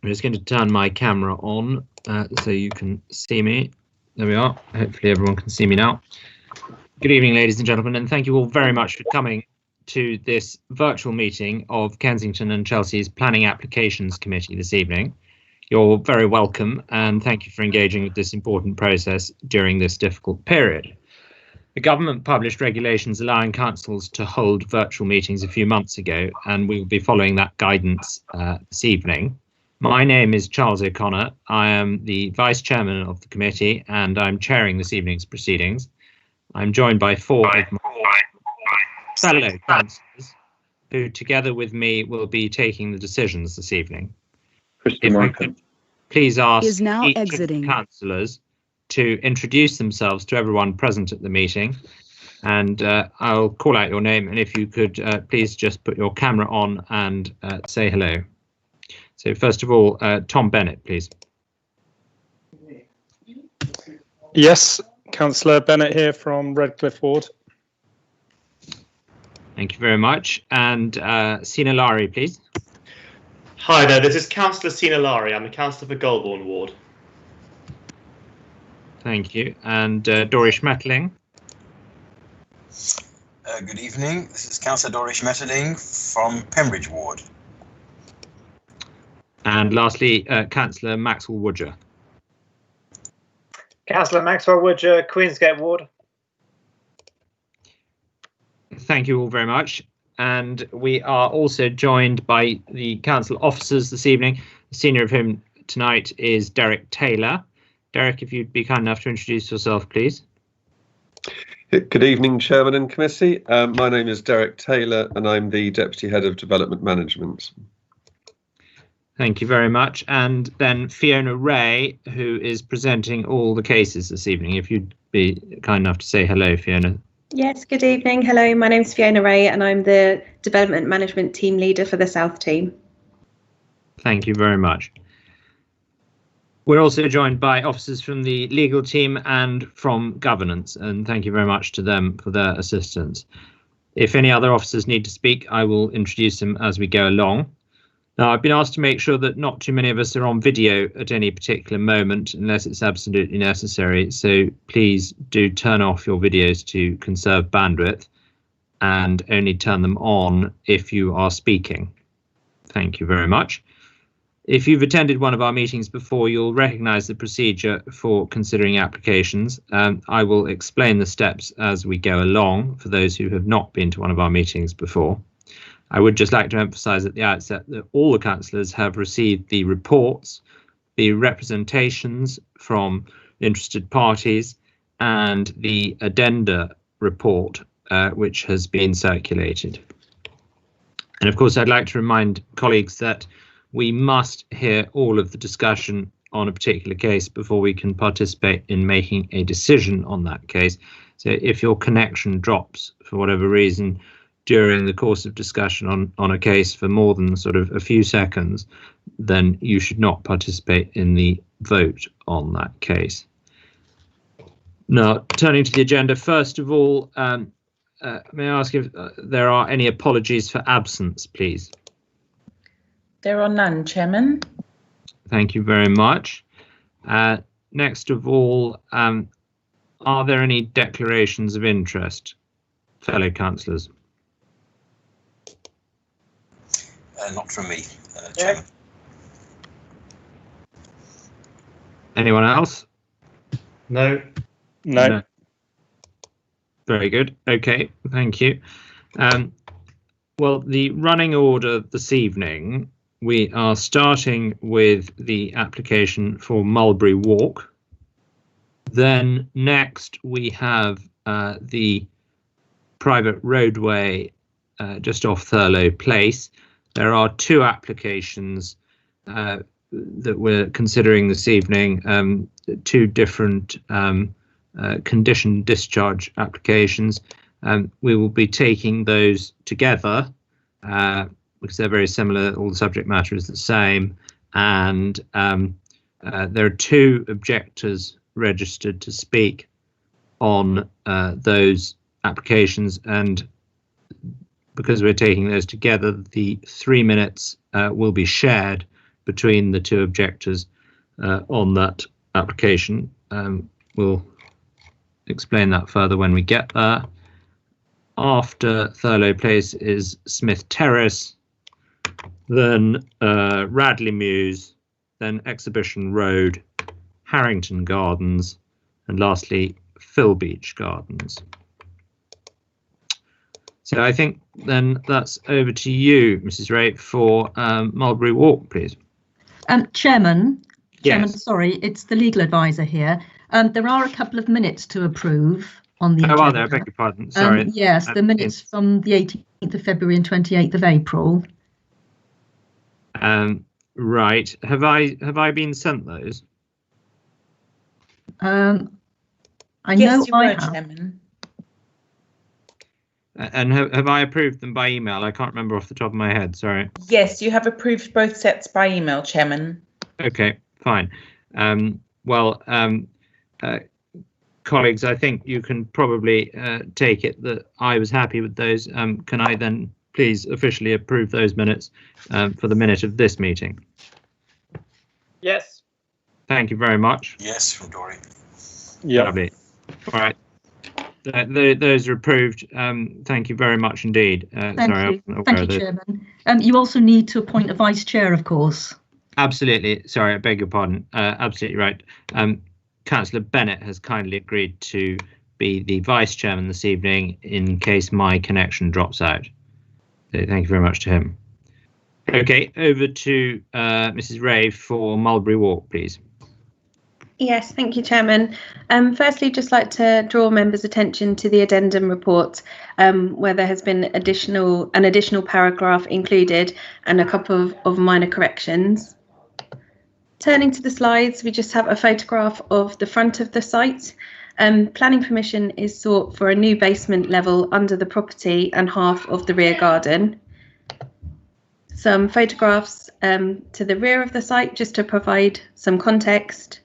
I'm just going to turn my camera on so you can see me. There we are. Hopefully everyone can see me now. Good evening, ladies and gentlemen, and thank you all very much for coming to this virtual meeting of Kensington and Chelsea's Planning Applications Committee this evening. You're very welcome, and thank you for engaging with this important process during this difficult period. The government published regulations allowing councils to hold virtual meetings a few months ago, and we will be following that guidance this evening. My name is Charles O'Connor. I am the Vice Chairman of the committee, and I'm chairing this evening's proceedings. I'm joined by four of my fellow councillors, who together with me will be taking the decisions this evening. If I could please ask each of the councillors to introduce themselves to everyone present at the meeting, and I'll call out your name, and if you could please just put your camera on and say hello. So first of all, Tom Bennett, please. Yes, Councillor Bennett here from Redcliffe Ward. Thank you very much. And Sina Lari, please. Hi there, this is Councillor Sina Lari. I'm a councillor for Golborne Ward. Thank you. And Dory Schmetterling. Good evening. This is Councillor Dory Schmetterling from Pembridge Ward. And lastly, Councillor Maxwell Woodger. Councillor Maxwell Woodger, Queensgate Ward. Thank you all very much. And we are also joined by the council officers this evening. The senior of whom tonight is Derek Taylor. Derek, if you'd be kind enough to introduce yourself, please. Good evening, Chairman and Committee. My name is Derek Taylor, and I'm the Deputy Head of Development Management. Thank you very much. And then Fiona Ray, who is presenting all the cases this evening. If you'd be kind enough to say hello, Fiona. Yes, good evening. Hello, my name's Fiona Ray and I'm the Development Management Team Leader for the South Team. Thank you very much. We're also joined by officers from the legal team and from governance, and thank you very much to them for their assistance. If any other officers need to speak, I will introduce them as we go along. Now, I've been asked to make sure that not too many of us are on video at any particular moment unless it's absolutely necessary. So please do turn off your videos to conserve bandwidth and only turn them on if you are speaking. Thank you very much. If you've attended one of our meetings before, you'll recognise the procedure for considering applications. I will explain the steps as we go along for those who have not been to one of our meetings before. I would just like to emphasise at the outset that all the councillors have received the reports, the representations from interested parties, and the addenda report, which has been circulated. And of course, I'd like to remind colleagues that we must hear all of the discussion on a particular case before we can participate in making a decision on that case. So if your connection drops for whatever reason during the course of discussion on a case for more than sort of a few seconds, then you should not participate in the vote on that case. Now, turning to the agenda, first of all, may I ask if there are any apologies for absence, please? There are none, Chairman. Thank you very much. Next of all, are there any declarations of interest, fellow councillors? Not from me, Chairman. Anyone else? No. No. Very good. Okay, thank you. Well, the running order this evening, we are starting with the application for Mulberry Walk. Then next we have the private roadway just off Thurloe Place. There are two applications that we're considering this evening, two different condition discharge applications. We will be taking those together because they're very similar, all the subject matter is the same, and there are two objectors registered to speak on those applications, and because we're taking those together, the 3 minutes will be shared between the two objectors on that application. We'll explain that further when we get there. After Thurloe Place is Smith Terrace, then Radley Mews, then Exhibition Road, Harrington Gardens, and lastly Phil Beach Gardens. So I think then that's over to you, Mrs. Ray, for Mulberry Walk, please. Chairman, Yes. sorry, it's the legal advisor here. There are a couple of minutes to approve on the agenda. Oh, are there? I beg your pardon. Sorry. Yes, the minutes from the 18th of February and 28th of April. Right. Have I been sent those? I Yes, know you I were, have. Chairman. And have I approved them by email? I can't remember off the top of my head. Sorry. Yes, you have approved both sets by email, Chairman. Okay, fine. Colleagues, I think you can probably take it that I was happy with those. Can I then please officially approve those minutes for the minute of this meeting? Yes. Thank you very much. Yes, from Dory. Yeah. Lovely. All right. Those are approved. Thank you very much indeed. Thank Sorry, you. Thank you, Chairman. You also need to appoint a vice chair, of course. Absolutely. Sorry, I beg your pardon. Absolutely right. Councillor Bennett has kindly agreed to be the vice chairman this evening in case my connection drops out. So thank you very much to him. Okay, over to Mrs. Ray for Mulberry Walk, please. Yes, thank you, Chairman. Firstly, just like to draw members' attention to the addendum report, where there has been an additional paragraph included and a couple of minor corrections. Turning to the slides, we just have a photograph of the front of the site. Planning permission is sought for a new basement level under the property and half of the rear garden. Some photographs to the rear of the site just to provide some context.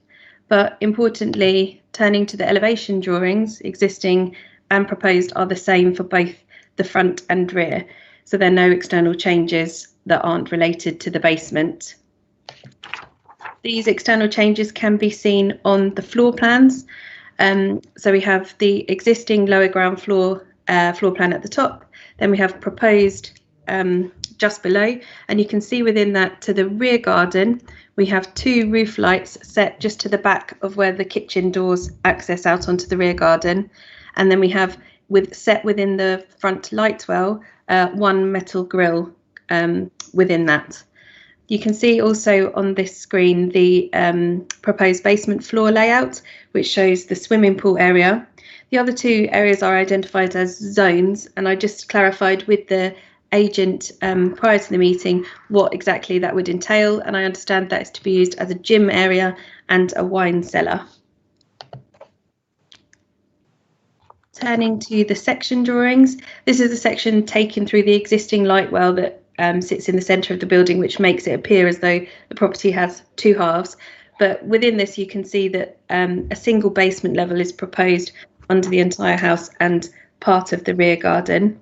But importantly, turning to the elevation drawings, existing and proposed are the same for both the front and rear. So there are no external changes that aren't related to the basement. These external changes can be seen on the floor plans. So we have the existing lower ground floor plan at the top. Then we have proposed just below, and you can see within that to the rear garden, we have two roof lights set just to the back of where the kitchen doors access out onto the rear garden. And then we have set within the front light well, one metal grille within that. You can see also on this screen the proposed basement floor layout, which shows the swimming pool area. The other two areas are identified as zones, and I just clarified with the agent prior to the meeting what exactly that would entail, and I understand that is to be used as a gym area and a wine cellar. Turning to the section drawings, this is a section taken through the existing light well that sits in the centre of the building, which makes it appear as though the property has two halves. But within this, you can see that a single basement level is proposed under the entire house and part of the rear garden.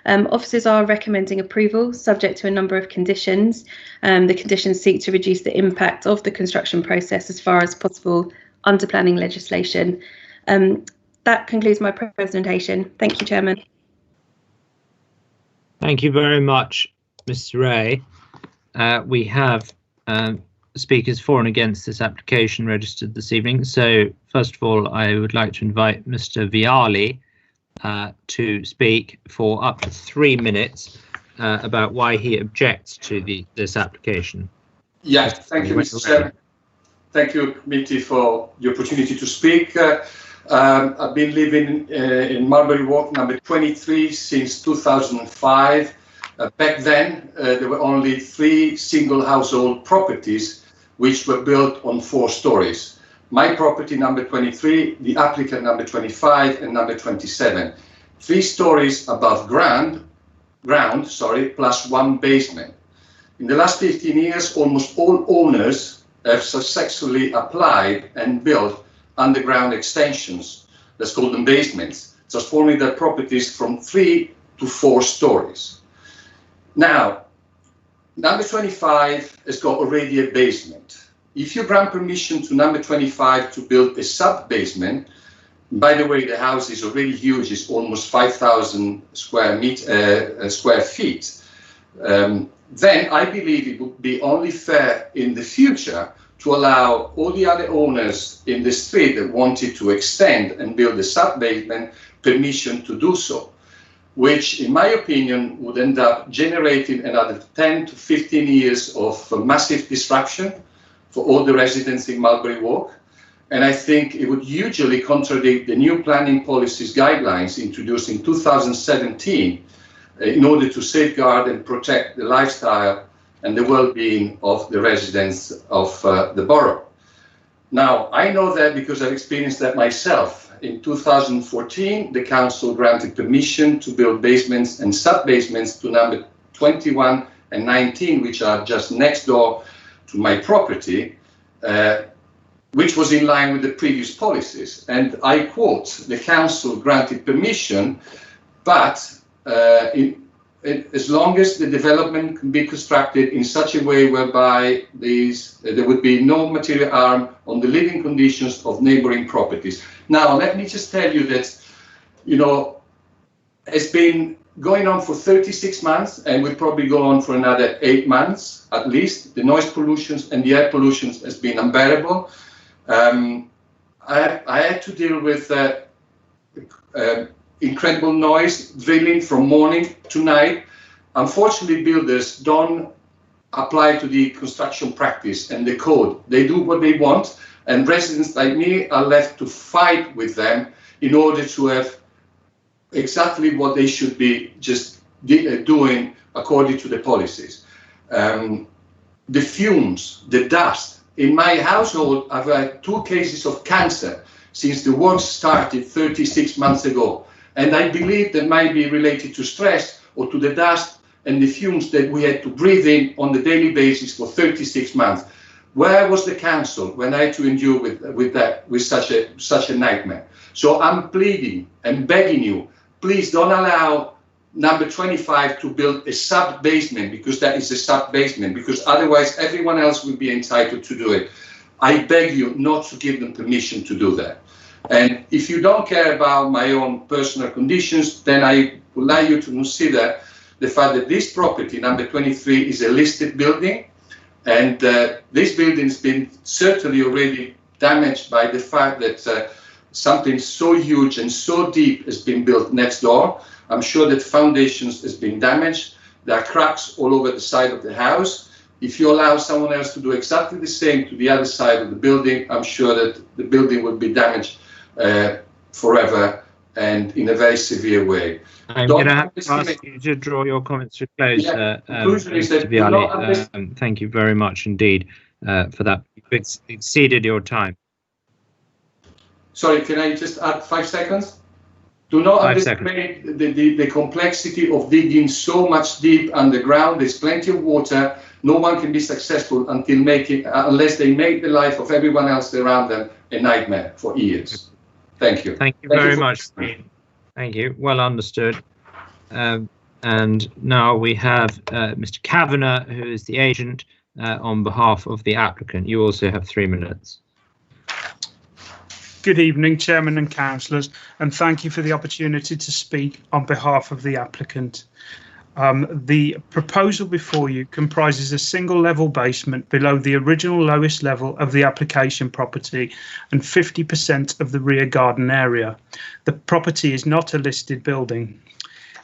Officers are recommending approval subject to a number of conditions. The conditions seek to reduce the impact of the construction process as far as possible under planning legislation. That concludes my presentation. Thank you, Chairman. Thank you very much, Ms. Ray. We have speakers for and against this application registered this evening. So first of all, I would like to invite Mr. Vialli to speak for up to 3 minutes about why he objects to this application. Yes, thank you, Mr. Chairman. Thank you, committee, for the opportunity to speak. I've been living in Mulberry Walk number 23 since 2005. Back then, there were only 3 single household properties which were built on 4 stories. My property number 23, the applicant number 25, and number 27. 3 stories above ground, plus 1 basement. In the last 15 years, almost all owners have successfully applied and built underground extensions, let's call them basements, transforming their properties from 3 to 4 stories. Now, number 25 has got already a basement. If you grant permission to number 25 to build a sub-basement, by the way, the house is already huge, it's almost 5,000 square feet, then I believe it would be only fair in the future to allow all the other owners in the street that wanted to extend and build a sub-basement permission to do so, which in my opinion would end up generating another 10 to 15 years of massive disruption for all the residents in Mulberry Walk. And I think it would hugely contradict the new planning policies guidelines introduced in 2017 in order to safeguard and protect the lifestyle and the well-being of the residents of the borough. Now, I know that because I've experienced that myself. In 2014, the council granted permission to build basements and sub-basements to number 21 and 19, which are just next door to my property, which was in line with the previous policies. And I quote, the council granted permission, but as long as the development can be constructed in such a way whereby there would be no material harm on the living conditions of neighboring properties. Now, let me just tell you that, you know, it's been going on for 36 months and will probably go on for another 8 months at least. The noise pollution and the air pollution has been unbearable. I had to deal with incredible noise drilling from morning to night. Unfortunately, builders don't apply to the construction practice and the code. They do what they want, and residents like me are left to fight with them in order to have exactly what they should be just doing according to the policies. The fumes, the dust. In my household, I've had 2 cases of cancer since the work started 36 months ago. And I believe that might be related to stress or to the dust and the fumes that we had to breathe in on the daily basis for 36 months. Where was the council when I had to endure with such a nightmare? So I'm pleading and begging you, please don't allow number 25 to build a sub-basement, because that is a sub-basement, because otherwise everyone else will be entitled to do it. I beg you not to give them permission to do that. And if you don't care about my own personal conditions, then I would like you to consider the fact that this property, number 23, is a listed building. And this building has been certainly already damaged by the fact that something so huge and so deep has been built next door. I'm sure that foundations has been damaged. There are cracks all over the side of the house. If you allow someone else to do exactly the same to the other side of the building, I'm sure that the building will be damaged forever and in a very severe way. I'm going to have to ask you to draw your comments to a close, Mr Vialli. Thank you very much indeed for that. It's exceeded your time. Sorry, can I just add 5 seconds? Do not underestimate the complexity of digging so much deep underground. There's plenty of water. No one can be successful unless they make the life of everyone else around them a nightmare for years. Thank you. Thank you very much. Thank you. Well understood. And now we have Mr. Kavanagh, who is the agent on behalf of the applicant. You also have 3 minutes. Good evening, Chairman and Councillors, and thank you for the opportunity to speak on behalf of the applicant. The proposal before you comprises a single level basement below the original lowest level of the application property and 50% of the rear garden area. The property is not a listed building.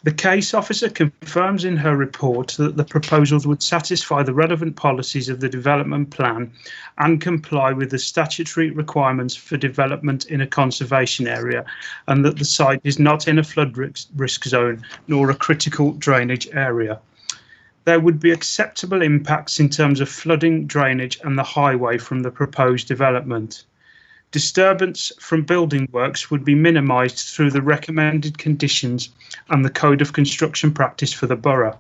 The case officer confirms in her report that the proposals would satisfy the relevant policies of the development plan and comply with the statutory requirements for development in a conservation area, and that the site is not in a flood risk zone nor a critical drainage area. There would be acceptable impacts in terms of flooding, drainage and the highway from the proposed development. Disturbance from building works would be minimised through the recommended conditions and the Code of Construction Practice for the borough.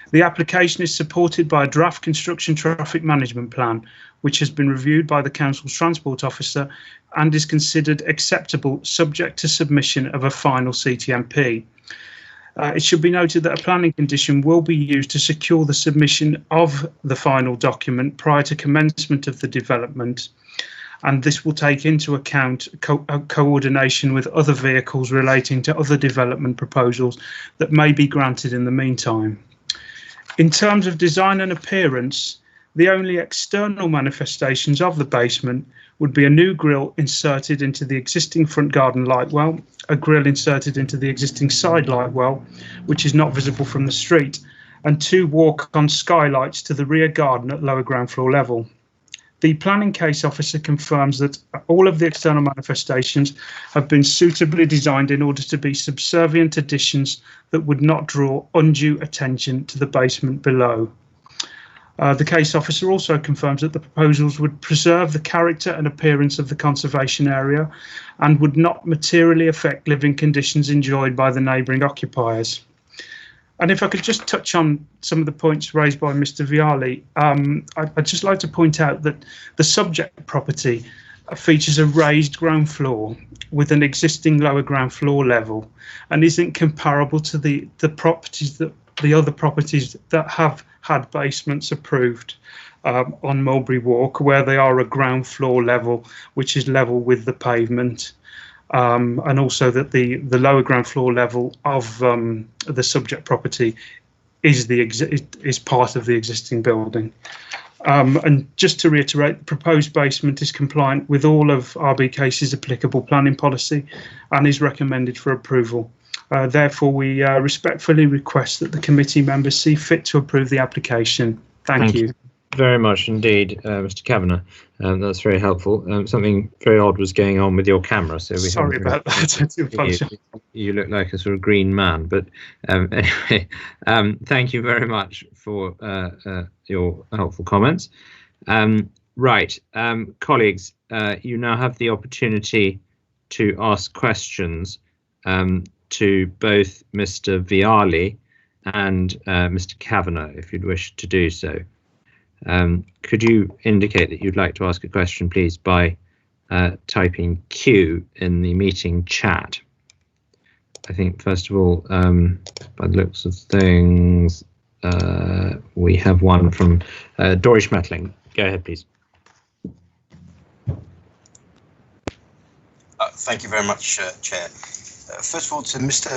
The application is supported by a draft construction traffic management plan, which has been reviewed by the Council's Transport Officer and is considered acceptable subject to submission of a final CTMP. It should be noted that a planning condition will be used to secure the submission of the final document prior to commencement of the development, and this will take into account coordination with other vehicles relating to other development proposals that may be granted in the meantime. In terms of design and appearance, the only external manifestations of the basement would be a new grille inserted into the existing front garden light well, a grille inserted into the existing side light well, which is not visible from the street, and 2 walk-on skylights to the rear garden at lower ground floor level. The planning case officer confirms that all of the external manifestations have been suitably designed in order to be subservient additions that would not draw undue attention to the basement below. The case officer also confirms that the proposals would preserve the character and appearance of the conservation area and would not materially affect living conditions enjoyed by the neighbouring occupiers. And if I could just touch on some of the points raised by Mr Vialli, I'd just like to point out that the subject property features a raised ground floor with an existing lower ground floor level and isn't comparable to the other properties that have had basements approved on Mulberry Walk, where they are a ground floor level, which is level with the pavement, and also that the lower ground floor level of the subject property is part of the existing building. And just to reiterate, the proposed basement is compliant with all of RBKC's applicable planning policy and is recommended for approval. Therefore, we respectfully request that the committee members see fit to approve the application. Thank you very much indeed, Mr Kavanagh. That's very helpful. Something very odd was going on with your camera, so we sorry about that. I do apologise. You look like a sort of green man, but anyway, thank you very much for your helpful comments. Right, colleagues, you now have the opportunity to ask questions to both Mr Vialli and Mr Kavanagh, if you'd wish to do so. Could you indicate that you'd like to ask a question, please, by typing Q in the meeting chat? I think, first of all, by the looks of things, we have one from Doris Schmetling. Go ahead, please. Thank you very much, Chair. First of all, to Mr.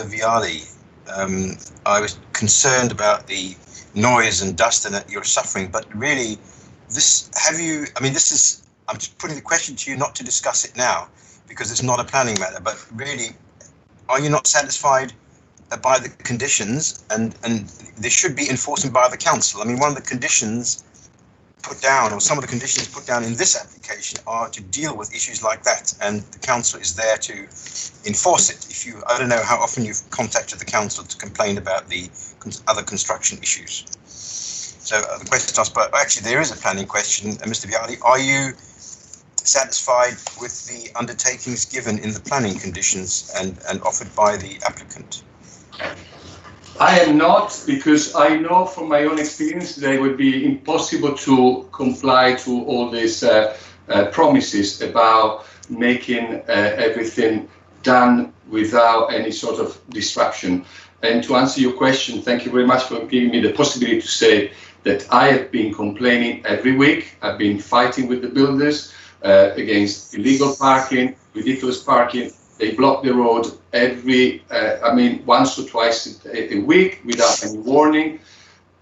Vialli, I was concerned about the noise and dust and that you're suffering, but really, I'm just putting the question to you not to discuss it now, because it's not a planning matter, but really, are you not satisfied by the conditions? And there should be enforcement by the council. I mean, one of the conditions put down, or some of the conditions put down in this application, are to deal with issues like that, and the council is there to enforce it. I don't know how often you've contacted the council to complain about the other construction issues. So the question asked, but actually there is a planning question, Mr Vialli, are you satisfied with the undertakings given in the planning conditions and offered by the applicant? I am not, because I know from my own experience that it would be impossible to comply to all these promises about making everything done without any sort of disruption. And to answer your question, thank you very much for giving me the possibility to say that I have been complaining every week. I've been fighting with the builders against illegal parking, ridiculous parking. They block the road once or twice a week without any warning.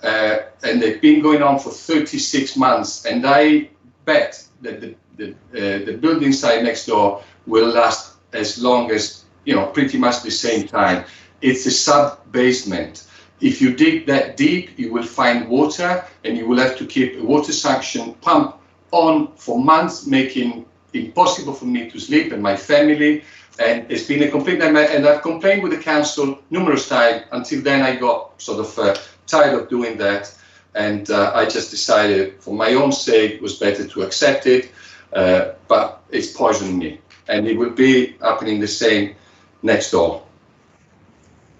And they've been going on for 36 months. And I bet that the building site next door will last as long as, pretty much the same time. It's a sub-basement. If you dig that deep, you will find water, and you will have to keep a water suction pump on for months, making it impossible for me to sleep and my family. And it's been a complaint, and I've complained with the council numerous times. Until then, I got sort of tired of doing that, and I just decided, for my own sake, it was better to accept it. But it's poisoning me, and it will be happening the same next door.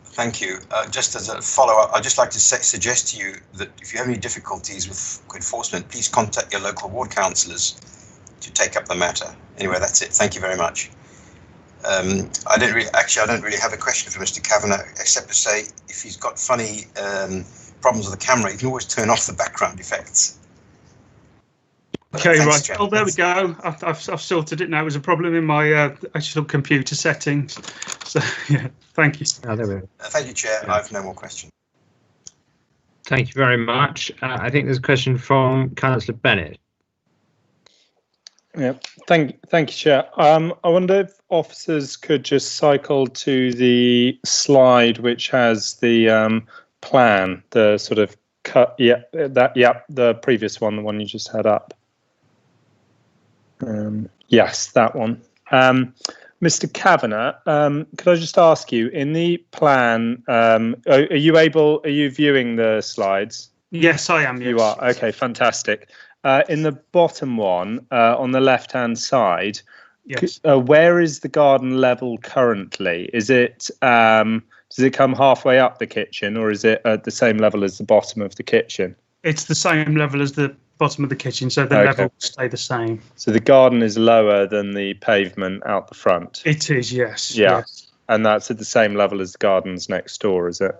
Thank you. Just as a follow-up, I'd just like to suggest to you that if you have any difficulties with enforcement, please contact your local ward councillors to take up the matter. Anyway, that's it. Thank you very much. I don't really have a question for Mr. Kavanagh, except to say if he's got funny problems with the camera, you can always turn off the background effects. Okay, Thanks, right. Chairman. Oh, there we go. I've sorted it now. It was a problem in my actual computer settings. So, yeah, thank you. Oh, there we go. Thank you, Chair. I have no more questions. Thank you very much. I think there's a question from Councillor Bennett. Yeah, thank you, Chair. I wonder if officers could just cycle to the slide which has the plan, the sort of cut. Yeah, the previous one, the one you just had up. Yes, that one. Mr. Kavanagh, could I just ask you, in the plan, are you viewing the slides? Yes, I am. Yes. You are. Okay, fantastic. In the bottom one, on the left-hand side, Yes. Where is the garden level currently? Is it does it come halfway up the kitchen, or is it at the same level as the bottom of the kitchen? It's the same level as the bottom of the kitchen, so the level will stay the same. So the garden is lower than the pavement out the front? It is, yes. Yeah. Yes. And that's at the same level as the gardens next door, is it?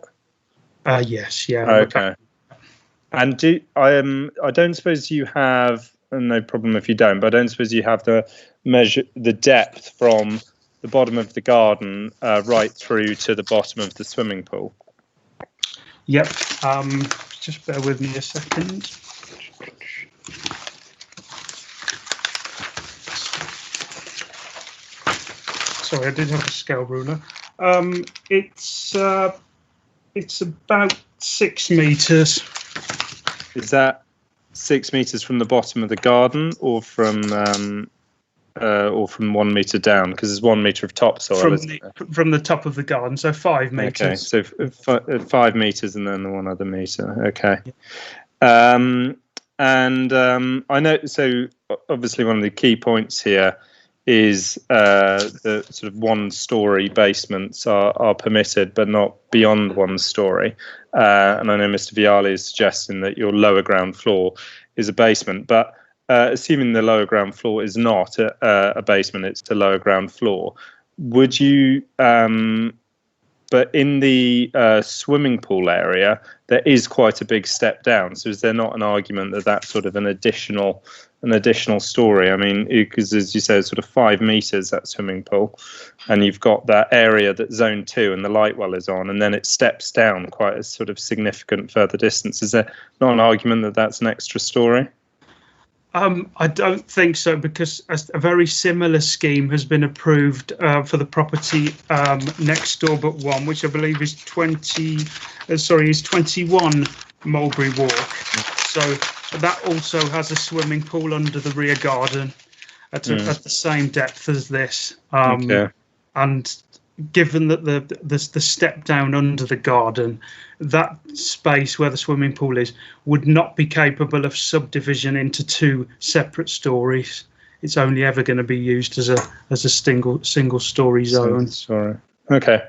Yes, yeah. Okay. And I don't suppose you have, and no problem if you don't, but I don't suppose you have the depth from the bottom of the garden right through to the bottom of the swimming pool? Yep. Just bear with me a second. Sorry, I did have a scale ruler. It's about 6 meters. Is that 6 meters from the bottom of the garden, or from 1 meter down? Because there's 1 meter of topsoil. From the top of the garden, so 5 meters. Okay, so 5 meters and then the 1 other meter. Okay. Yeah. I know. So obviously, one of the key points here is the sort of 1-story basements are permitted, but not beyond 1 story. And I know Mr Vialli is suggesting that your lower ground floor is a basement, but assuming the lower ground floor is not a basement, it's the lower ground floor, would you, but in the swimming pool area, there is quite a big step down. So is there not an argument that that's sort of an additional story? I mean, because as you said, sort of 5 meters, that swimming pool, and you've got that area that zone 2 and the light well is on, and then it steps down quite a sort of significant further distance. Is there not an argument that that's an extra story? I don't think so, because a very similar scheme has been approved for the property next door but one, which I believe is 21 Mulberry Walk. So that also has a swimming pool under the rear garden at the same depth as this. Okay. And given that the step down under the garden, that space where the swimming pool is would not be capable of subdivision into 2 separate stories. It's only ever going to be used as a single story zone. Sorry. Okay.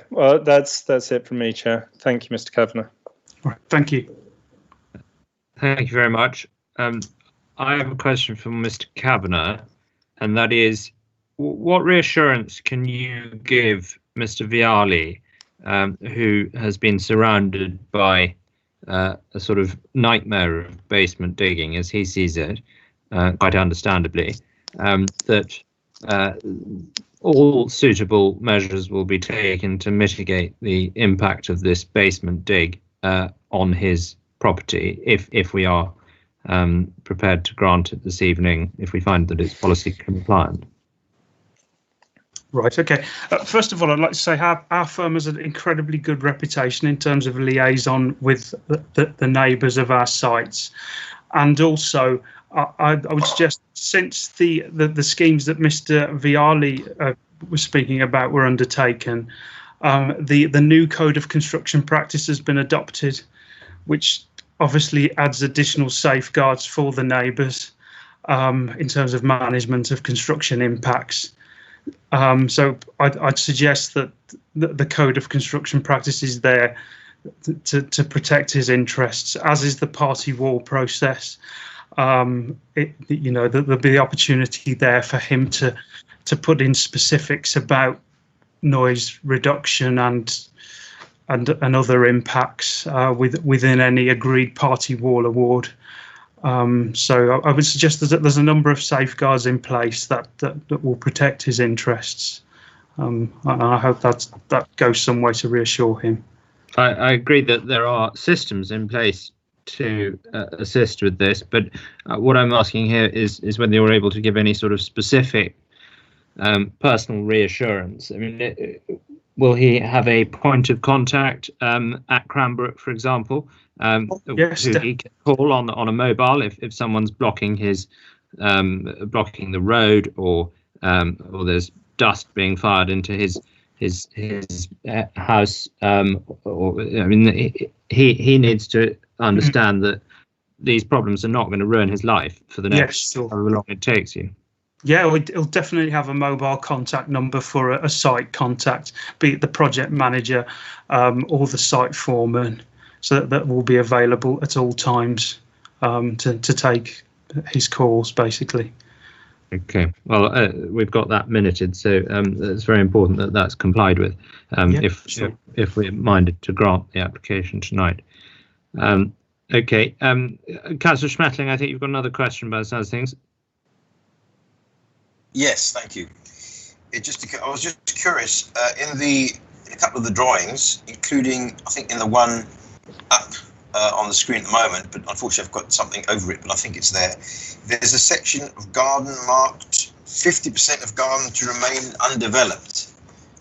Well, that's it from me, Chair. Thank you, Mr. Kavanagh. All right. Thank you. Thank you very much. I have a question from Mr. Kavanagh, and that is, what reassurance can you give Mr. Vialli, who has been surrounded by a sort of nightmare of basement digging, as he sees it, quite understandably, that all suitable measures will be taken to mitigate the impact of this basement dig on his property, if we are prepared to grant it this evening, if we find that it's policy compliant? Right, okay. First of all, I'd like to say our firm has an incredibly good reputation in terms of liaison with the neighbours of our sites. And also, I would suggest, since the schemes that Mr Vialli was speaking about were undertaken, the new Code of Construction Practice has been adopted, which obviously adds additional safeguards for the neighbours in terms of management of construction impacts. So I'd suggest that the Code of Construction Practice is there to protect his interests, as is the party wall process. There'll be the opportunity there for him to put in specifics about noise reduction and other impacts within any agreed party wall award. So I would suggest that there's a number of safeguards in place that will protect his interests. And I hope that goes some way to reassure him. I agree that there are systems in place to assist with this, but what I'm asking here is whether you're able to give any sort of specific personal reassurance. I mean, will he have a point of contact at Cranbrook, for example, yes, who he can call on a mobile if someone's blocking his blocking the road, or there's dust being fired into his house, or I mean, he needs to understand that these problems are not going to ruin his life for the next however long it takes you. Yeah, he'll definitely have a mobile contact number for a site contact, be it the project manager or the site foreman, so that will be available at all times to take his calls, basically. Okay, well, we've got that minuted, so it's very important that that's complied with if we're minded to grant the application tonight. Okay, Councillor Schmetling, I think you've got another question about those things. Yes, thank you. I was just curious, in a couple of the drawings, including, I think, in the one up on the screen at the moment, but unfortunately I've got something over it, but I think it's there. There's a section of garden marked 50% of garden to remain undeveloped.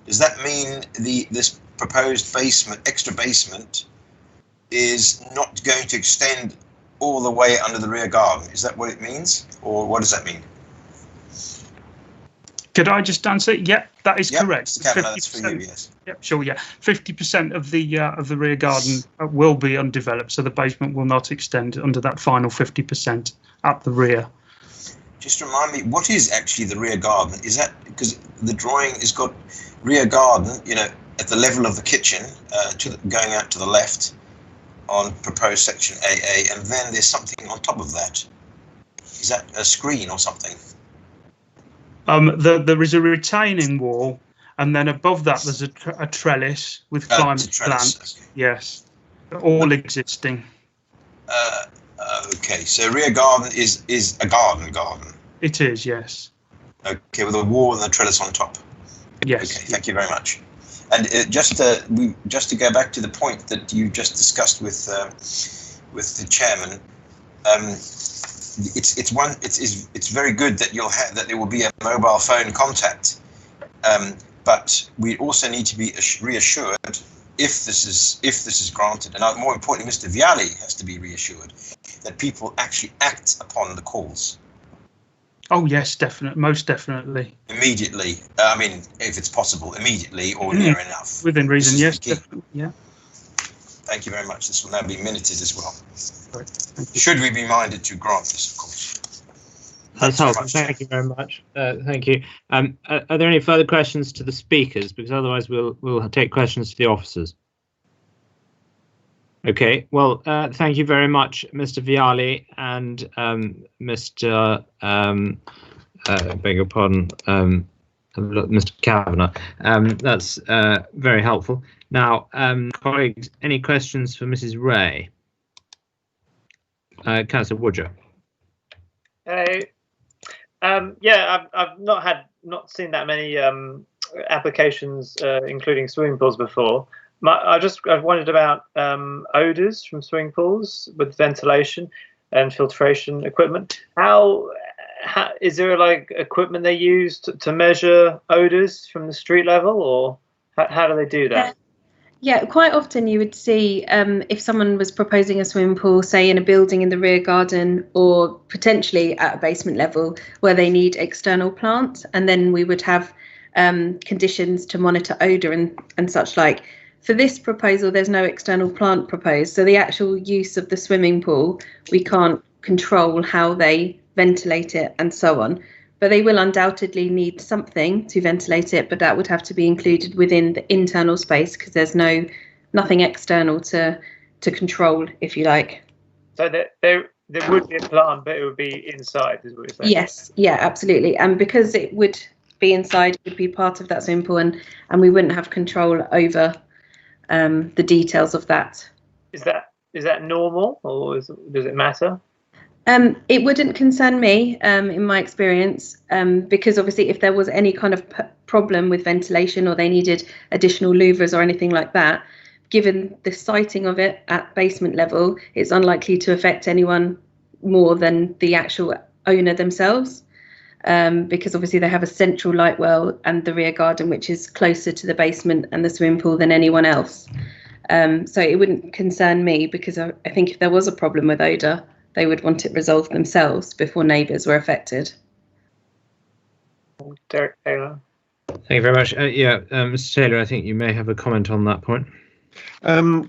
Does that mean this proposed basement, extra basement, is not going to extend all the way under the rear garden? Is that what it means, or what does that mean? Could I just answer? Yeah, that is correct. Mr. Kavanagh, that's for you, yes. Yep, sure. Yeah, 50% of the rear garden will be undeveloped, so the basement will not extend under that final 50% at the rear. Just remind me, what is actually the rear garden? Is that because the drawing has got rear garden, at the level of the kitchen, going out to the left on proposed section AA, and then there's something on top of that. Is that a screen or something? There is a retaining wall, and then above that there's a trellis with climate plants. Okay. Yes, all existing. Okay, so rear garden is a garden. It is, yes. Okay, with a wall and a trellis on top. Yes. Okay, thank you very much. And just to go back to the point that you just discussed with the chairman, it's very good that there will be a mobile phone contact, but we also need to be reassured if this is granted, and more importantly, Mr. Vialli has to be reassured that people actually act upon the calls. Oh yes, most definitely. Immediately. I mean, if it's possible, immediately or near enough. Within reason, yes, definitely. Yeah. Thank you very much. This will now be minuted as well. Right. Should we be minded to grant this, of course? That's helpful. Thank you very much. Thank you. Are there any further questions to the speakers? Because otherwise we'll take questions to the officers. Okay. Well, thank you very much, Mr. Vialli and Mr. Beg your pardon, Mr. Kavanagh. That's very helpful. Now, colleagues, any questions for Mrs. Ray? Councillor Woodger. Yeah, I've not seen that many applications including swimming pools before. I wondered about odours from swimming pools with ventilation and filtration equipment. How is there equipment they use to measure odours from the street level, or how do they do that? Yeah, quite often you would see if someone was proposing a swimming pool, say in a building in the rear garden or potentially at a basement level where they need external plants, and then we would have conditions to monitor odour and such like. For this proposal, there's no external plant proposed, so the actual use of the swimming pool, we can't control how they ventilate it and so on. But they will undoubtedly need something to ventilate it, but that would have to be included within the internal space because there's nothing external to control, if you like. So there would be a plant, but it would be inside, is what you're saying? Yes, yeah, absolutely. And because it would be inside, it would be part of that swimming pool, and we wouldn't have control over the details of that. Is that normal, or does it matter? It wouldn't concern me in my experience, because obviously if there was any kind of problem with ventilation or they needed additional louvers or anything like that, given the siting of it at basement level, it's unlikely to affect anyone more than the actual owner themselves, because obviously they have a central light well and the rear garden, which is closer to the basement and the swimming pool than anyone else. So it wouldn't concern me, because I think if there was a problem with odour, they would want it resolved themselves before neighbours were affected. Derek Taylor. Thank you very much. Mr. Taylor, I think you may have a comment on that point.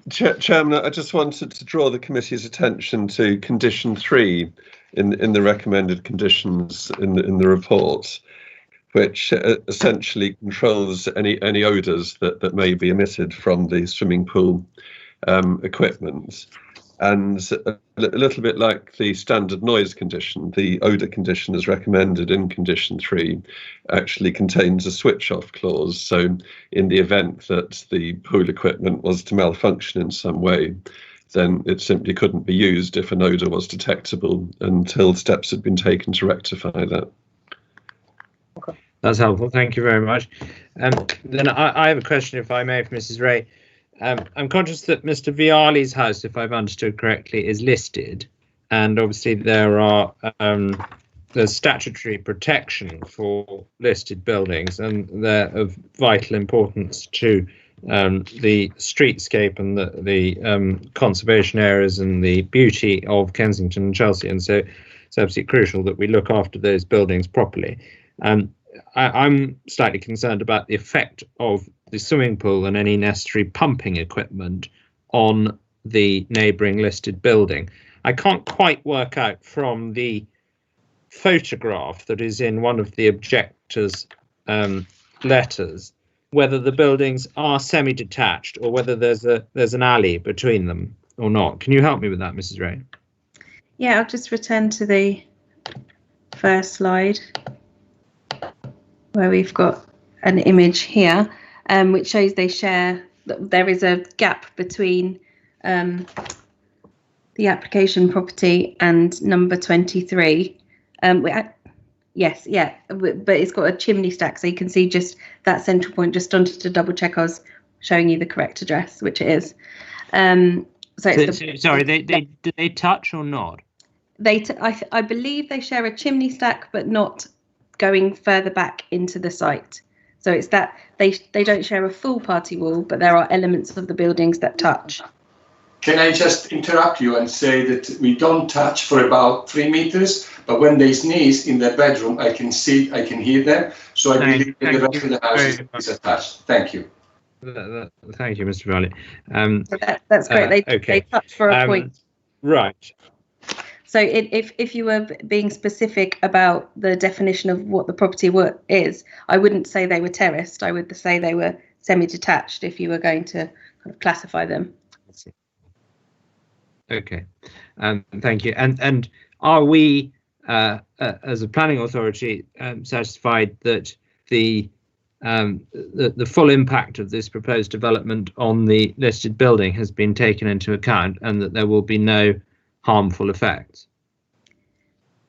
Chairman, I just wanted to draw the committee's attention to condition 3 in the recommended conditions in the report, which essentially controls any odours that may be emitted from the swimming pool equipment. And a little bit like the standard noise condition, the odour condition as recommended in condition 3 actually contains a switch-off clause. So in the event that the pool equipment was to malfunction in some way, then it simply couldn't be used if an odour was detectable until steps had been taken to rectify that. Okay. That's helpful. Thank you very much. Then I have a question, if I may, for Mrs. Ray. I'm conscious that Mr. Vialli's house, if I've understood correctly, is listed, and obviously there's statutory protection for listed buildings, and they're of vital importance to the streetscape and the conservation areas and the beauty of Kensington and Chelsea, and so it's absolutely crucial that we look after those buildings properly. I'm slightly concerned about the effect of the swimming pool and any necessary pumping equipment on the neighbouring listed building. I can't quite work out from the photograph that is in one of the objectors' letters whether the buildings are semi-detached or whether there's an alley between them or not. Can you help me with that, Mrs. Ray? Yeah, I'll just return to the first slide where we've got an image here, which shows they share, there is a gap between the application property and number 23. Yes, yeah, but it's got a chimney stack, so you can see just that central point. Just wanted to double check I was showing you the correct address, which it is. Sorry, do they touch or not? I believe they share a chimney stack, but not going further back into the site. So it's that they don't share a full party wall, but there are elements of the buildings that touch. Can I just interrupt you and say that we don't touch for about 3 meters, but when they sneeze in their bedroom, I can hear them. So I believe that the rest of the house is attached. Thank you. Thank you, Mr. Vialli. That's great. They touch for a point. Right. So if you were being specific about the definition of what the property is, I wouldn't say they were terraced. I would say they were semi-detached if you were going to kind of classify them. Okay, thank you. And are we, as a planning authority, satisfied that the full impact of this proposed development on the listed building has been taken into account, and that there will be no harmful effects?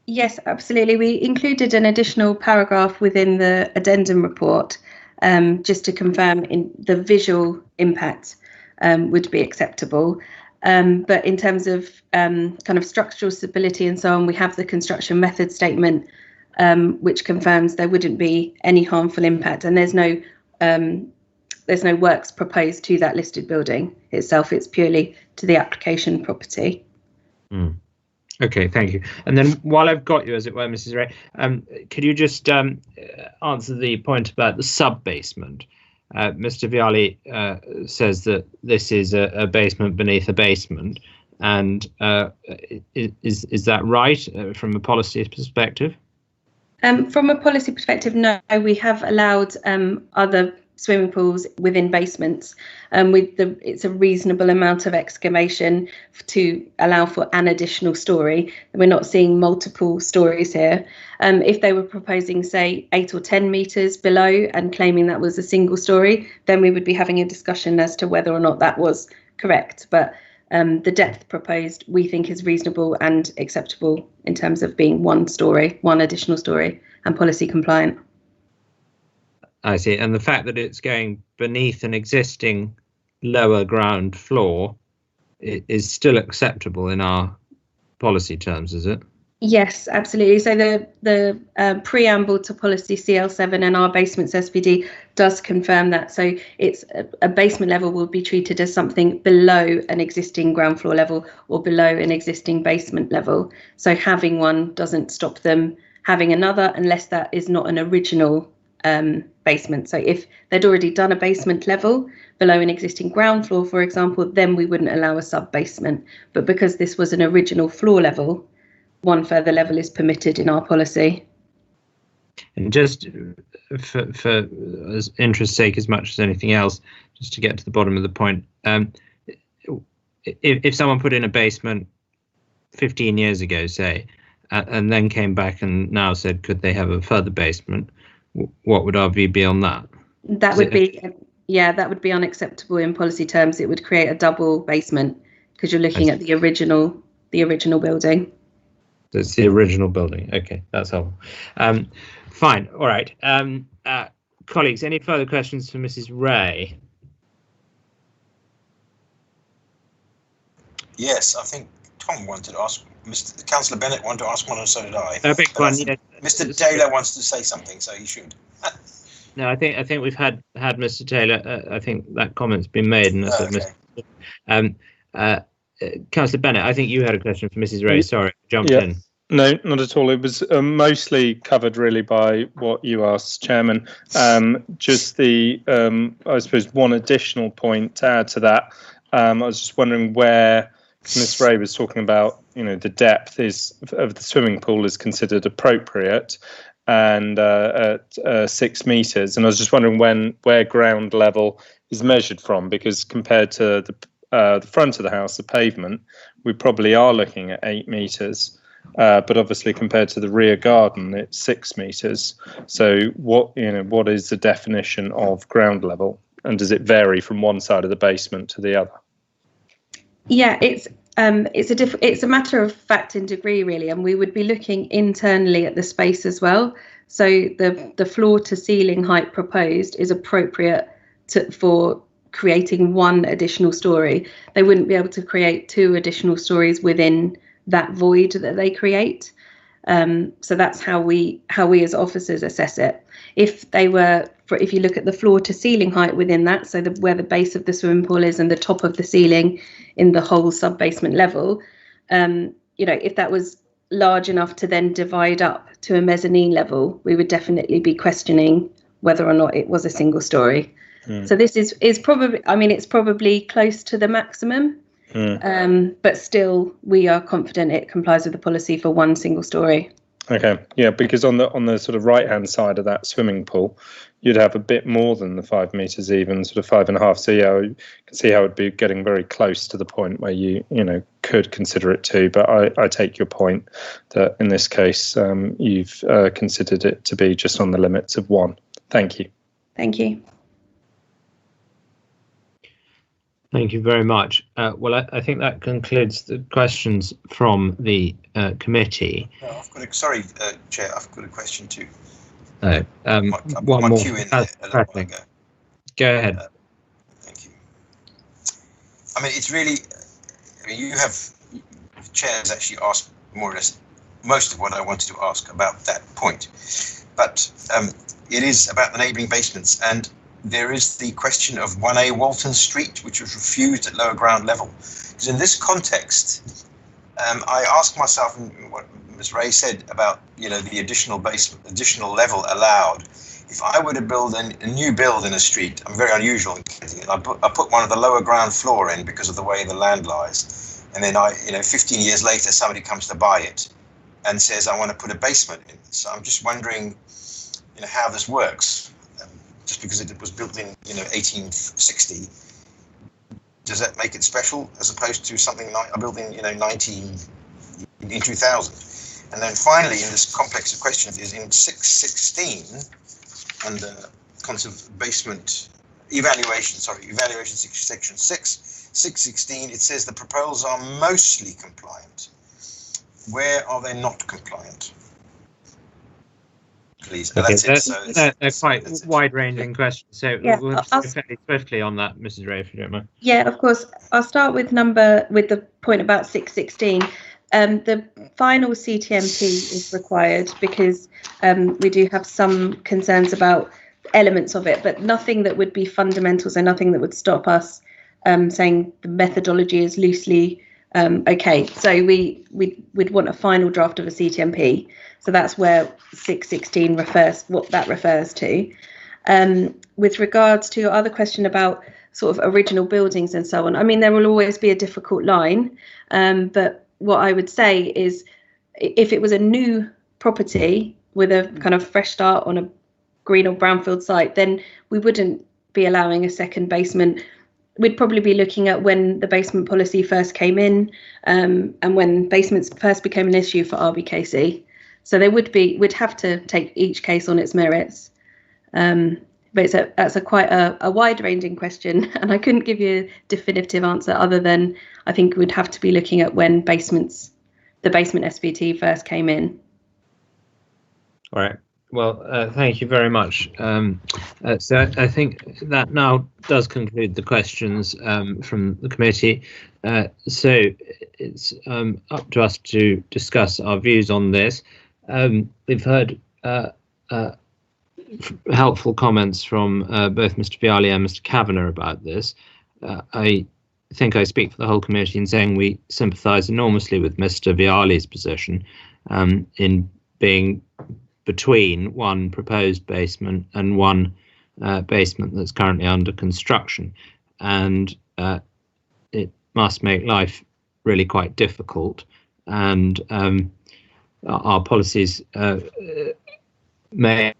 Yes, absolutely. We included an additional paragraph within the addendum report, just to confirm the visual impact would be acceptable. But in terms of kind of structural stability and so on, we have the construction method statement, which confirms there wouldn't be any harmful impact, and there's no works proposed to that listed building itself. It's purely to the application property. Okay, thank you. And then while I've got you, as it were, Mrs. Ray, could you just answer the point about the sub-basement? Mr. Vialli says that this is a basement beneath a basement, and is that right from a policy perspective? From a policy perspective, no. We have allowed other swimming pools within basements. It's a reasonable amount of excavation to allow for an additional story. We're not seeing multiple stories here. If they were proposing, say, 8 or 10 metres below and claiming that was a single story, then we would be having a discussion as to whether or not that was correct. But the depth proposed, we think, is reasonable and acceptable in terms of being one story, one additional story, and policy compliant. I see. And the fact that it's going beneath an existing lower ground floor is still acceptable in our policy terms, is it? Yes, absolutely. So the preamble to policy CL7 and our basements SPD does confirm that. So it's a basement level will be treated as something below an existing ground floor level or below an existing basement level. So having one doesn't stop them having another unless that is not an original basement. So if they'd already done a basement level below an existing ground floor, for example, then we wouldn't allow a sub basement. But because this was an original floor level, one further level is permitted in our policy. And just for interest's sake, as much as anything else, just to get to the bottom of the point, if someone put in a basement 15 years ago, say, and then came back and now said, could they have a further basement? What would our view be on that? That would be, that would be unacceptable in policy terms. It would create a double basement because you're looking at the original building. So it's the original building. Okay, that's helpful. Fine. All right. Colleagues, any further questions for Mrs. Ray? Yes, I think Tom wanted to ask. Councillor Bennett wanted to ask one, and so did I. A big one. Yeah. Mr. Taylor wants to say something, so he should. No, I think we've had Mr. Taylor. I think that comment's been made, and Councillor Bennett, I think you had a question for Mrs. Ray. Sorry, jumped in. No, not at all. It was mostly covered really by what you asked, Chairman. Just the, I suppose, one additional point to add to that. I was just wondering where Ms. Ray was talking about, the depth of the swimming pool is considered appropriate, and at 6 metres. And I was just wondering where ground level is measured from, because compared to the front of the house, the pavement, we probably are looking at 8 metres. But obviously compared to the rear garden, it's 6 metres. So what is the definition of ground level, and does it vary from one side of the basement to the other? Yeah, it's a matter of fact and degree really, and we would be looking internally at the space as well. So the floor to ceiling height proposed is appropriate for creating one additional story. They wouldn't be able to create 2 additional stories within that void that they create. So that's how we as officers assess it. If you look at the floor to ceiling height within that, so where the base of the swimming pool is and the top of the ceiling in the whole sub basement level, if that was large enough to then divide up to a mezzanine level, we would definitely be questioning whether or not it was a single story. So this is probably, it's probably close to the maximum. But still, we are confident it complies with the policy for one single story. Okay, yeah, because on the sort of right hand side of that swimming pool, you'd have a bit more than the 5 metres, even sort of 5.5. So yeah, you can see how it'd be getting very close to the point where you could consider it 2. But I take your point that in this case, you've considered it to be just on the limits of 1. Thank you. Thank you. Thank you very much. Well, I think that concludes the questions from the committee. Sorry, Chair, I've got a question too. One more. Go ahead. Thank you. It's really, the Chair has actually asked more or less most of what I wanted to ask about that point. But it is about the neighbouring basements, and there is the question of 1A Walton Street, which was refused at lower ground level. Because in this context, I asked myself what Ms. Ray said about the additional level allowed. If I were to build a new build in a street, I'm very unusual in Kensington. I put one of the lower ground floor in because of the way the land lies, and then 15 years later, somebody comes to buy it and says I want to put a basement in. So I'm just wondering, how this works. just because it was built in 1860, does that make it special as opposed to something like built in 2000? And then finally, in this complex of questions, is in 616 under evaluation section 616, it says the proposals are mostly compliant. Where are they not compliant? Please. Okay, That's they're quite wide-ranging questions, so Yeah, we'll have to go fairly swiftly on that, Mrs. Ray, if you don't mind. Yeah, of course. I'll start with the point about 616. The final CTMP is required because we do have some concerns about elements of it, but nothing that would be fundamental, so nothing that would stop us saying the methodology is loosely okay. So we'd want a final draft of a CTMP. So that's where 616 refers to. With regards to your other question about sort of original buildings and so on, I mean, there will always be a difficult line, but what I would say is if it was a new property with a kind of fresh start on a green or brownfield site, then we wouldn't be allowing a second basement. We'd probably be looking at when the basement policy first came in, and when basements first became an issue for RBKC. So we'd have to take each case on its merits. But that's quite a wide-ranging question, and I couldn't give you a definitive answer other than I think we'd have to be looking at when the basement SVT first came in. All right. Well, thank you very much. So I think that now does conclude the questions from the committee. So it's up to us to discuss our views on this. We've heard helpful comments from both Mr. Vialli and Mr. Kavanagh about this. I think I speak for the whole committee in saying we sympathise enormously with Mr. Vialli's position in being between one proposed basement and one basement that's currently under construction, and it must make life really quite difficult, and our policies may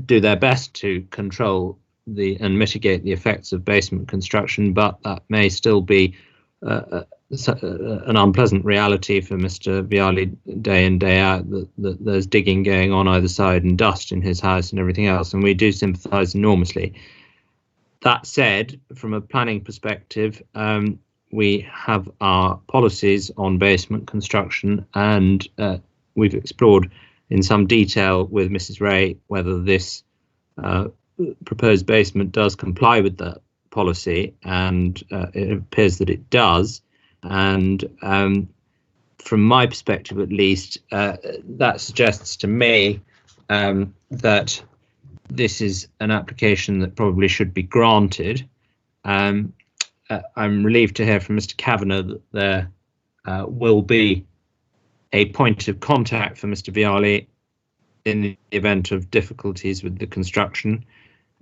do their best to control and mitigate the effects of basement construction, but that may still be an unpleasant reality for Mr. Vialli day in, day out, that there's digging going on either side and dust in his house and everything else, and we do sympathise enormously. That said, from a planning perspective, we have our policies on basement construction, and we've explored in some detail with Mrs. Ray whether this proposed basement does comply with that policy, and it appears that it does. And from my perspective, at least, that suggests to me that this is an application that probably should be granted. I'm relieved to hear from Mr. Kavanagh that there will be a point of contact for Mr. Vialli in the event of difficulties with the construction,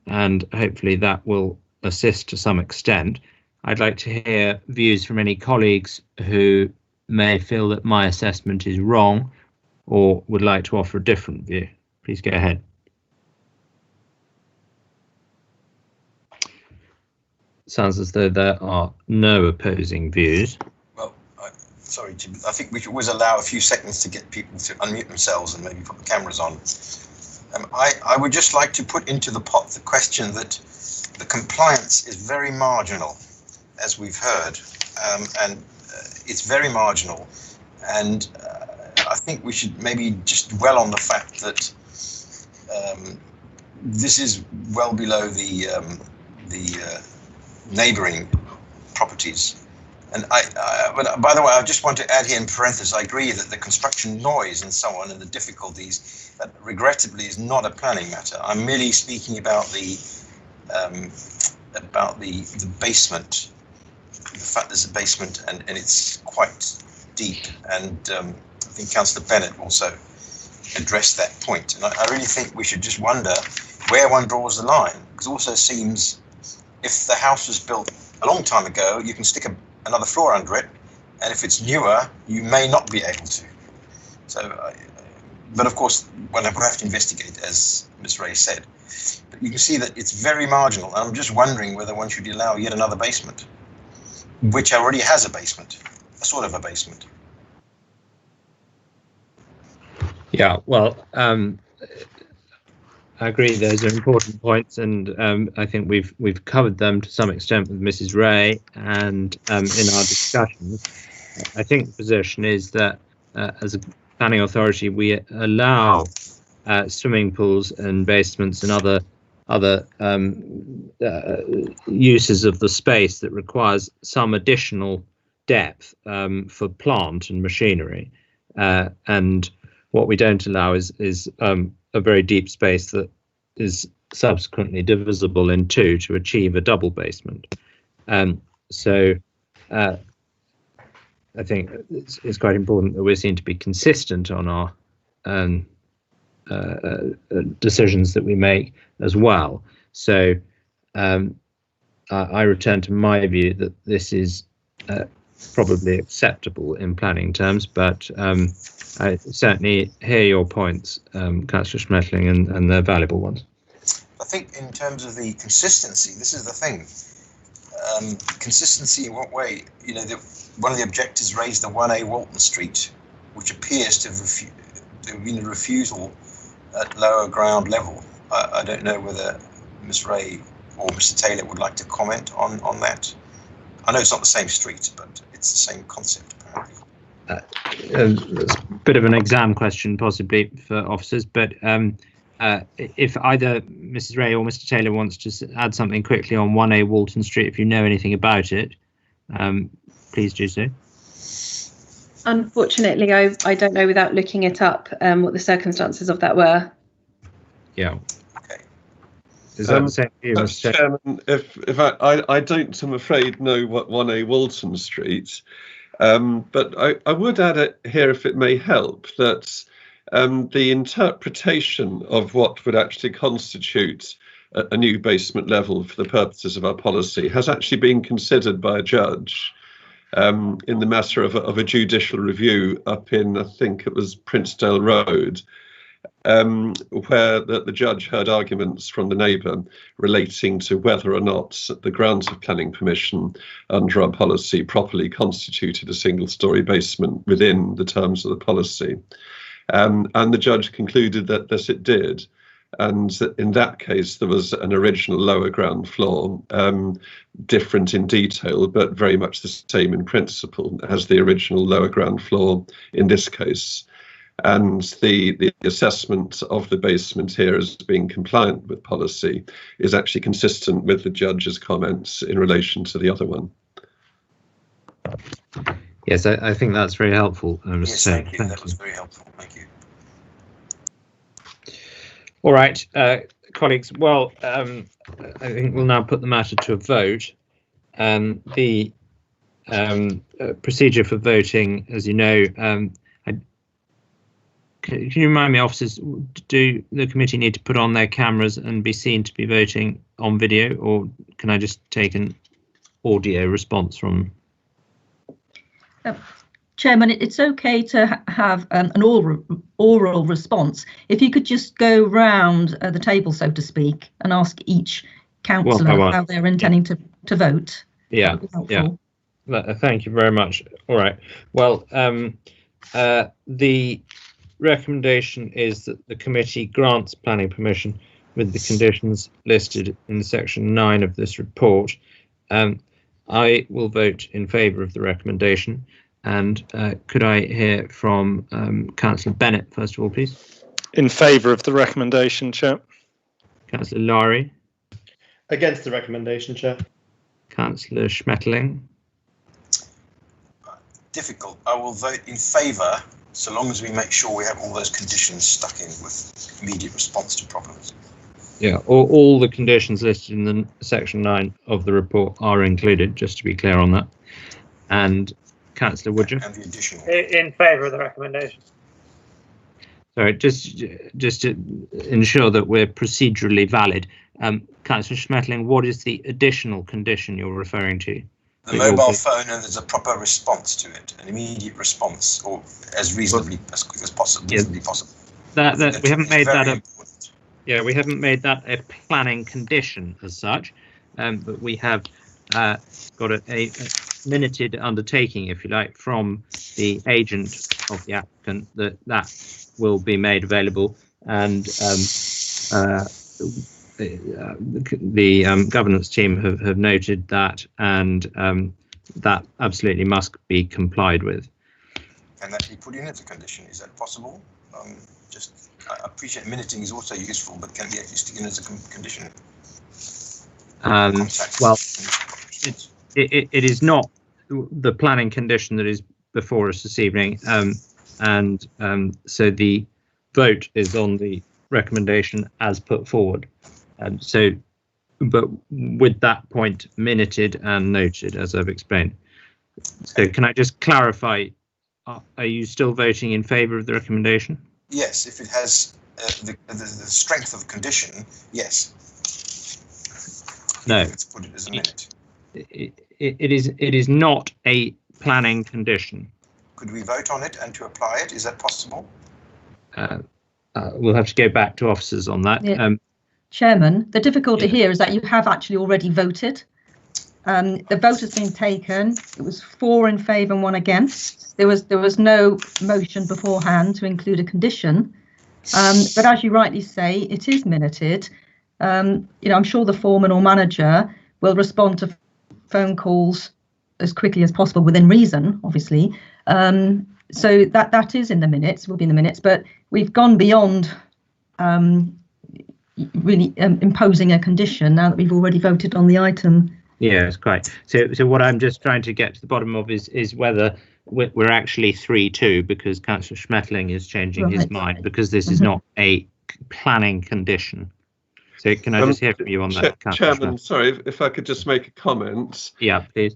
and hopefully that will assist to some extent. I'd like to hear views from any colleagues who may feel that my assessment is wrong or would like to offer a different view. Please go ahead. Sounds as though there are no opposing views. Well, sorry, Jim, I think we should always allow a few seconds to get people to unmute themselves and maybe put the cameras on. I would just like to put into the pot the question that the compliance is very marginal, as we've heard, and it's very marginal. And I think we should maybe just dwell on the fact that this is well below the neighbouring properties. And but by the way, I just want to add here in parentheses, I agree that the construction noise and so on and the difficulties, that regrettably is not a planning matter. I'm merely speaking about the basement, the fact there's a basement and it's quite deep. And I think Councillor Bennett also addressed that point. And I really think we should just wonder where one draws the line, because it also seems if the house was built a long time ago, you can stick another floor under it, and if it's newer, you may not be able to. So, but of course, we'll have to investigate, as Ms. Ray said. But you can see that it's very marginal. And I'm just wondering whether one should allow yet another basement, which already has a basement, a sort of a basement. Yeah, well, I agree. Those are important points, and I think we've covered them to some extent with Mrs. Ray, and in our discussions. I think the position is that as a planning authority, we allow swimming pools and basements and other uses of the space that requires some additional depth for plant and machinery, and what we don't allow is a very deep space that is subsequently divisible in two to achieve a double basement. So I think it's quite important that we seem to be consistent on our decisions that we make as well. So I return to my view that this is probably acceptable in planning terms, but I certainly hear your points, Councillor Schmetterling, and they're valuable ones. I think in terms of the consistency, this is the thing. Consistency in what way? You know, one of the objectors raised the 1A Walton Street, which appears to have been a refusal at lower ground level. I don't know whether Ms. Ray or Mr. Taylor would like to comment on that. I know it's not the same street, but it's the same concept, apparently. It's a bit of an exam question, possibly, for officers, but if either Mrs. Ray or Mr. Taylor wants to add something quickly on 1A Walton Street, if you know anything about it, please do so. Unfortunately, I don't know without looking it up what the circumstances of that were. Yeah. Okay. Is that the same for you, Mr. Chairman? If I don't, I'm afraid, know what 1A Walton Street. But I would add it here, if it may help, that the interpretation of what would actually constitute a new basement level for the purposes of our policy has actually been considered by a judge in the matter of a judicial review up in, I think it was Princedale Road, where the judge heard arguments from the neighbour relating to whether or not the grant of planning permission under our policy properly constituted a single-storey basement within the terms of the policy. And the judge concluded that yes, it did. And in that case, there was an original lower ground floor, different in detail, but very much the same in principle as the original lower ground floor in this case. And the assessment of the basement here as being compliant with policy is actually consistent with the judge's comments in relation to the other one. Yes, I think that's very helpful. Yes, thank you. That was very helpful. Thank you. All right, colleagues. Well, I think we'll now put the matter to a vote. The procedure for voting, as you know, can you remind me, officers, do the committee need to put on their cameras and be seen to be voting on video, or can I just take an audio response from? Chairman, it's okay to have an oral response. If you could just go round the table, so to speak, and ask each councillor how they're intending to vote. Yeah, yeah. Thank you very much. All right. Well, the recommendation is that the committee grants planning permission with the conditions listed in section 9 of this report. I will vote in favour of the recommendation. And could I hear from Councillor Bennett, first of all, please? In favour of the recommendation, Chair. Councillor Lowry? Against the recommendation, Chair. Councillor Schmetterling? Difficult. I will vote in favour, so long as we make sure we have all those conditions stuck in with immediate response to problems. Yeah, all the conditions listed in the section 9 of the report are included, just to be clear on that. And Councillor Woodger? And the additional. In favour of the recommendation. Sorry, just to ensure that we're procedurally valid, Councillor Schmetterling, what is the additional condition you're referring to? The mobile phone, and there's a proper response to it, an immediate response, or as quick as possible. Yes. Reasonably possible. That we haven't made that Yeah, we haven't made that a planning condition as such, but we have got a minuted undertaking, if you like, from the agent of the applicant that will be made available, and the governance team have noted that, and that absolutely must be complied with. Can that be put in as a condition? Is that possible? I appreciate minuting is also useful, but can it be actually stick in as a condition? Well, it is not the planning condition that is before us this evening, and so the vote is on the recommendation as put forward. But with that point minuted and noted, as I've explained. So can I just clarify, are you still voting in favour of the recommendation? Yes, if it has the strength of the condition, yes. No. Let's put it as a minute. It is not a planning condition. Could we vote on it and to apply it? Is that possible? We'll have to go back to officers on that. Yeah. Chairman, the difficulty here is that you have actually already voted. The vote has been taken. It was 4 in favour and 1 against. There was no motion beforehand to include a condition. But as you rightly say, it is minuted. I'm sure the foreman or manager will respond to phone calls as quickly as possible within reason, obviously. So that is in the minutes, will be in the minutes, but we've gone beyond really imposing a condition now that we've already voted on the item. Yes, quite. So what I'm just trying to get to the bottom of is whether we're actually 3-2, because Councillor Schmetterling is changing his mind, because this is not a planning condition. So can I just hear from you on that, Chairman? Sorry, if I could just make a comment. Yeah, please.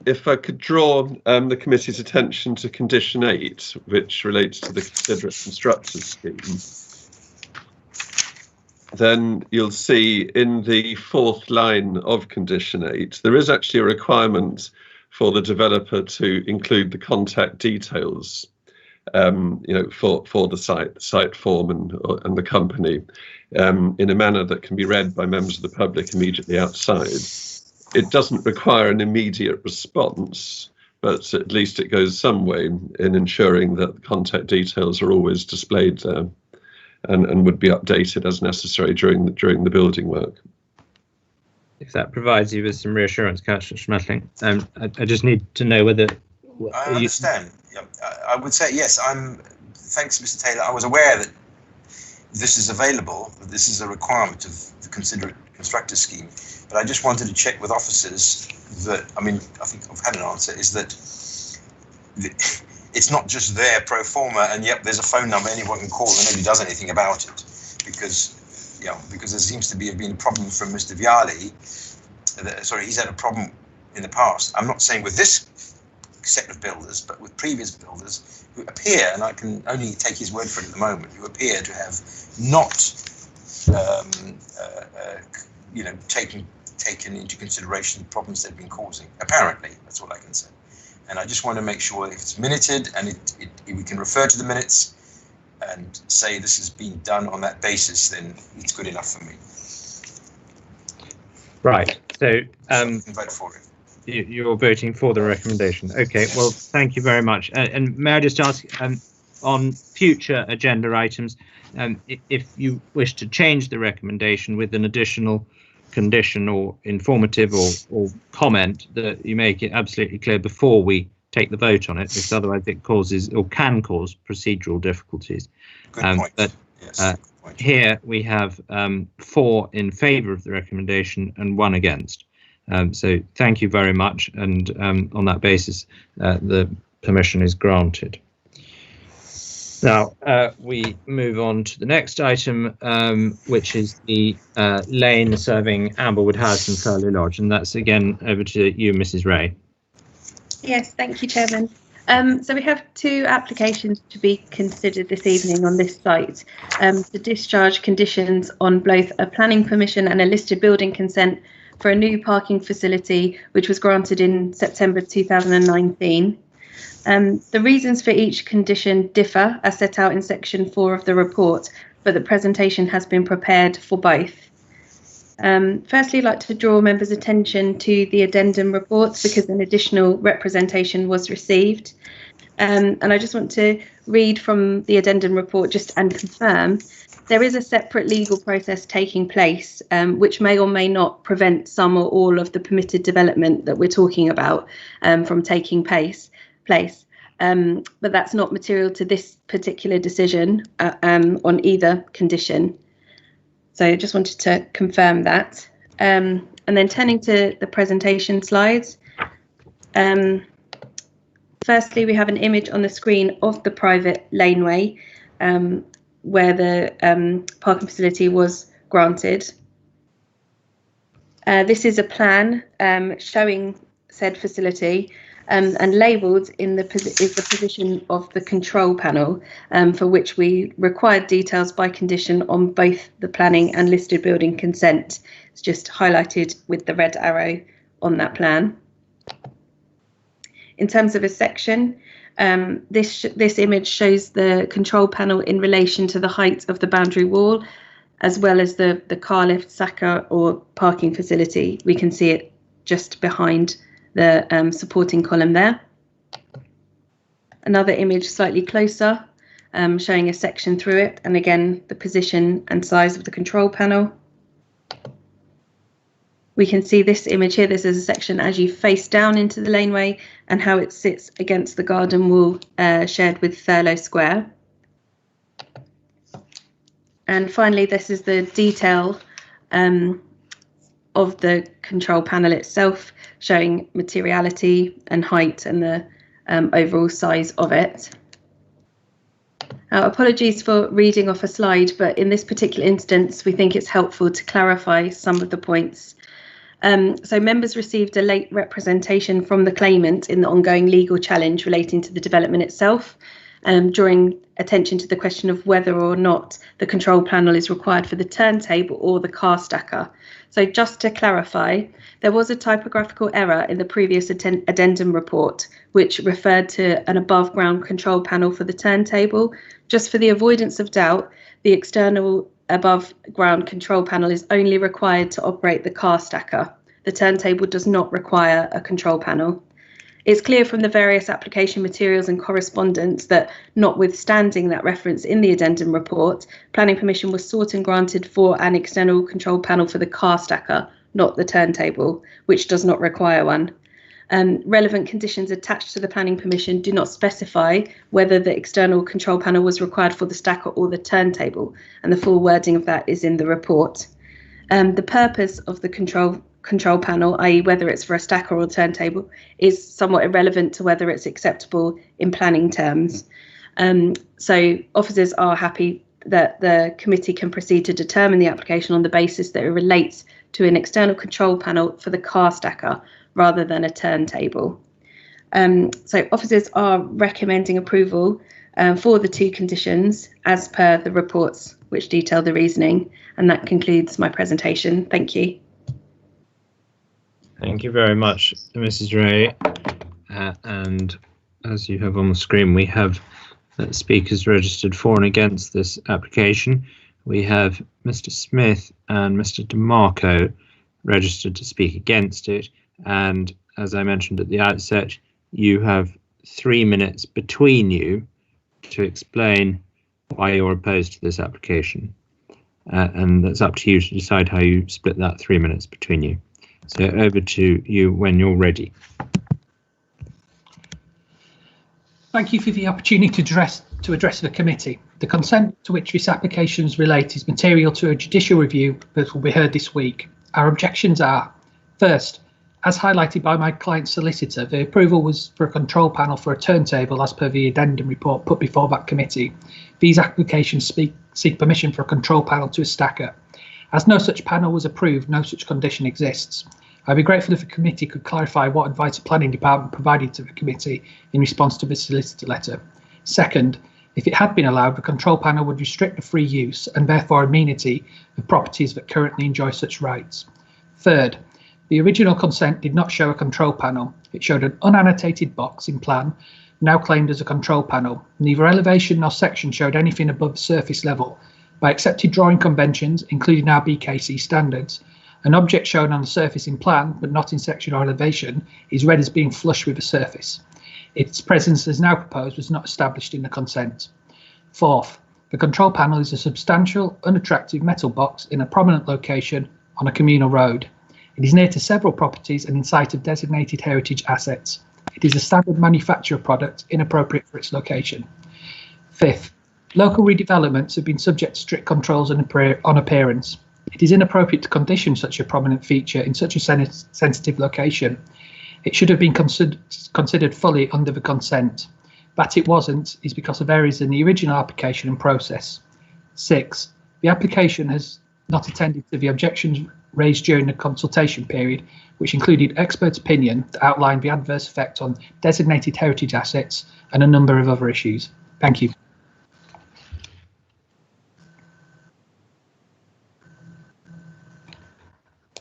If I could draw the committee's attention to condition 8, which relates to the considerate constructors scheme. Then you'll see in the 4th line of condition 8, there is actually a requirement for the developer to include the contact details, for the site form and the company, in a manner that can be read by members of the public immediately outside. It doesn't require an immediate response, but at least it goes some way in ensuring that the contact details are always displayed there, and would be updated as necessary during the building work. If that provides you with some reassurance, Councillor Schmetterling, I just need to know whether. I understand. Yeah, I would say yes. Thanks, Mr. Taylor. I was aware that this is available. That this is a requirement of the considerate constructor scheme. But I just wanted to check with officers that. I think I've had an answer. Is that it's not just there pro forma, and yep, there's a phone number anyone can call and nobody does anything about it, because there seems to have been a problem from Mr Vialli. He's had a problem in the past. I'm not saying with this set of builders, but with previous builders who appear, and I can only take his word for it at the moment, who appear to have not, taken into consideration the problems they've been causing. Apparently, that's all I can say. And I just want to make sure if it's minuted and we can refer to the minutes and say this has been done on that basis, then it's good enough for me. Right. So you can vote for it. You're voting for the recommendation. Okay. Well, thank you very much. And may I just ask, on future agenda items, if you wish to change the recommendation with an additional condition or informative or comment, that you make it absolutely clear before we take the vote on it, because otherwise it causes or can cause procedural difficulties. Good point. But yes, good point. Here we have 4 in favour of the recommendation and 1 against. So thank you very much, and on that basis the permission is granted. Now we move on to the next item, which is the lane serving Amblewood House and Thurloe Lodge, and that's again over to you, Mrs. Ray. Yes, thank you, Chairman. So we have 2 applications to be considered this evening on this site. The discharge conditions on both a planning permission and a listed building consent for a new parking facility, which was granted in September 2019. The reasons for each condition differ as set out in section 4 of the report, but the presentation has been prepared for both. Firstly, I'd like to draw members' attention to the addendum reports because an additional representation was received. And I just want to read from the addendum report just and confirm there is a separate legal process taking place, which may or may not prevent some or all of the permitted development that we're talking about from taking place. But that's not material to this particular decision on either condition. So I just wanted to confirm that. And then turning to the presentation slides. Firstly, we have an image on the screen of the private laneway where the parking facility was granted. This is a plan showing said facility and labelled in is the position of the control panel for which we required details by condition on both the planning and listed building consent. It's just highlighted with the red arrow on that plan. In terms of a section, this image shows the control panel in relation to the height of the boundary wall, as well as the car lift, SACA or parking facility. We can see it just behind the supporting column there. Another image slightly closer, showing a section through it, and again the position and size of the control panel. We can see this image here. This is a section as you face down into the laneway and how it sits against the garden wall shared with Thurloe Square. And finally, this is the detail of the control panel itself, showing materiality and height and the overall size of it. Apologies for reading off a slide, but in this particular instance, we think it's helpful to clarify some of the points. So members received a late representation from the claimant in the ongoing legal challenge relating to the development itself, drawing attention to the question of whether or not the control panel is required for the turntable or the car stacker. So just to clarify, there was a typographical error in the previous addendum report, which referred to an above ground control panel for the turntable. Just for the avoidance of doubt, the external above ground control panel is only required to operate the car stacker. The turntable does not require a control panel. It's clear from the various application materials and correspondence that, notwithstanding that reference in the addendum report, planning permission was sought and granted for an external control panel for the car stacker, not the turntable, which does not require one. Relevant conditions attached to the planning permission do not specify whether the external control panel was required for the stacker or the turntable, and the full wording of that is in the report. The purpose of the control panel, i.e. whether it's for a stacker or turntable, is somewhat irrelevant to whether it's acceptable in planning terms. So officers are happy that the committee can proceed to determine the application on the basis that it relates to an external control panel for the car stacker rather than a turntable. So officers are recommending approval for the two conditions as per the reports which detail the reasoning, and that concludes my presentation. Thank you. Thank you very much, Mrs. Ray. And as you have on the screen, we have speakers registered for and against this application. We have Mr. Smith and Mr. DeMarco registered to speak against it. And as I mentioned at the outset, you have 3 minutes between you to explain why you're opposed to this application. And that's up to you to decide how you split that 3 minutes between you. So over to you when you're ready. Thank you for the opportunity to address the committee. The consent to which this application relates is material to a judicial review that will be heard this week. Our objections are, first, as highlighted by my client's solicitor, the approval was for a control panel for a turntable as per the addendum report put before that committee. These applications seek permission for a control panel to a stacker. As no such panel was approved, no such condition exists. I'd be grateful if the committee could clarify what advice the planning department provided to the committee in response to the solicitor letter. Second, if it had been allowed, the control panel would restrict the free use and therefore amenity of properties that currently enjoy such rights. Third, the original consent did not show a control panel. It showed an unannotated box in plan now claimed as a control panel. Neither elevation nor section showed anything above surface level. By accepted drawing conventions, including our BKC standards, an object shown on the surface in plan, but not in section or elevation, is read as being flush with the surface. Its presence as now proposed was not established in the consent. Fourth, the control panel is a substantial, unattractive metal box in a prominent location on a communal road. It is near to several properties and in sight of designated heritage assets. It is a standard manufacturer product, inappropriate for its location. Fifth, local redevelopments have been subject to strict controls on appearance. It is inappropriate to condition such a prominent feature in such a sensitive location. It should have been considered fully under the consent. That it wasn't is because of errors in the original application and process. 6. The application has not attended to the objections raised during the consultation period, which included expert opinion that outlined the adverse effect on designated heritage assets and a number of other issues. Thank you.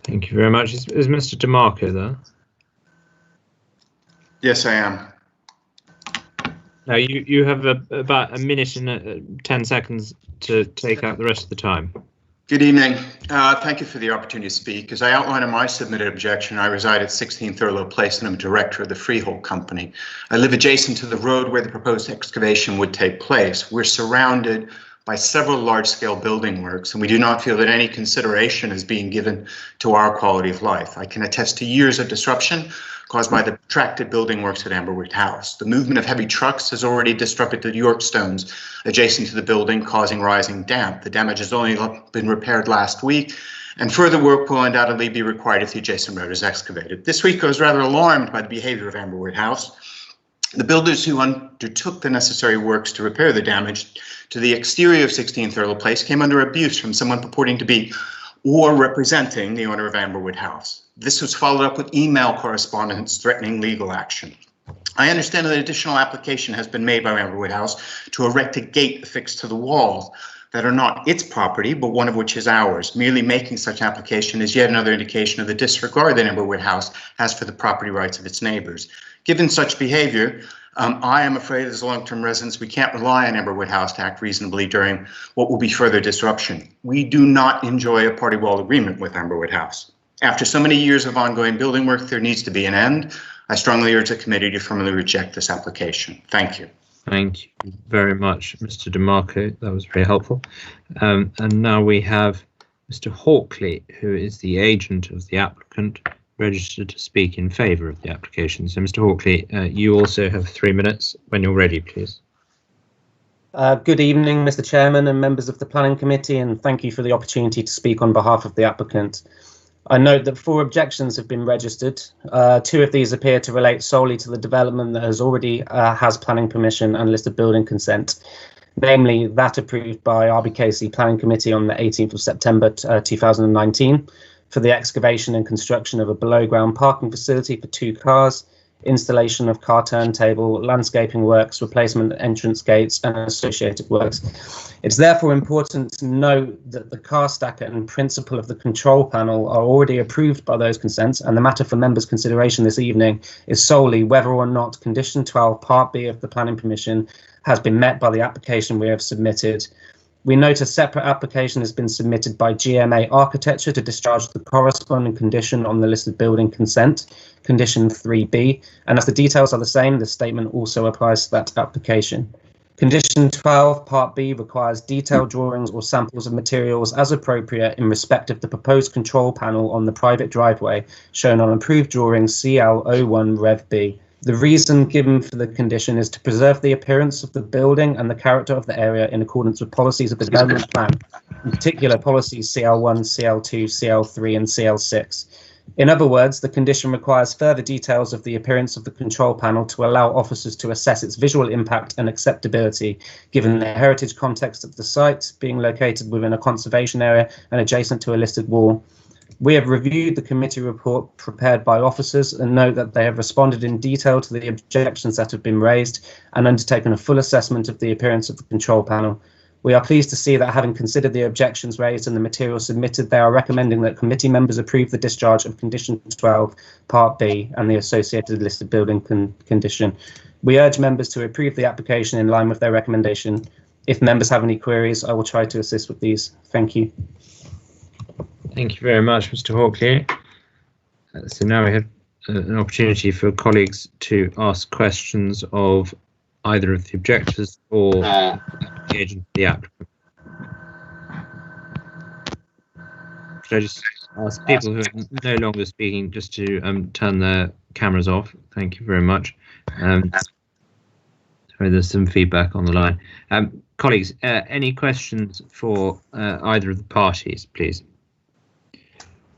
Thank you very much. Is Mr. DeMarco there? Yes, I am. Now you have about a minute and 10 seconds to take out the rest of the time. Good evening. Thank you for the opportunity to speak. As I outlined in my submitted objection, I reside at 16 Thurloe Place and I'm director of the Freehold Company. I live adjacent to the road where the proposed excavation would take place. We're surrounded by several large-scale building works, and we do not feel that any consideration is being given to our quality of life. I can attest to years of disruption caused by the protracted building works at Amberwood House. The movement of heavy trucks has already disrupted the York stones adjacent to the building, causing rising damp. The damage has only been repaired last week, and further work will undoubtedly be required if the adjacent road is excavated. This week I was rather alarmed by the behavior of Amberwood House. The builders who undertook the necessary works to repair the damage to the exterior of 16 Thurloe Place came under abuse from someone purporting to be or representing the owner of Amberwood House. This was followed up with email correspondence threatening legal action. I understand that an additional application has been made by Amberwood House to erect a gate affixed to the walls that are not its property, but one of which is ours. Merely making such application is yet another indication of the disregard that Amberwood House has for the property rights of its neighbors. Given such behavior, I am afraid as long-term residents, we can't rely on Amberwood House to act reasonably during what will be further disruption. We do not enjoy a party wall agreement with Amberwood House. After so many years of ongoing building work, there needs to be an end. I strongly urge the committee to formally reject this application. Thank you. Thank you very much, Mr. DeMarco. That was very helpful. And now we have Mr. Hawkley, who is the agent of the applicant, registered to speak in favour of the application. So, Mr. Hawkley, you also have 3 minutes. When you're ready, please. Good evening, Mr. Chairman and members of the Planning Committee, and thank you for the opportunity to speak on behalf of the applicant. I note that 4 objections have been registered. 2 of these appear to relate solely to the development that has already has planning permission and listed building consent, namely that approved by RBKC Planning Committee on the 18th of September 2019 for the excavation and construction of a below-ground parking facility for 2 cars, installation of car turntable, landscaping works, replacement entrance gates, and associated works. It's therefore important to note that the car stacker and principle of the control panel are already approved by those consents, and the matter for members' consideration this evening is solely whether or not Condition 12, Part B of the planning permission has been met by the application we have submitted. We note a separate application has been submitted by GMA Architecture to discharge the corresponding condition on the listed building consent, Condition 3B, and as the details are the same, the statement also applies to that application. Condition 12, Part B requires detailed drawings or samples of materials as appropriate in respect of the proposed control panel on the private driveway, shown on approved drawing CL01 Rev B. The reason given for the condition is to preserve the appearance of the building and the character of the area in accordance with policies of the development plan, in particular policies CL1, CL2, CL3 and CL6. In other words, the condition requires further details of the appearance of the control panel to allow officers to assess its visual impact and acceptability, given the heritage context of the site, being located within a conservation area and adjacent to a listed wall. We have reviewed the committee report prepared by officers and note that they have responded in detail to the objections that have been raised and undertaken a full assessment of the appearance of the control panel. We are pleased to see that having considered the objections raised and the material submitted, they are recommending that committee members approve the discharge of Condition 12, Part B and the associated listed building condition. We urge members to approve the application in line with their recommendation. If members have any queries, I will try to assist with these. Thank you. Thank you very much, Mr. Hawkley. So now we have an opportunity for colleagues to ask questions of either of the objectors or the agent of the applicant. Should I just ask people who are no longer speaking just to turn their cameras off? Thank you very much. Sorry, there's some feedback on the line. Colleagues, any questions for either of the parties, please?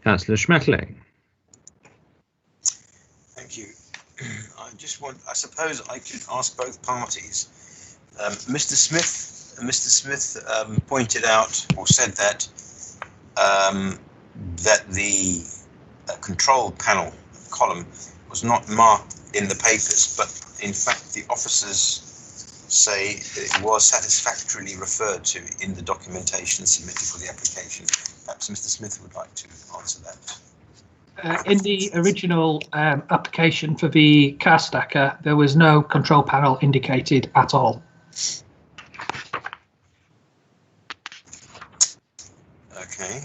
Councillor Schmetterling. Thank you. I suppose I could ask both parties. Mr. Smith pointed out or said that that the control panel column was not marked in the papers, but in fact the officers say it was satisfactorily referred to in the documentation submitted for the application. Perhaps Mr. Smith would like to answer that. In the original application for the car stacker, there was no control panel indicated at all. Okay,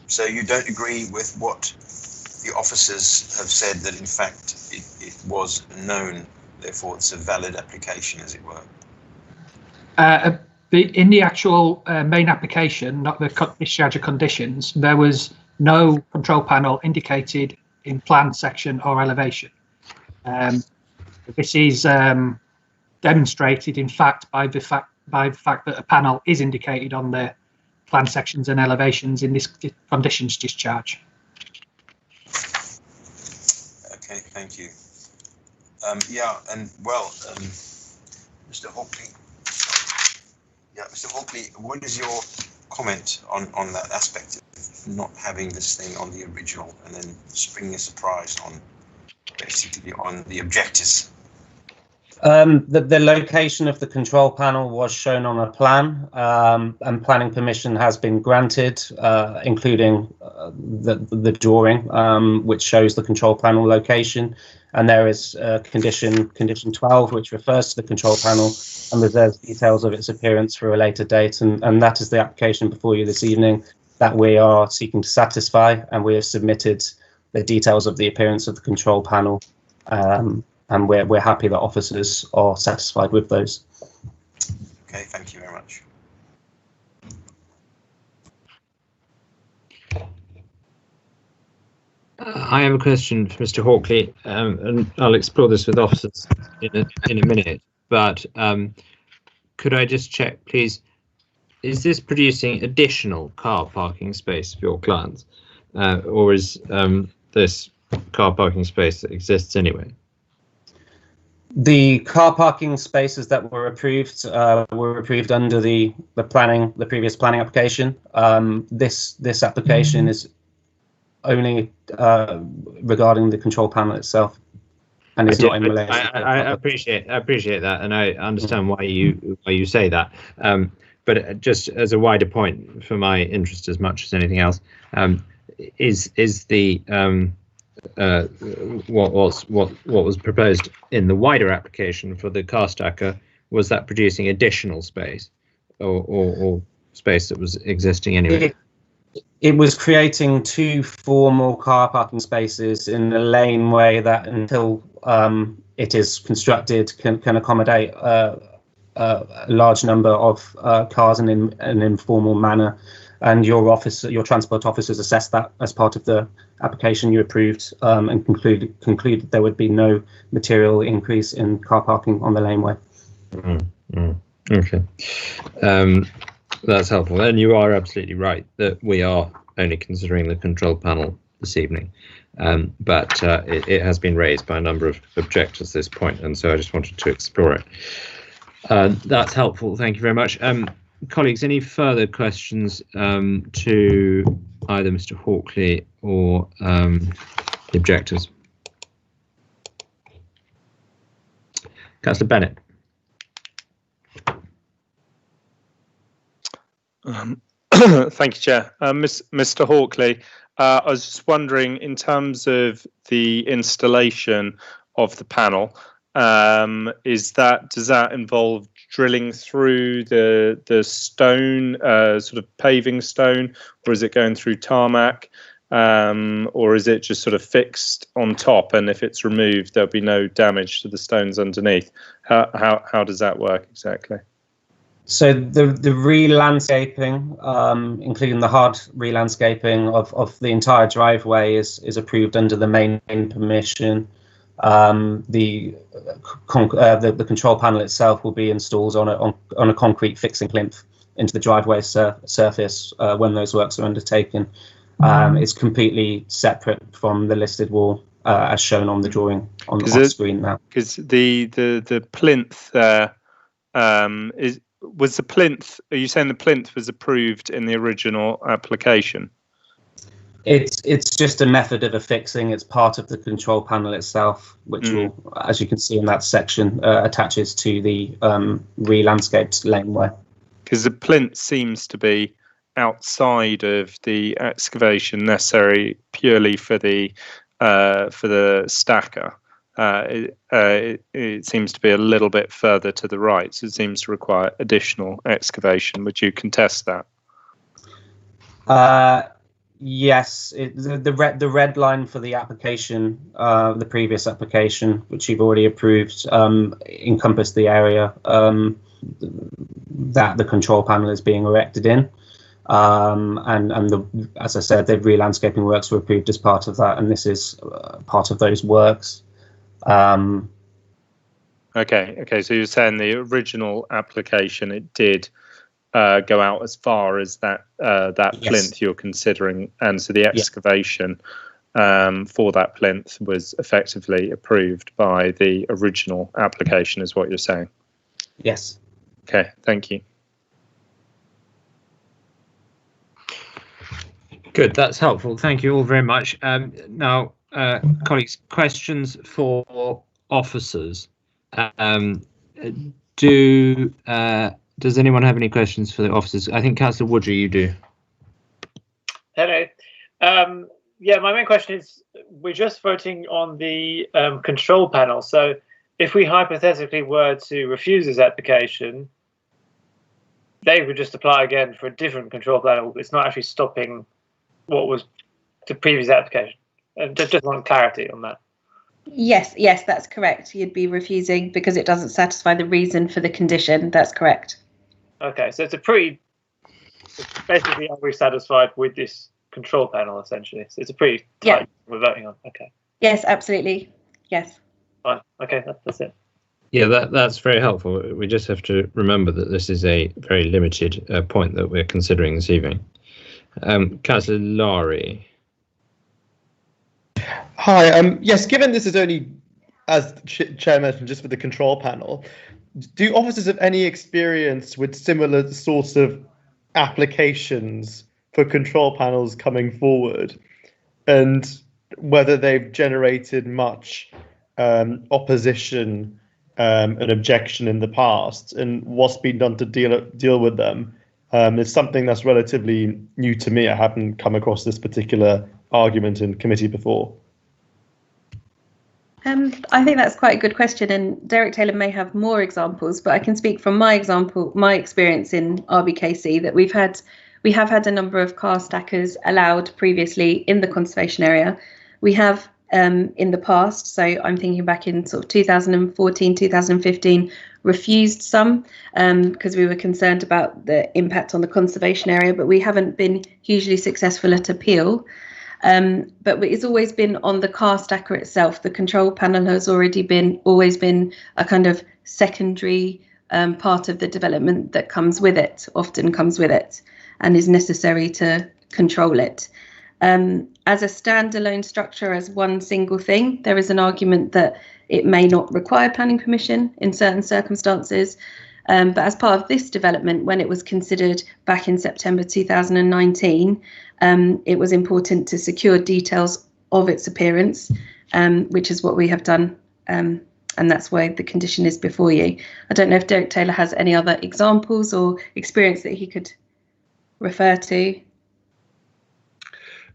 so you don't agree with what the officers have said, that in fact it was known, therefore it's a valid application, as it were? In the actual main application, not the discharge of conditions, there was no control panel indicated in plan section or elevation. This is demonstrated, in fact, by the fact that a panel is indicated on the plan sections and elevations in this conditions discharge. Okay, thank you. Yeah, and well, Mr. Hawkley. Yeah, Mr. Hawkley, what is your comment on that aspect of not having this thing on the original and then springing a surprise on basically on the objectors? The location of the control panel was shown on a plan, and planning permission has been granted, including the drawing, which shows the control panel location. And there is condition 12, which refers to the control panel and reserves details of its appearance for a later date. And that is the application before you this evening that we are seeking to satisfy, and we have submitted the details of the appearance of the control panel. And we're happy that officers are satisfied with those. Okay, thank you very much. I have a question for Mr. Hawkley, and I'll explore this with officers in a minute. But could I just check, please? Is this producing additional car parking space for your clients, or is this car parking space that exists anyway? The car parking spaces that were approved under the previous planning application. This application is only regarding the control panel itself, and it's not in relation. I appreciate that, and I understand why you say that. But just as a wider point, for my interest as much as anything else, is the what was proposed in the wider application for the car stacker, was that producing additional space or space that was existing anyway? It was creating two formal car parking spaces in a laneway that, until it is constructed, can accommodate a large number of cars in an informal manner. And your transport officers assessed that as part of the application you approved, and concluded there would be no material increase in car parking on the laneway. Okay, that's helpful. And you are absolutely right that we are only considering the control panel this evening, but it has been raised by a number of objectors at this point, and so I just wanted to explore it. That's helpful. Thank you very much. Colleagues, any further questions to either Mr. Hawkley or the objectors? Councillor Bennett. Thank you, Chair. Mr. Hawkley, I was just wondering, in terms of the installation of the panel, does that involve drilling through the stone, sort of paving stone, or is it going through tarmac, or is it just sort of fixed on top, and if it's removed there'll be no damage to the stones underneath? How does that work exactly? So the re-landscaping, including the hard re-landscaping of the entire driveway, is approved under the main permission. The control panel itself will be installed on a concrete fixing plinth into the driveway surface when those works are undertaken. It's completely separate from the listed wall, as shown on the drawing on the screen now. Because the plinth there was the plinth. Are you saying the plinth was approved in the original application? It's just a method of affixing. It's part of the control panel itself, which will, as you can see in that section, attaches to the re-landscaped laneway. Because the plinth seems to be outside of the excavation necessary purely for the stacker. It seems to be a little bit further to the right, so it seems to require additional excavation. Would you contest that? Yes, the red line for the application, the previous application, which you've already approved, encompassed the area that the control panel is being erected in. And as I said, the re-landscaping works were approved as part of that, and this is part of those works. Okay. So you're saying the original application, it did go out as far as that Yes. plinth you're considering, and so the excavation for that plinth was effectively approved by the original application, is what you're saying? Yes. Okay, thank you. Good, that's helpful. Thank you all very much. Now, colleagues, questions for officers. Does anyone have any questions for the officers? I think Councillor Woodry, you do. Hello. Yeah, my main question is, we're just voting on the control panel. So if we hypothetically were to refuse this application, they would just apply again for a different control panel. It's not actually stopping what was the previous application. Just want clarity on that. Yes, that's correct. You'd be refusing because it doesn't satisfy the reason for the condition. That's correct. Okay, so it's basically, are we satisfied with this control panel essentially? So it's a pretty tight we're voting on. Okay. Yes, absolutely. Yes. Fine. Okay, that's it. Yeah, that's very helpful. We just have to remember that this is a very limited point that we're considering this evening. Councillor Lowry. Hi. Yes, given this is only, as Chair mentioned, just for the control panel, do officers have any experience with similar sorts of applications for control panels coming forward, and whether they've generated much opposition and objection in the past, and what's been done to deal with them? It's something that's relatively new to me. I haven't come across this particular argument in committee before. I think that's quite a good question, and Derek Taylor may have more examples, but I can speak from my experience in RBKC, that we have had a number of car stackers allowed previously in the conservation area. We have in the past, so I'm thinking back in sort of 2014, 2015, refused some because we were concerned about the impact on the conservation area, but we haven't been hugely successful at appeal. But it's always been on the car stacker itself. The control panel has always been a kind of secondary part of the development that often comes with it, and is necessary to control it. As a standalone structure, as one single thing, there is an argument that it may not require planning permission in certain circumstances. But as part of this development, when it was considered back in September 2019, it was important to secure details of its appearance, which is what we have done. And that's why the condition is before you. I don't know if Derek Taylor has any other examples or experience that he could refer to.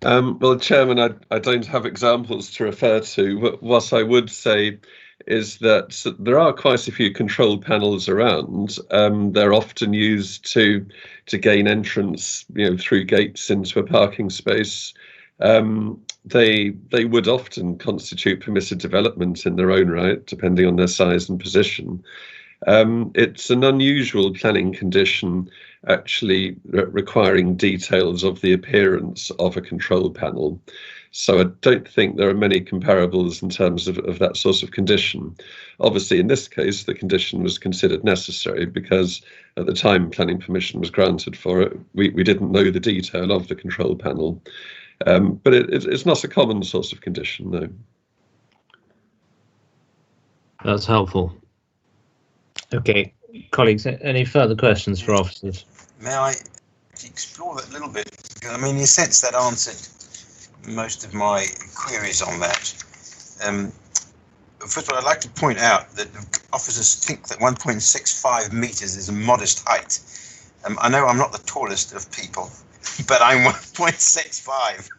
Well, Chairman, I don't have examples to refer to, but what I would say is that there are quite a few control panels around. They're often used to gain entrance, through gates into a parking space. They would often constitute permitted development in their own right, depending on their size and position. It's an unusual planning condition, actually requiring details of the appearance of a control panel. So I don't think there are many comparables in terms of that sort of condition. Obviously, in this case, the condition was considered necessary because at the time planning permission was granted for it, we didn't know the detail of the control panel. But it's not a common sort of condition, no. That's helpful. Okay, colleagues, any further questions for officers? May I explore that a little bit? I mean, in a sense, that answered most of my queries on that. First of all, I'd like to point out that officers think that 1.65 meters is a modest height. I know I'm not the tallest of people, but I'm 1.65.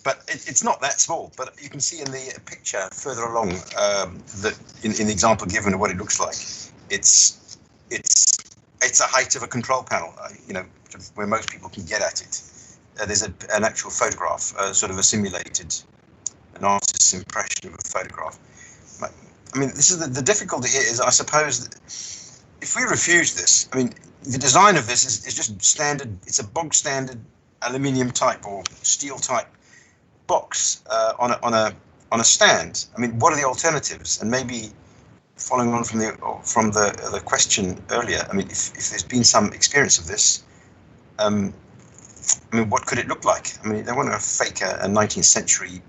But it's not that small. But you can see in the picture further along that in the example given of what it looks like, it's a height of a control panel. Where most people can get at it. There's an actual photograph, sort of a simulated, an artist's impression of a photograph. I mean, this is the difficulty here is, I suppose, that if we refuse this, I mean, the design of this is just standard. It's a bog standard aluminium type or steel type box on a stand. I mean, what are the alternatives? And maybe following on from the question earlier, I mean, if there's been some experience of this, I mean, what could it look like? I mean, they want to fake a 19th century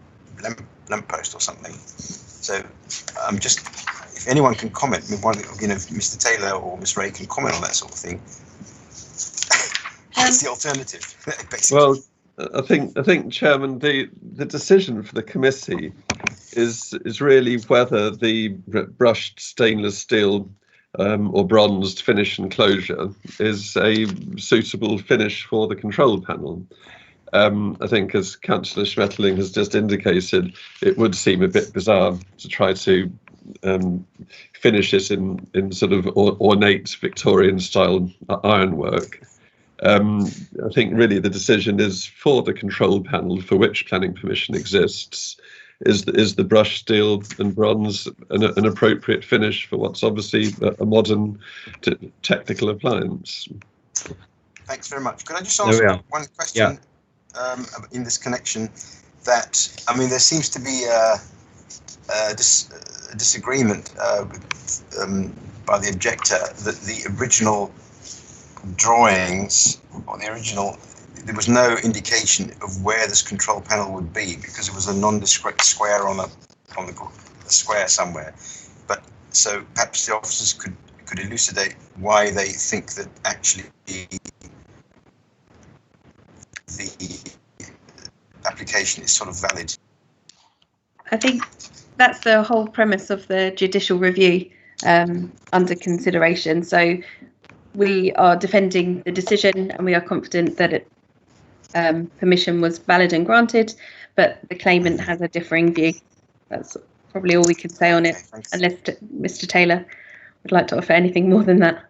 lamppost or something. So I'm just, if anyone can comment, Mr. Taylor or Ms. Ray can comment on that sort of thing. What's the alternative, basically? Well, I think, Chairman, the decision for the committee is really whether the brushed stainless steel or bronzed finish enclosure is a suitable finish for the control panel. I think, as Councillor Schmetterling has just indicated, it would seem a bit bizarre to try to finish it in sort of ornate Victorian-style ironwork. I think really the decision is for the control panel for which planning permission exists. Is the brushed steel and bronze an appropriate finish for what's obviously a modern technical appliance? Thanks very much. Could I just ask one question in this connection? That, I mean, there seems to be a disagreement by the objector that the original drawings or the original, there was no indication of where this control panel would be because it was a nondescript square on the square somewhere. But so perhaps the officers could elucidate why they think that actually the application is sort of valid. I think that's the whole premise of the judicial review under consideration. So we are defending the decision and we are confident that permission was valid and granted, but the claimant has a differing view. That's probably all we could say on it, unless Mr. Taylor would like to offer anything more than that.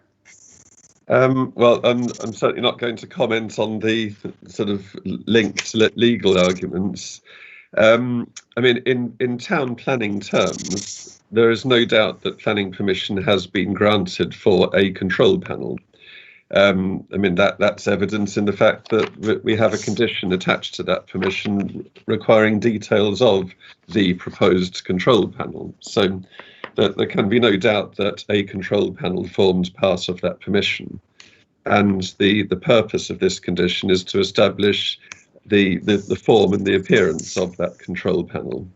Well, I'm certainly not going to comment on the sort of linked legal arguments. I mean, in town planning terms, there is no doubt that planning permission has been granted for a control panel. I mean, that's evident in the fact that we have a condition attached to that permission requiring details of the proposed control panel. So there can be no doubt that a control panel forms part of that permission. And the purpose of this condition is to establish the form and the appearance of that control panel.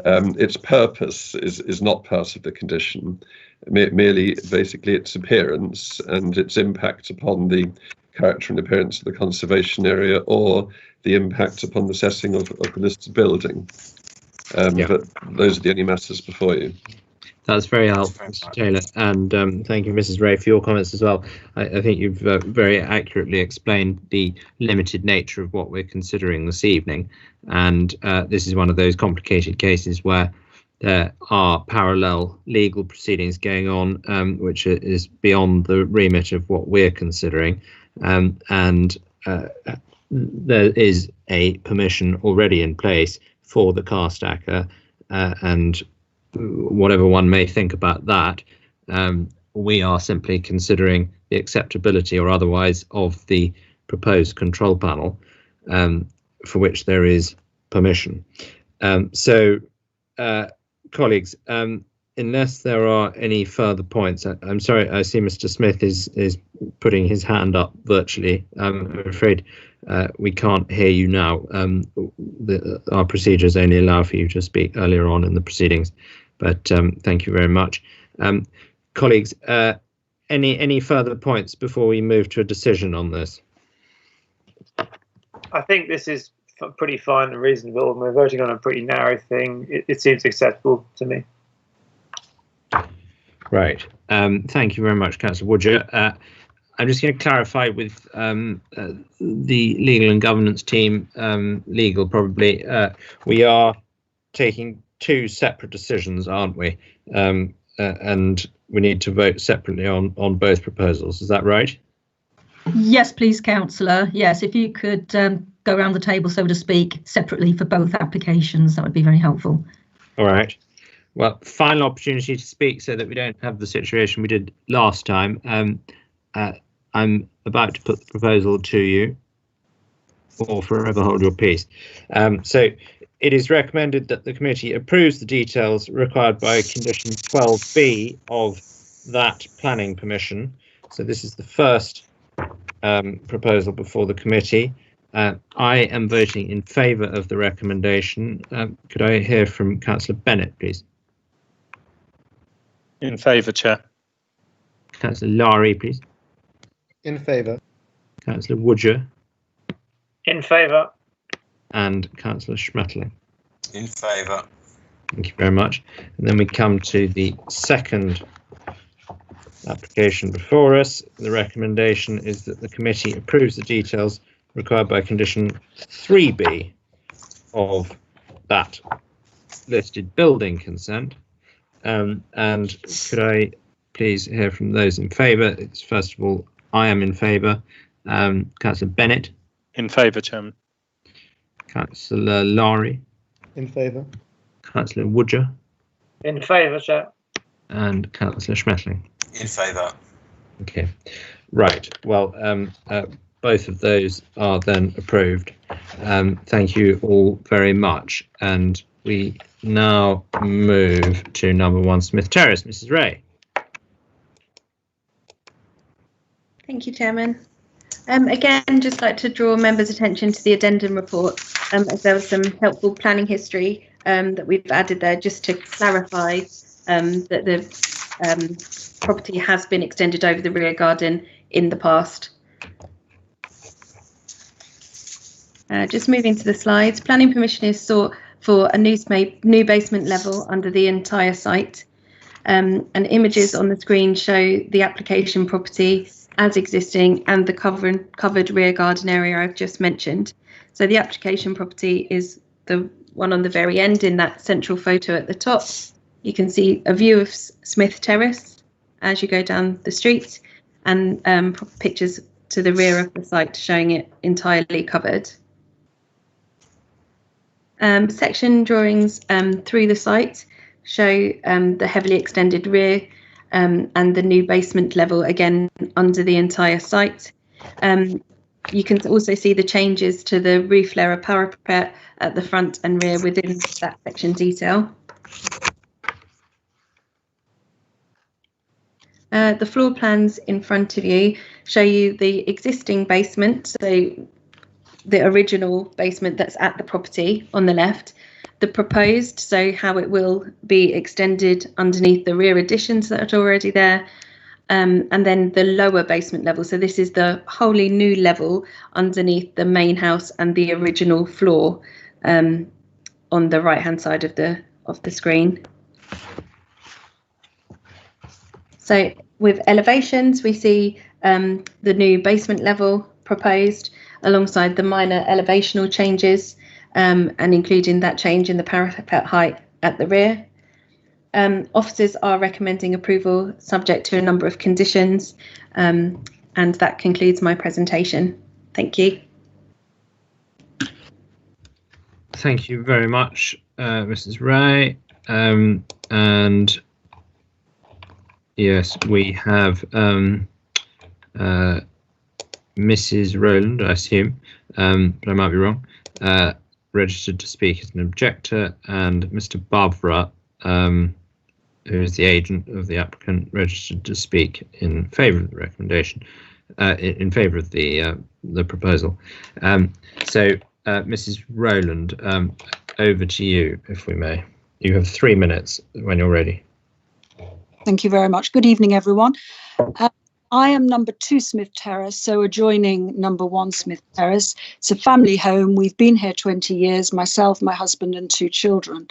Its purpose is not part of the condition, merely basically its appearance and its impact upon the character and appearance of the conservation area or the impact upon the setting of the listed building. But those are the only matters before you. That's very helpful, Mr. Taylor, and thank you, Mrs. Ray, for your comments as well. I think you've very accurately explained the limited nature of what we're considering this evening, and this is one of those complicated cases where there are parallel legal proceedings going on, which is beyond the remit of what we're considering, and there is a permission already in place for the car stacker, and whatever one may think about that, we are simply considering the acceptability or otherwise of the proposed control panel, for which there is permission. Colleagues, unless there are any further points, I'm sorry, I see Mr. Smith is putting his hand up virtually. I'm afraid we can't hear you now. Our procedures only allow for you to speak earlier on in the proceedings, but thank you very much. Colleagues, any further points before we move to a decision on this? I think this is pretty fine and reasonable, and we're voting on a pretty narrow thing. It seems acceptable to me. Right. Thank you very much, Councillor Woodger. I'm just going to clarify with the legal and governance team, legal probably. We are taking two separate decisions, aren't we? And we need to vote separately on both proposals. Is that right? Yes, please, Councillor. Yes, if you could go around the table, so to speak, separately for both applications, that would be very helpful. All right. Well, final opportunity to speak so that we don't have the situation we did last time. I'm about to put the proposal to you, or forever hold your peace. So it is recommended that the committee approves the details required by condition 12B of that planning permission. So this is the first proposal before the committee. I am voting in favour of the recommendation. Could I hear from Councillor Bennett, please? In favour, Chair. Councillor Lowry, please. In favour. Councillor Woodger. In favour. And Councillor Schmetterling. In favour. Thank you very much. And then we come to the second application before us. The recommendation is that the committee approves the details required by condition 3B of that listed building consent. And could I please hear from those in favour? It's first of all, I am in favour. Councillor Bennett. In favour, Chairman. Councillor Lowry. In favour. Councillor Woodger. In favour, Chair. And Councillor Schmetterling. In favour. Okay, right. Well, both of those are then approved. Thank you all very much. And we now move to number 1 Smith Terrace. Mrs. Ray. Thank you, Chairman. Again, just like to draw members' attention to the addendum report, as there was some helpful planning history that we've added there just to clarify that the property has been extended over the rear garden in the past. Just moving to the slides, planning permission is sought for a new basement level under the entire site. And images on the screen show the application property as existing and the covered rear garden area I've just mentioned. So the application property is the one on the very end in that central photo at the top. You can see a view of Smith Terrace as you go down the street, and pictures to the rear of the site showing it entirely covered. Section drawings through the site show the heavily extended rear and the new basement level again under the entire site. You can also see the changes to the roof layer parapet at the front and rear within that section detail. The floor plans in front of you show you the existing basement, so the original basement that's at the property on the left, the proposed, so how it will be extended underneath the rear additions that are already there, and then the lower basement level. So this is the wholly new level underneath the main house and the original floor on the right hand side of the screen. So with elevations, we see the new basement level proposed alongside the minor elevational changes and including that change in the parapet height at the rear. Officers are recommending approval subject to a number of conditions, and that concludes my presentation. Thank you. Thank you very much, Mrs. Ray. And yes, we have Mrs. Rowland, I assume, but I might be wrong, registered to speak as an objector, and Mr. Bavra, who is the agent of the applicant, registered to speak in favour of the recommendation, in favour of the proposal. So, Mrs. Rowland, over to you, if we may. You have 3 minutes when you're ready. Thank you very much. Good evening, everyone. I am number 2 Smith Terrace, so adjoining number 1 Smith Terrace. It's a family home. We've been here 20 years, myself, my husband and 2 children.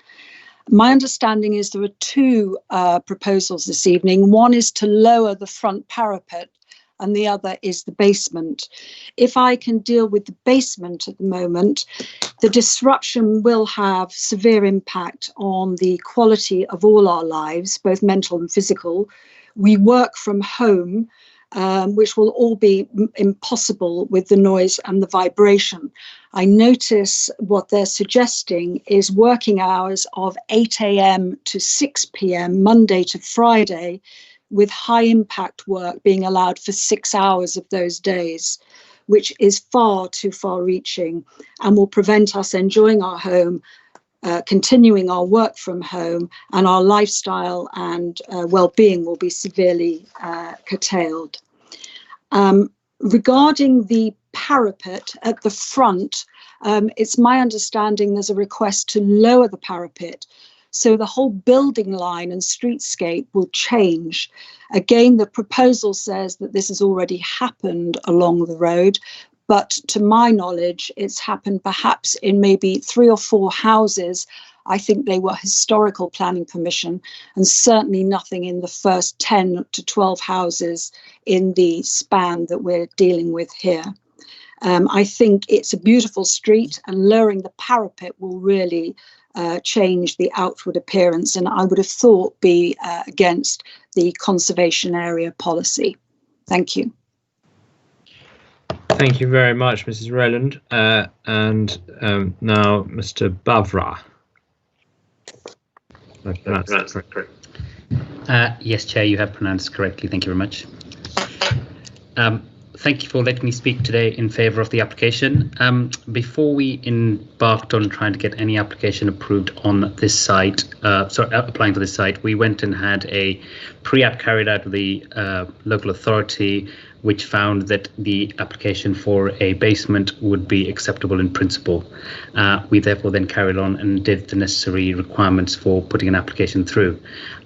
My understanding is there are 2 proposals this evening. One is to lower the front parapet and the other is the basement. If I can deal with the basement at the moment, the disruption will have severe impact on the quality of all our lives, both mental and physical. We work from home, which will all be impossible with the noise and the vibration. I notice what they're suggesting is working hours of 8 a.m. to 6 p.m. Monday to Friday, with high impact work being allowed for 6 hours of those days, which is far too far reaching and will prevent us enjoying our home, continuing our work from home, and our lifestyle and well-being will be severely curtailed. Regarding the parapet at the front, it's my understanding there's a request to lower the parapet. So the whole building line and streetscape will change. Again, the proposal says that this has already happened along the road, but to my knowledge, it's happened perhaps in maybe 3 or 4 houses. I think they were historical planning permission, and certainly nothing in the first 10 to 12 houses in the span that we're dealing with here. I think it's a beautiful street, and lowering the parapet will really change the outward appearance, and I would have thought be against the conservation area policy. Thank you. Thank you very much, Mrs. Rowland. And now Mr. Bavra. That's correct. Yes, Chair, you have pronounced correctly. Thank you very much. Thank you for letting me speak today in favour of the application. Before we embarked on trying to get any application approved on this site, applying for this site, we went and had a pre-app carried out with the local authority, which found that the application for a basement would be acceptable in principle. We therefore then carried on and did the necessary requirements for putting an application through.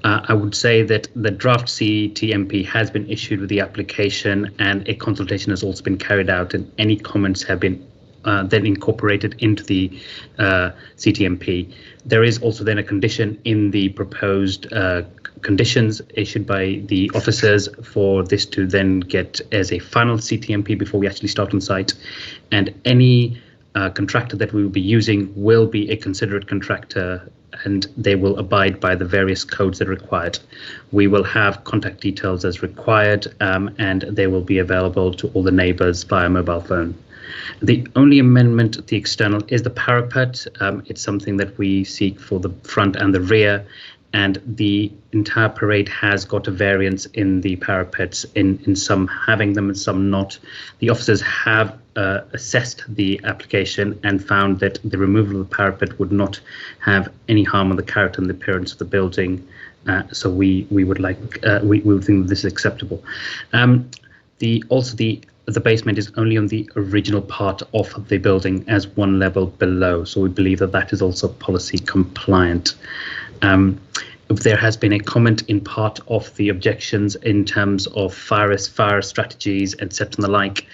I would say that the draft CTMP has been issued with the application, and a consultation has also been carried out, and any comments have been then incorporated into the CTMP. There is also then a condition in the proposed conditions issued by the officers for this to then get as a final CTMP before we actually start on site, and any contractor that we will be using will be a considerate contractor, and they will abide by the various codes that are required. We will have contact details as required, and they will be available to all the neighbours via mobile phone. The only amendment at the external is the parapet. It's something that we seek for the front and the rear, and the entire parade has got a variance in the parapets, in some having them and some not. The officers have assessed the application and found that the removal of the parapet would not have any harm on the character and the appearance of the building. So we would think that this is acceptable. The basement is only on the original part of the building as one level below, so we believe that that is also policy compliant. There has been a comment in part of the objections in terms of fire strategies, etc. and the like.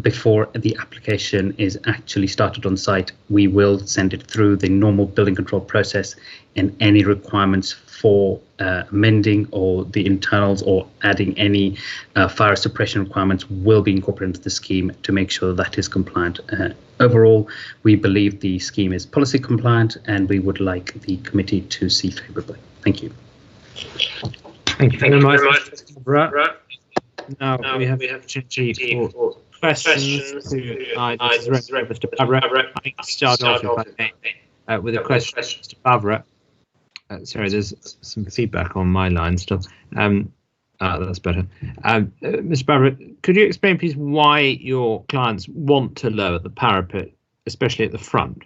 Before the application is actually started on site, we will send it through the normal building control process, and any requirements for amending or the internals or adding any fire suppression requirements will be incorporated into the scheme to make sure that is compliant. Overall, we believe the scheme is policy compliant, and we would like the committee to see favourably. Thank you. Thank you very much. Now we have the opportunity for questions to either Mr. Bavra. I can start off, if I may, with a question to Mr. Bavra. Sorry, there's some feedback on my line still. That's better. Mr. Bavra, could you explain, please, why your clients want to lower the parapet, especially at the front?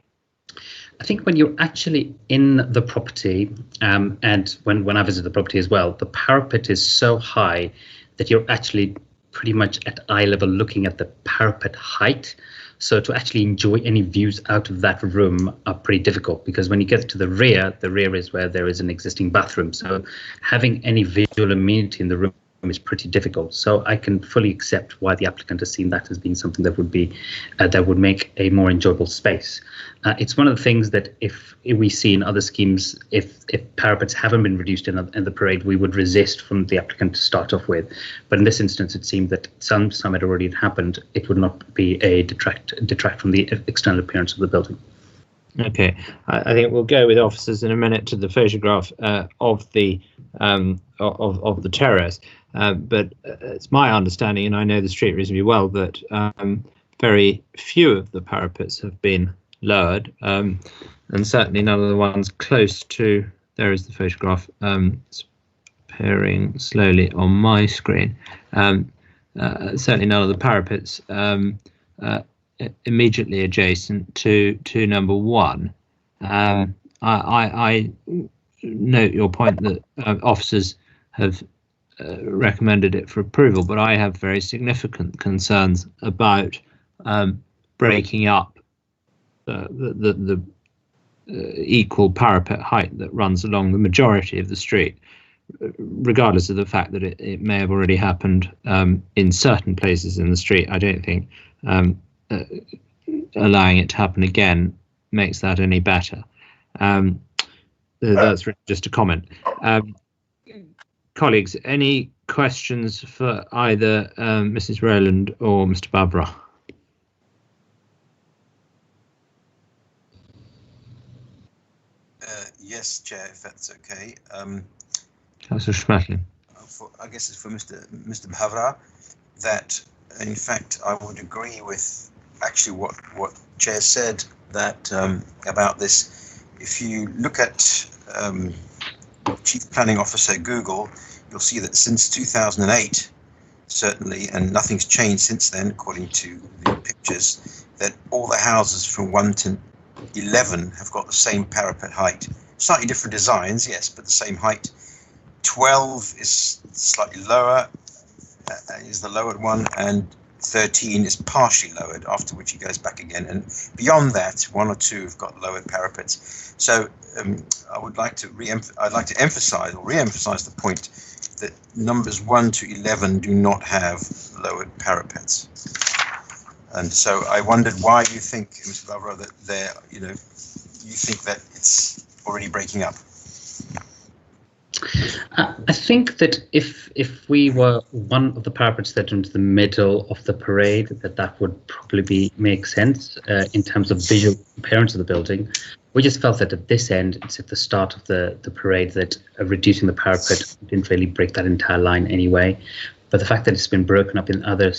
I think when you're actually in the property, and when I visit the property as well, the parapet is so high that you're actually pretty much at eye level looking at the parapet height. So to actually enjoy any views out of that room are pretty difficult, because when you get to the rear is where there is an existing bathroom. So having any visual amenity in the room is pretty difficult. So I can fully accept why the applicant has seen that as being something that would be that would make a more enjoyable space. It's one of the things that if we see in other schemes, if parapets haven't been reduced in the parade, we would resist from the applicant to start off with. But in this instance, it seemed that some had already happened. It would not be a detract from the external appearance of the building. Okay, I think we'll go with officers in a minute to the photograph of the terrace. But it's my understanding, and I know the street reasonably well, that very few of the parapets have been lowered, and certainly none of the ones close to. There is the photograph. It's appearing slowly on my screen. Certainly none of the parapets immediately adjacent to number one. I note your point that officers have recommended it for approval, but I have very significant concerns about breaking up the equal parapet height that runs along the majority of the street, regardless of the fact that it may have already happened in certain places in the street. I don't think allowing it to happen again makes that any better. That's just a comment. Colleagues, any questions for either Mrs. Rowland or Mr. Bavra? Yes, Chair, if that's okay. Councillor Schmettling. I guess it's for Mr. Bavra that, in fact, I would agree with actually what Chair said, that about this. If you look at Chief Planning Officer Google, you'll see that since 2008, certainly, and nothing's changed since then, according to the pictures, that all the houses from 1 to 11 have got the same parapet height. Slightly different designs, yes, but the same height. 12 is slightly lower, is the lowered one, and 13 is partially lowered, after which it goes back again. And beyond that, 1 or 2 have got lowered parapets. So I would like to emphasize or re-emphasize the point that numbers 1 to 11 do not have lowered parapets. And so I wondered why you think, Mr. Bavra, that you think that it's already breaking up. I think that if we were one of the parapets that into the middle of the parade, that would probably make sense in terms of visual appearance of the building. We just felt that at this end, it's at the start of the parade, that reducing the parapet didn't really break that entire line anyway. But the fact that it's been broken up in other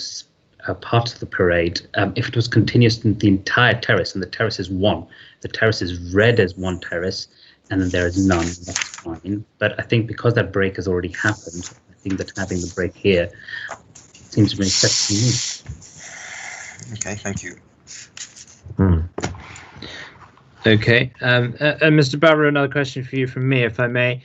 parts of the parade, if it was continuous in the entire terrace, and the terrace is one, the terrace is read as one terrace, and then there is none, that's fine. But I think because that break has already happened, I think that having the break here seems to make sense to me. Okay, thank you. Okay, and Mr. Bavra, another question for you from me, if I may.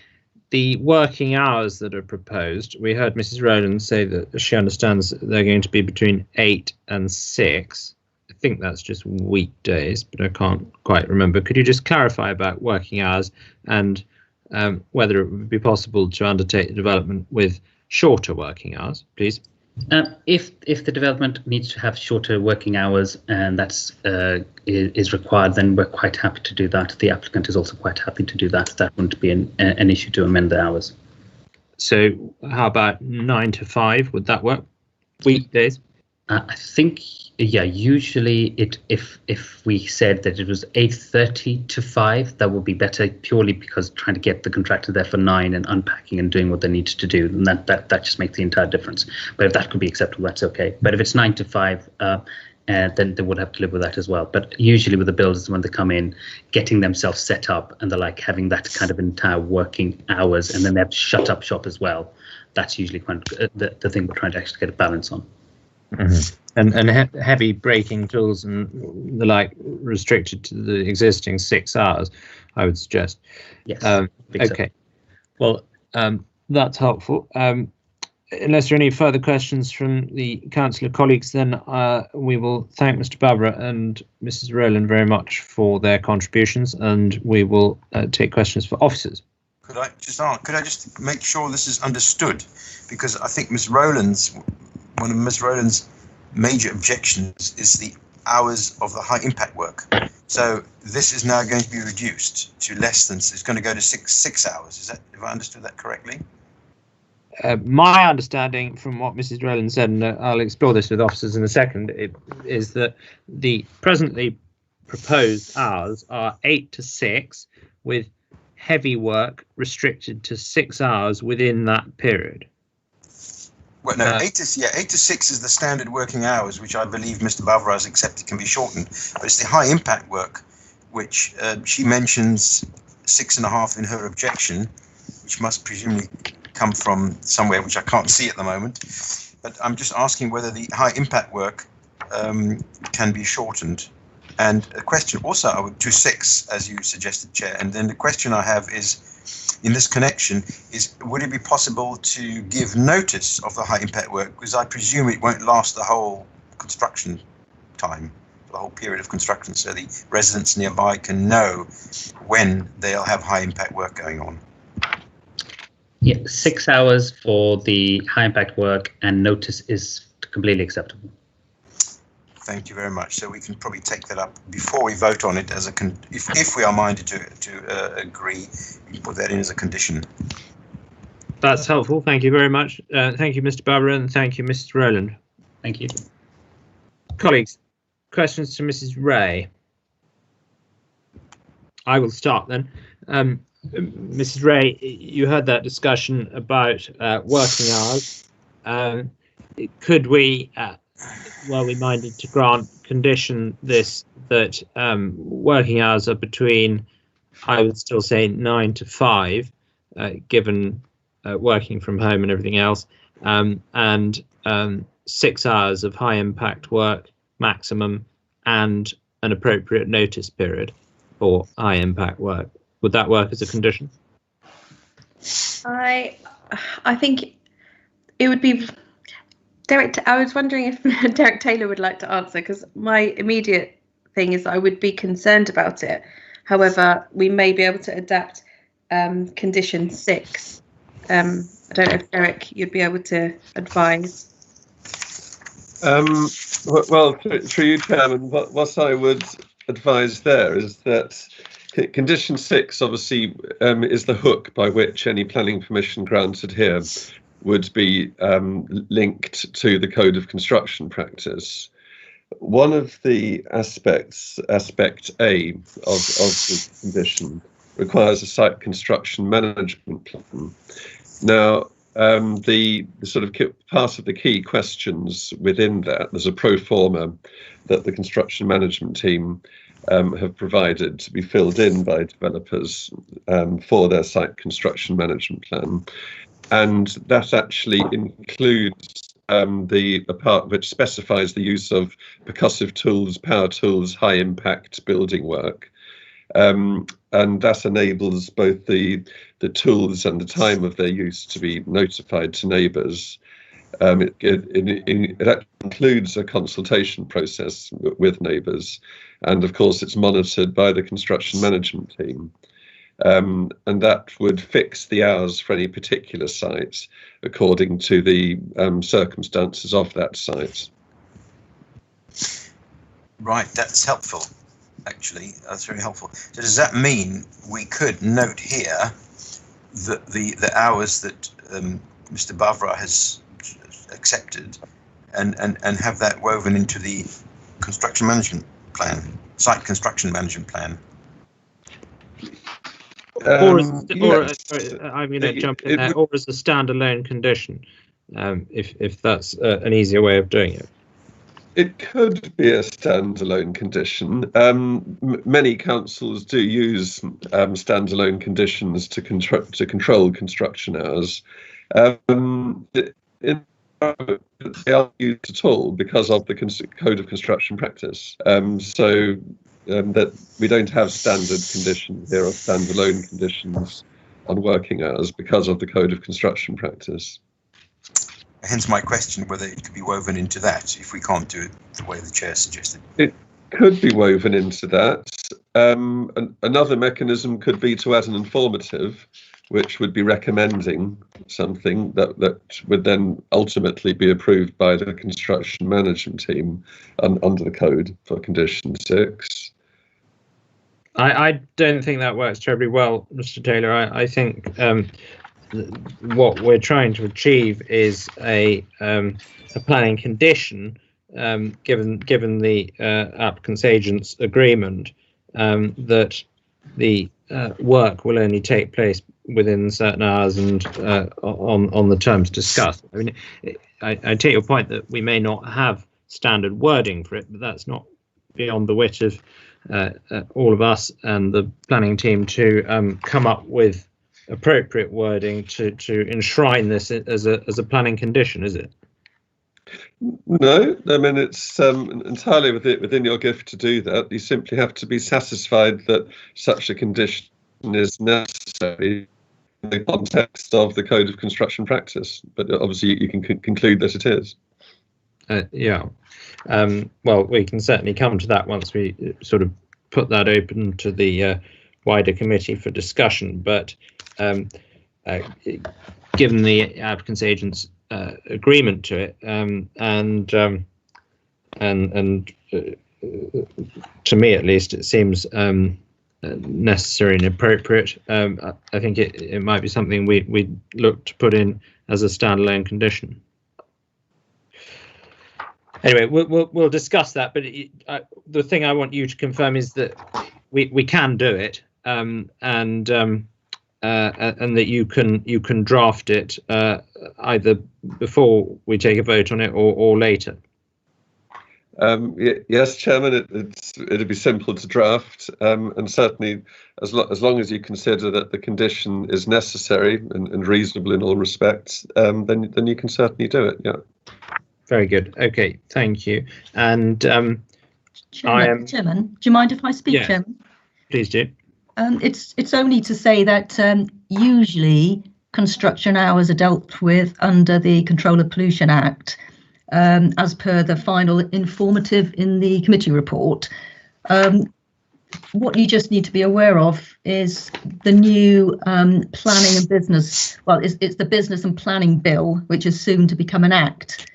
The working hours that are proposed, we heard Mrs. Rowland say that she understands that they're going to be between 8 and 6. I think that's just weekdays, but I can't quite remember. Could you just clarify about working hours and whether it would be possible to undertake the development with shorter working hours, please? If the development needs to have shorter working hours and that's is required, then we're quite happy to do that. The applicant is also quite happy to do that. That wouldn't be an issue to amend the hours. So how about 9 to 5? Would that work? Weekdays? I think, yeah, usually if we said that it was 8:30 to 5, that would be better, purely because trying to get the contractor there for 9 and unpacking and doing what they need to do, and that just makes the entire difference. But if that could be acceptable, that's okay. But if it's 9 to 5, then they would have to live with that as well. But usually with the builders, when they come in, getting themselves set up and they're like having that kind of entire working hours, and then they have to shut up shop as well. That's usually kind of the thing we're trying to actually get a balance on. Mm-hmm. And heavy braking tools and the like restricted to the existing 6 hours, I would suggest. Yes. Okay. Well, that's helpful. Unless there are any further questions from the councillor colleagues, then we will thank Mr Barbara and Mrs Rowland very much for their contributions, and we will take questions for officers. Could I just make sure this is understood? Because I think one of Ms Rowland's major objections is the hours of the high impact work. So this is now going to be reduced to less than, it's going to go to six hours. Is that, if I understood that correctly? My understanding from what Mrs Rowland said, and I'll explore this with officers in a second, is that the presently proposed hours are 8 to 6, with heavy work restricted to 6 hours within that period. Well, no, 8 to 6 is the standard working hours, which I believe Mr Barbara has accepted can be shortened. But it's the high impact work, which she mentions 6.5 in her objection, which must presumably come from somewhere which I can't see at the moment. But I'm just asking whether the high impact work can be shortened. And a question also to 6, as you suggested, Chair. And then the question I have is, in this connection, is would it be possible to give notice of the high impact work? Because I presume it won't last the whole construction time, the whole period of construction, so the residents nearby can know when they'll have high impact work going on. Yeah, 6 hours for the high impact work, and notice is completely acceptable. Thank you very much. So we can probably take that up before we vote on it as a if we are minded to agree, we can put that in as a condition. That's helpful. Thank you very much. Thank you, Mr Barbara, and thank you, Mrs Rowland. Thank you. Colleagues, questions to Mrs Ray? I will start then. Mrs Ray, you heard that discussion about working hours. Could we, were we minded to grant condition this, that working hours are between, I would still say 9 to 5, given working from home and everything else, and 6 hours of high impact work maximum, and an appropriate notice period for high impact work? Would that work as a condition? I think it would be. Derek, I was wondering if Derek Taylor would like to answer, because my immediate thing is I would be concerned about it. However, we may be able to adapt condition 6. I don't know if Derek, you'd be able to advise. Well, through you, Chairman, what I would advise there is that condition 6 obviously is the hook by which any planning permission granted here would be linked to the Code of Construction Practice. One of the aspect A of the condition requires a site construction management plan. Now, the sort of part of the key questions within that, there's a pro forma that the construction management team have provided to be filled in by developers for their site construction management plan. And that actually includes the part which specifies the use of percussive tools, power tools, high impact building work. And that enables both the tools and the time of their use to be notified to neighbours. It includes a consultation process with neighbours, and of course it's monitored by the construction management team. And that would fix the hours for any particular site according to the circumstances of that site. Right, that's helpful. Actually, that's very helpful. So does that mean we could note here that the hours that Mr. Bavra has accepted and have that woven into the construction management plan, site construction management plan. I'm going to jump in there, or as a standalone condition, if that's an easier way of doing it. It could be a standalone condition. Many councils do use standalone conditions to control construction hours. They aren't used at all because of the Code of Construction Practice. That we don't have standard conditions here or standalone conditions on working hours because of the Code of Construction Practice. Hence my question whether it could be woven into that if we can't do it the way the chair suggested. It could be woven into that. Another mechanism could be to add an informative, which would be recommending something that would then ultimately be approved by the construction management team under the code for condition 6. I don't think that works terribly well, Mr. Taylor. I think what we're trying to achieve is a planning condition, given the applicant's agent's agreement, that the work will only take place within certain hours and on the terms discussed. I mean, I take your point that we may not have standard wording for it, but that's not beyond the wit of all of us and the planning team to come up with appropriate wording to enshrine this as a planning condition, is it? No, I mean, it's entirely within your gift to do that. You simply have to be satisfied that such a condition is necessary in the context of the Code of Construction Practice, but obviously you can conclude that it is. Yeah. Well, we can certainly come to that once we sort of put that open to the wider committee for discussion, but given the applicant's agent's agreement to it, and to me at least, it seems necessary and appropriate. I think it might be something we look to put in as a standalone condition. Anyway, we'll discuss that. But the thing I want you to confirm is that we can do it, and that you can draft it either before we take a vote on it or later. Yes, Chairman, it'd be simple to draft, and certainly as long as you consider that the condition is necessary and reasonable in all respects, then you can certainly do it. Yeah. Very good. Okay, thank you. And Chairman, do you mind if I speak, yeah, Chairman? Please do. It's only to say that usually construction hours are dealt with under the Control of Pollution Act, as per the final informative in the committee report. What you just need to be aware of is the new planning and business. Well, it's the Business and Planning Bill, which is soon to become an act,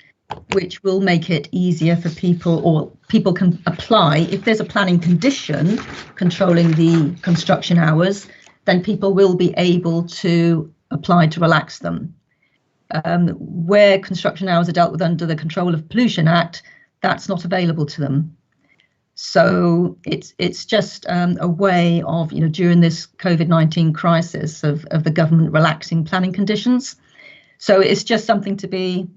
which will make it easier for people, or people can apply. If there's a planning condition controlling the construction hours, then people will be able to apply to relax them. Where construction hours are dealt with under the Control of Pollution Act, that's not available to them. So it's just a way of, during this COVID-19 crisis of the government relaxing planning conditions. So it's just something to be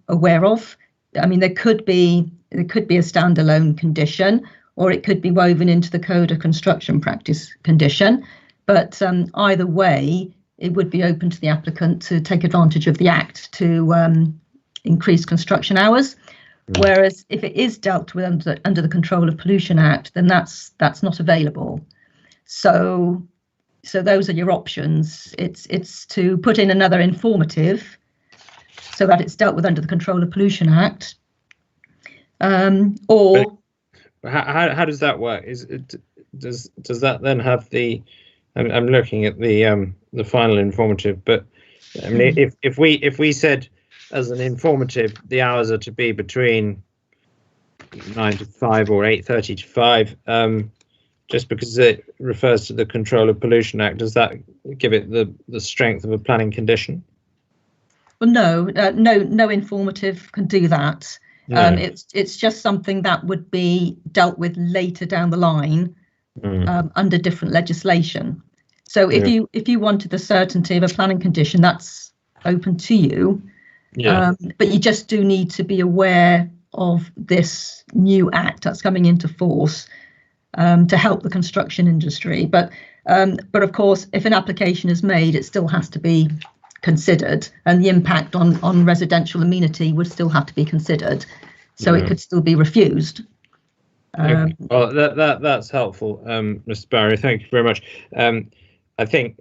aware of. I mean, there could be a standalone condition, or it could be woven into the Code of Construction Practice condition. But either way, it would be open to the applicant to take advantage of the Act to increase construction hours. Whereas if it is dealt with under the Control of Pollution Act, then that's not available. So those are your options. It's to put in another informative so that it's dealt with under the Control of Pollution Act, or how does that work? Does that then have the? I'm looking at the final informative, but I mean, if we said as an informative the hours are to be between 9 to 5 or 8:30 to 5, just because it refers to the Control of Pollution Act, does that give it the strength of a planning condition? Well, no informative can do that. No. It's just something that would be dealt with later down the line under different legislation. So if you wanted the certainty of a planning condition, that's open to you. Yeah. But you just do need to be aware of this new act that's coming into force to help the construction industry. But of course, if an application is made, it still has to be considered, and the impact on residential amenity would still have to be considered, so it could still be refused. Okay. Well, that's helpful, Mr. Barry. Thank you very much. I think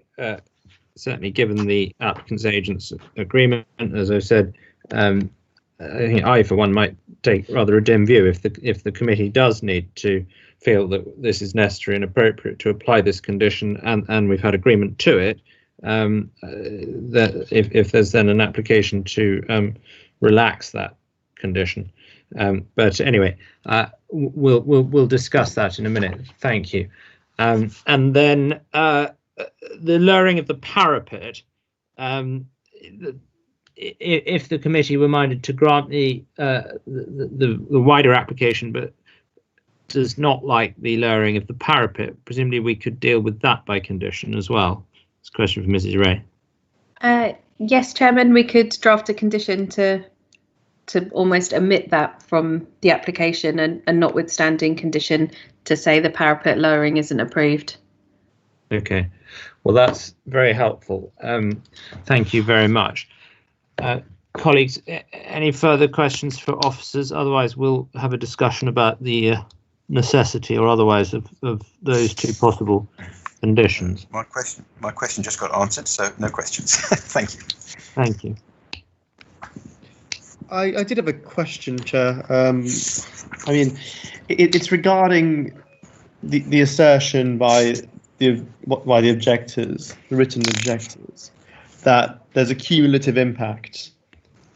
certainly, given the applicant's agent's agreement, as I said, I think I, for one, might take rather a dim view if the committee does need to feel that this is necessary and appropriate to apply this condition, and we've had agreement to it. That if there's then an application to relax that condition, but anyway, we'll discuss that in a minute. Thank you. And then the lowering of the parapet. If the committee were minded to grant the wider application, but does not like the lowering of the parapet, presumably we could deal with that by condition as well. It's a question for Mrs. Ray. Yes, Chairman, we could draft a condition to almost omit that from the application and notwithstanding condition to say the parapet lowering isn't approved. Okay, well, that's very helpful. Thank you very much. Colleagues, any further questions for officers? Otherwise, we'll have a discussion about the necessity or otherwise of those two possible conditions. My question just got answered, so no questions. Thank you. Thank you. I did have a question, Chair. I mean, it's regarding the assertion by the objectors, the written objectors, that there's a cumulative impact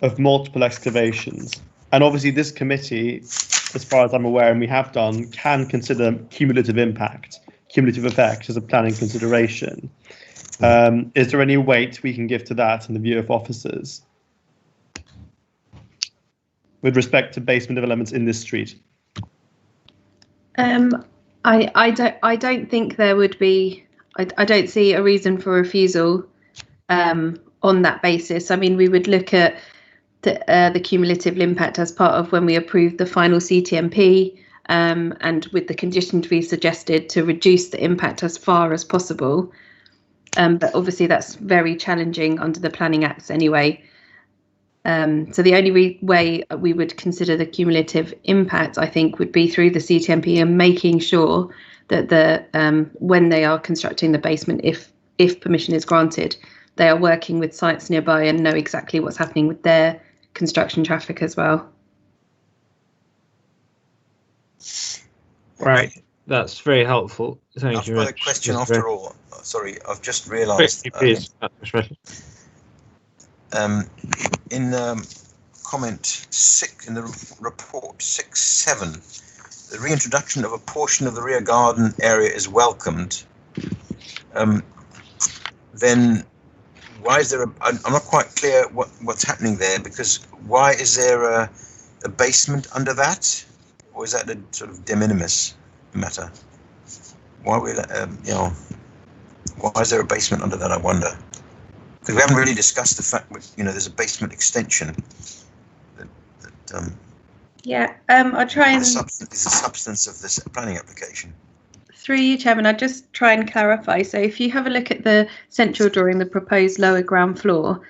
of multiple excavations. And obviously this committee, as far as I'm aware, and we have done, can consider cumulative effect as a planning consideration. Is there any weight we can give to that in the view of officers with respect to basement developments in this street? I don't think there would be. I don't see a reason for refusal on that basis. I mean, we would look at the cumulative impact as part of when we approved the final CTMP, and with the conditions we suggested to reduce the impact as far as possible. But obviously that's very challenging under the Planning Acts anyway. So the only way we would consider the cumulative impact, I think, would be through the CTMP and making sure that when they are constructing the basement, if permission is granted, they are working with sites nearby and know exactly what's happening with their construction traffic as well. Right, that's very helpful. Thank you. I've got a question after all. Sorry, I've just realised. In comment 6 in the report 6.7, the reintroduction of a portion of the rear garden area is welcomed. Then why is there I'm not quite clear what's happening there, because why is there a basement under that, or is that a sort of de minimis matter? Why why is there a basement under that, I wonder? Because we haven't really discussed the fact that, there's a basement extension. Yeah, I'll try and. Is the substance of this planning application. Through you, Chairman, I'll just try and clarify. So if you have a look at the central drawing, the proposed lower ground floor,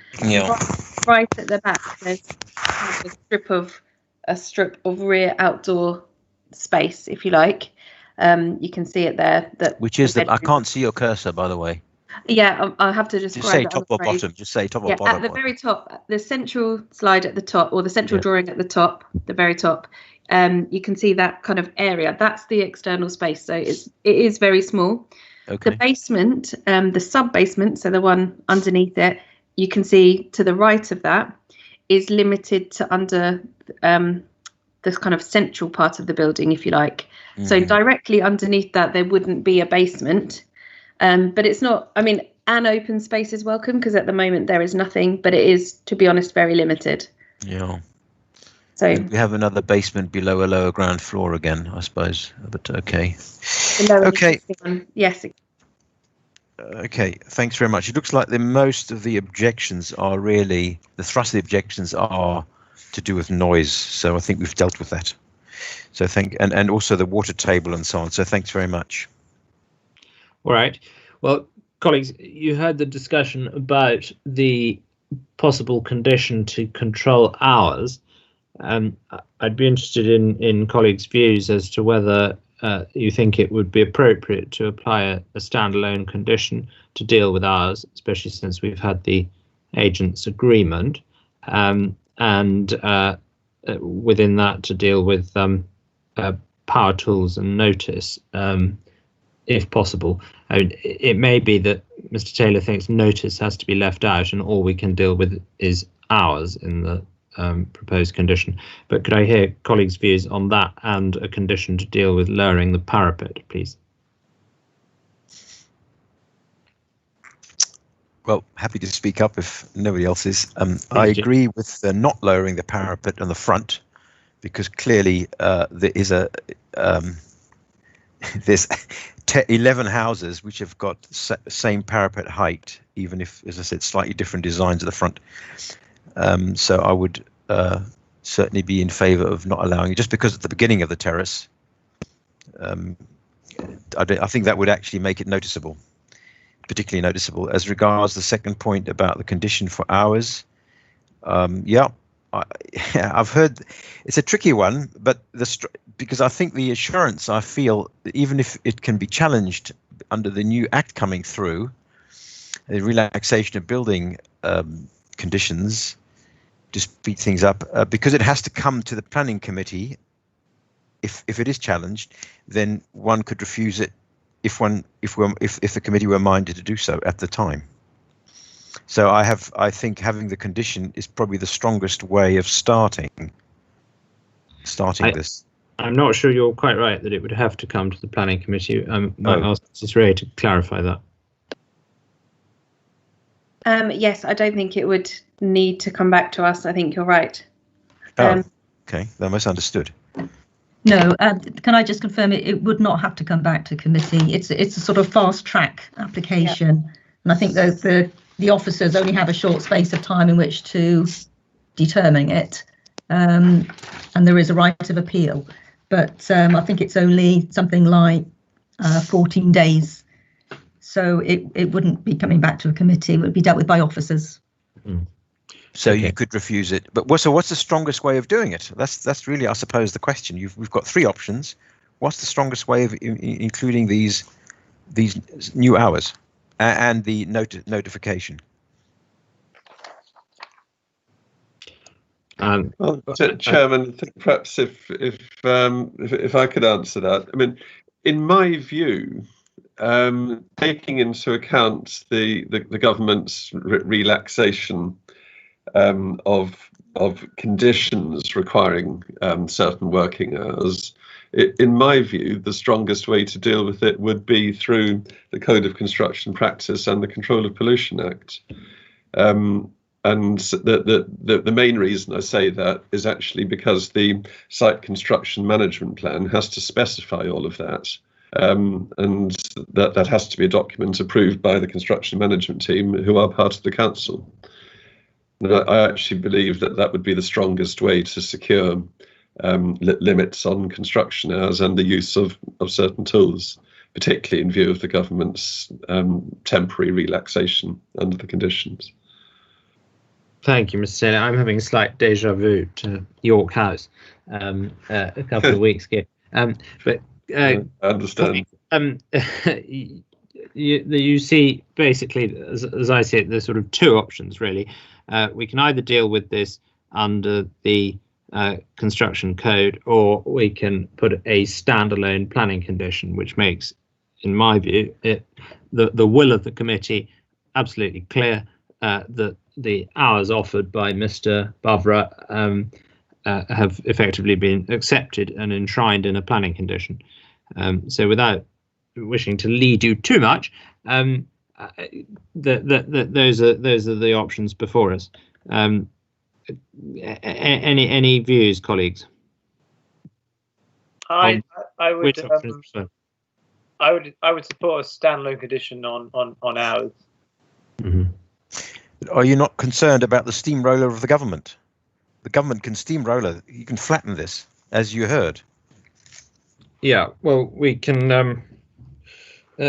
right at the back, there's a strip of rear outdoor space, if you like. You can see it there. Which is I can't see your cursor, by the way. Yeah, I'll have to describe. Just say top or bottom. Just say top or bottom. At the very top, the central slide at the top, or the central drawing at the top, the very top. You can see that kind of area. That's the external space. So it is very small. Okay. The basement, the sub basement, so the one underneath it, you can see to the right of that is limited to under this kind of central part of the building, if you like. So directly underneath that, there wouldn't be a basement. But it's not, I mean, an open space is welcome, because at the moment there is nothing, but it is, to be honest, very limited. Yeah. So we have another basement below a lower ground floor again, I suppose. But okay. Okay. Yes. Okay, thanks very much. It looks like most of the objections are really, the thrust of the objections are to do with noise. So I think we've dealt with that. So and also the water table and so on. So thanks very much. All right. Well, colleagues, you heard the discussion about the possible condition to control hours. I'd be interested in colleagues' views as to whether you think it would be appropriate to apply a standalone condition to deal with hours, especially since we've had the agents' agreement, and within that to deal with power tools and notice, if possible. I mean, it may be that Mr. Taylor thinks notice has to be left out and all we can deal with is hours in the proposed condition. But could I hear colleagues' views on that and a condition to deal with lowering the parapet, please? Well, happy to speak up if nobody else is. I agree with not lowering the parapet on the front, because clearly there is there's 11 houses which have got same parapet height, even if, as I said, slightly different designs at the front. So I would certainly be in favour of not allowing it, just because at the beginning of the terrace, I think that would actually make it noticeable, particularly noticeable. As regards the second point about the condition for hours, I've heard it's a tricky one, but because I think the assurance, I feel, even if it can be challenged under the new act coming through, the relaxation of building conditions to speed things up, because it has to come to the planning committee. If it is challenged, then one could refuse it if the committee were minded to do so at the time. So I think having the condition is probably the strongest way of starting this. I'm not sure you're quite right that it would have to come to the planning committee. Might ask Mrs. Ray to clarify that. Yes, I don't think it would need to come back to us. I think you're right. Okay, I misunderstood. No, can I just confirm it would not have to come back to committee. It's a sort of fast track application, and I think the officers only have a short space of time in which to determine it, and there is a right of appeal. But I think it's only something like 14 days. So it wouldn't be coming back to a committee. It would be dealt with by officers. Mm. So you could refuse it. But so what's the strongest way of doing it? That's really, I suppose, the question. We've got three options. What's the strongest way of including these new hours and the notification? Well, Chairman, I think perhaps if I could answer that. I mean, in my view, taking into account the government's relaxation of conditions requiring certain working hours, in my view, the strongest way to deal with it would be through the Code of Construction Practice and the Control of Pollution Act. And the main reason I say that is actually because the site construction management plan has to specify all of that. And that has to be a document approved by the construction management team, who are part of the council. And I actually believe that would be the strongest way to secure limits on construction hours and the use of certain tools, particularly in view of the government's temporary relaxation under the conditions. Thank you, Mr. Taylor. I'm having a slight deja vu to York House a couple of weeks ago. I understand. You see, basically, as I see it, there's sort of two options, really. We can either deal with this under the construction code, or we can put a standalone planning condition, which makes, in my view, the will of the committee absolutely clear, that the hours offered by Mr. Bavra have effectively been accepted and enshrined in a planning condition. So without wishing to lead you too much, those are the options before us. Any views, colleagues? I would support a standalone condition on hours. Mm-hmm. Are you not concerned about the steamroller of the government? The government can steamroller. You can flatten this, as you heard. Yeah, well, we can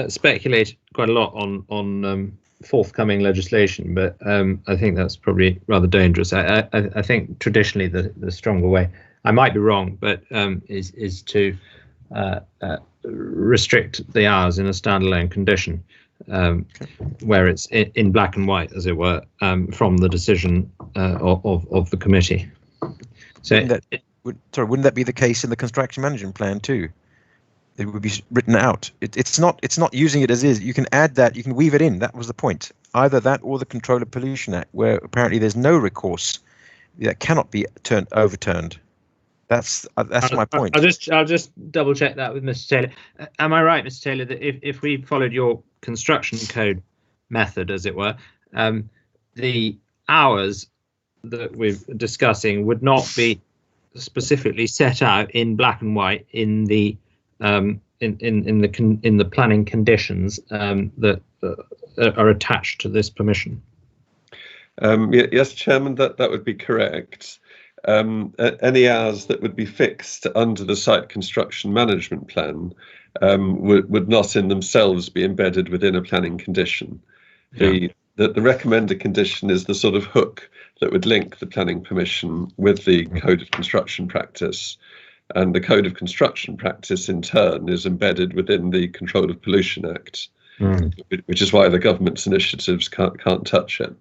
speculate quite a lot on forthcoming legislation, but I think that's probably rather dangerous. I think traditionally the stronger way, I might be wrong, but is to restrict the hours in a standalone condition, where it's in black and white, as it were, from the decision of the committee. So, wouldn't that be the case in the construction management plan too? It would be written out. It's not using it as is. You can add that. You can weave it in. That was the point. Either that or the Control of Pollution Act, where apparently there's no recourse that cannot be overturned. That's my point. I'll just double check that with Mr. Taylor. Am I right, Mr. Taylor, that if we followed your construction code method, as it were, the hours that we're discussing would not be specifically set out in black and white in the in the planning conditions that are attached to this permission? Yes, Chairman, that would be correct. Any hours that would be fixed under the site construction management plan would not in themselves be embedded within a planning condition. The recommended condition is the sort of hook that would link the planning permission with the Code of Construction Practice. And the Code of Construction Practice, in turn, is embedded within the Control of Pollution Act, which is why the government's initiatives can't touch it.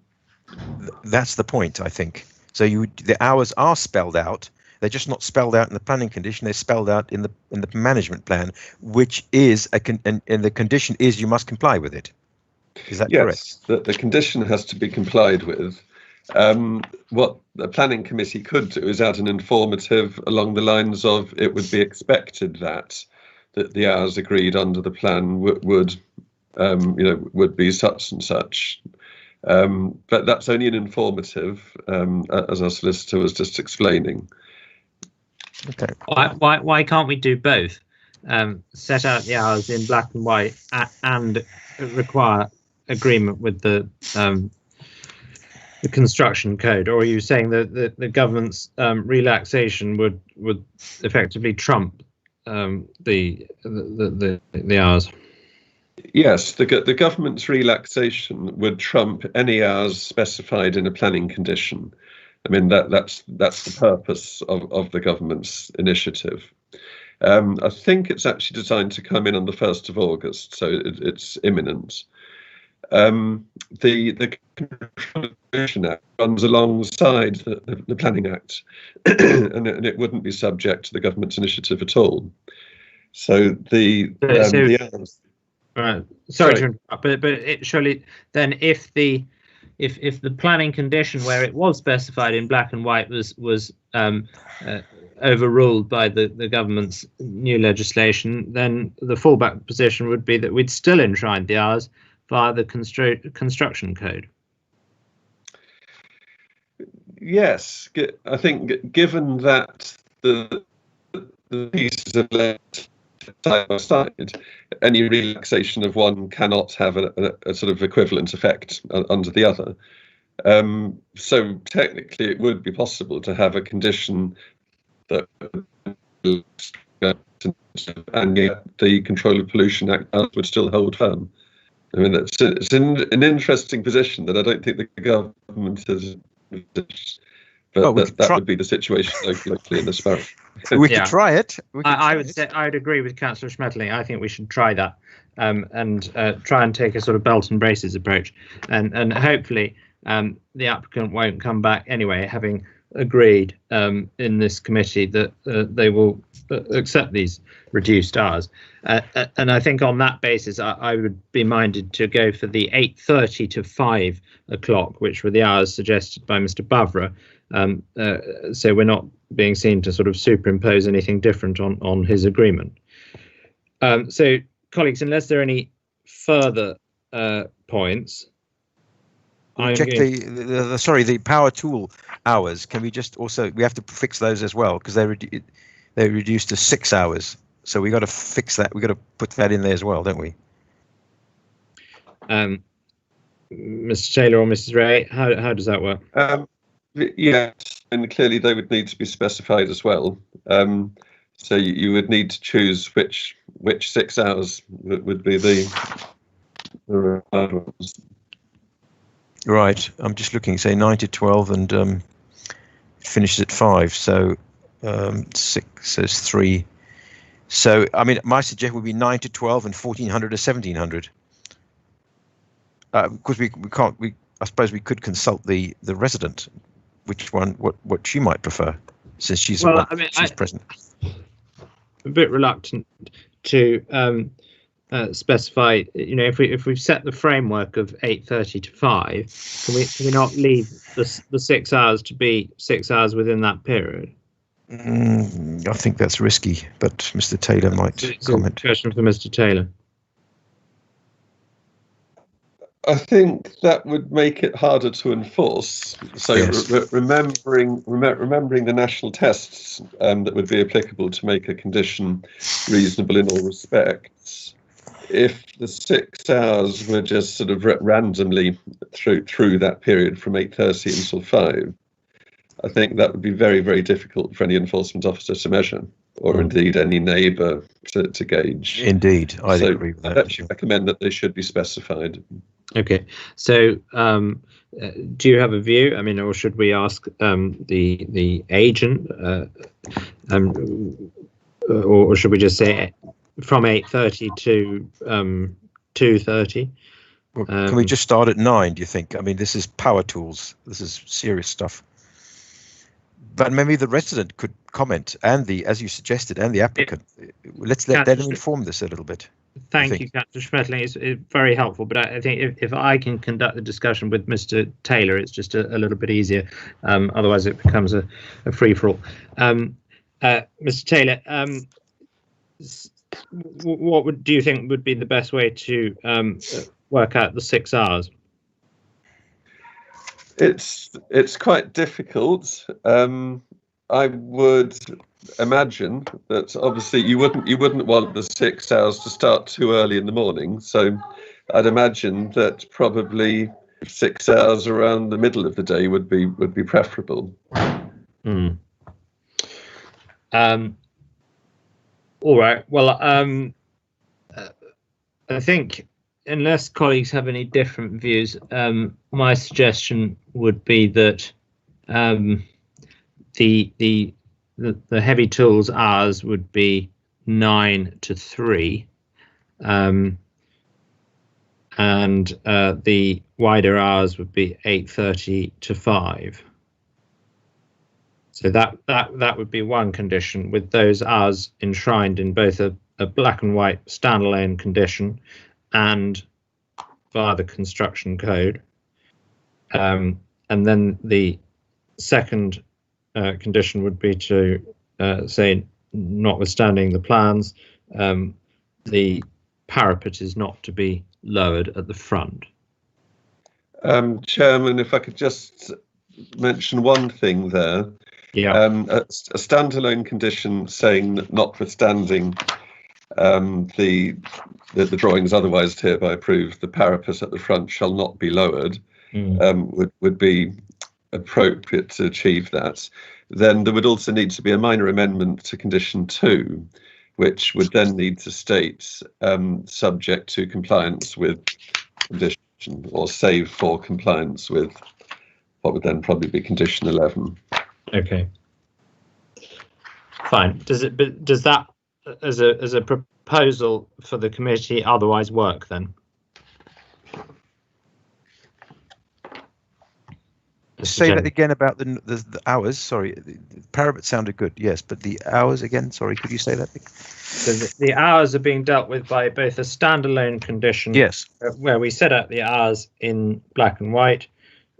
That's the point, I think. So the hours are spelled out. They're just not spelled out in the planning condition. They're spelled out in the management plan, which is and the condition is you must comply with it. Is that correct? Yes, the condition has to be complied with. What the planning committee could do is add an informative along the lines of it would be expected that the hours agreed under the plan would be such and such. But that's only an informative, as our solicitor was just explaining. Okay. Why can't we do both? Set out the hours in black and white and require agreement with the construction code, or are you saying that the government's relaxation would effectively trump the hours? Yes, the government's relaxation would trump any hours specified in a planning condition. I mean that's the purpose of the government's initiative. I think it's actually designed to come in on the 1st of August, so it's imminent. The Constitution Act runs alongside the Planning Act, and it wouldn't be subject to the government's initiative at all. So the hours. Sorry to interrupt, but it surely then if the planning condition where it was specified in black and white was overruled by the government's new legislation, then the fallback position would be that we'd still enshrine the hours via the construction code. Yes, I think given that the pieces are left side by side, any relaxation of one cannot have a sort of equivalent effect under the other. So technically it would be possible to have a condition that and yet the Control of Pollution Act would still hold firm. I mean, it's an interesting position that I don't think the government has. But that would be the situation locally in the Sparrow. We could try it. I would agree with Councillor Schmetterling. I think we should try that and try and take a sort of belt and braces approach, and hopefully the applicant won't come back anyway, having agreed in this committee that they will accept these reduced hours. And I think on that basis, I would be minded to go for the 8:30 to 5 o'clock, which were the hours suggested by Mr Bavra. So we're not being seen to sort of superimpose anything different on his agreement. So, colleagues, unless there are any further points. Check the power tool hours. Can we just also, we have to fix those as well, because they're reduced to 6 hours. So we got to fix that. We got to put that in there as well, don't we? Mr. Taylor or Mrs. Ray, how does that work? Yes, and clearly they would need to be specified as well. So you would need to choose which 6 hours would be the requirements. Right, I'm just looking, say 9 to 12 and finishes at 5, so 6 says 3. So, I mean, my suggestion would be 9 to 12 and 1400 to 1700. Because we can't, I suppose we could consult the resident, which one, what she might prefer, since she's present. I'm a bit reluctant to specify, you know, if we've set the framework of 8:30 to 5, can we not leave the 6 hours to be 6 hours within that period? I think that's risky, but Mr. Taylor might comment. Question for Mr. Taylor. I think that would make it harder to enforce. So yes. remembering the national tests that would be applicable to make a condition reasonable in all respects. If the 6 hours were just sort of randomly through that period from 8:30 until 5, I think that would be very, very difficult for any enforcement officer to measure, or indeed any neighbour to gauge. Indeed, I agree with that. I actually recommend that they should be specified. Okay, so do you have a view? I mean, or should we ask the agent, or should we just say from 8:30 to 2:30? Can we just start at 9? Do you think? I mean, this is power tools. This is serious stuff. But maybe the resident could comment, and as you suggested, and the applicant. Let's let them inform this a little bit. Thank you, Councillor Schmetling. It's very helpful, but I think if I can conduct the discussion with Mr. Taylor, it's just a little bit easier. Otherwise, it becomes a free-for-all. Mr. Taylor, what do you think would be the best way to work out the 6 hours? It's quite difficult. I would imagine that obviously you wouldn't want the 6 hours to start too early in the morning, so I'd imagine that probably 6 hours around the middle of the day would be preferable. All right, well, I think unless colleagues have any different views, my suggestion would be that the heavy tools hours would be 9 to 3, and the wider hours would be 8:30 to 5. So that would be one condition, with those hours enshrined in both a black and white standalone condition and via the construction code. And then the second condition would be to say, notwithstanding the plans, the parapet is not to be lowered at the front. Chairman, if I could just mention one thing there. Yeah. A standalone condition saying that notwithstanding the drawings otherwise hereby approved, the parapet at the front shall not be lowered, would be appropriate to achieve that. Then there would also need to be a minor amendment to condition 2, which would then need to state subject to compliance with condition, or save for compliance with what would then probably be condition 11. Okay. Fine. Does that as a proposal for the committee otherwise work then? Say that again about the hours. Sorry, the parapet sounded good. Yes, but the hours again. Sorry, could you say that? So the hours are being dealt with by both a standalone condition. Yes. Where we set out the hours in black and white.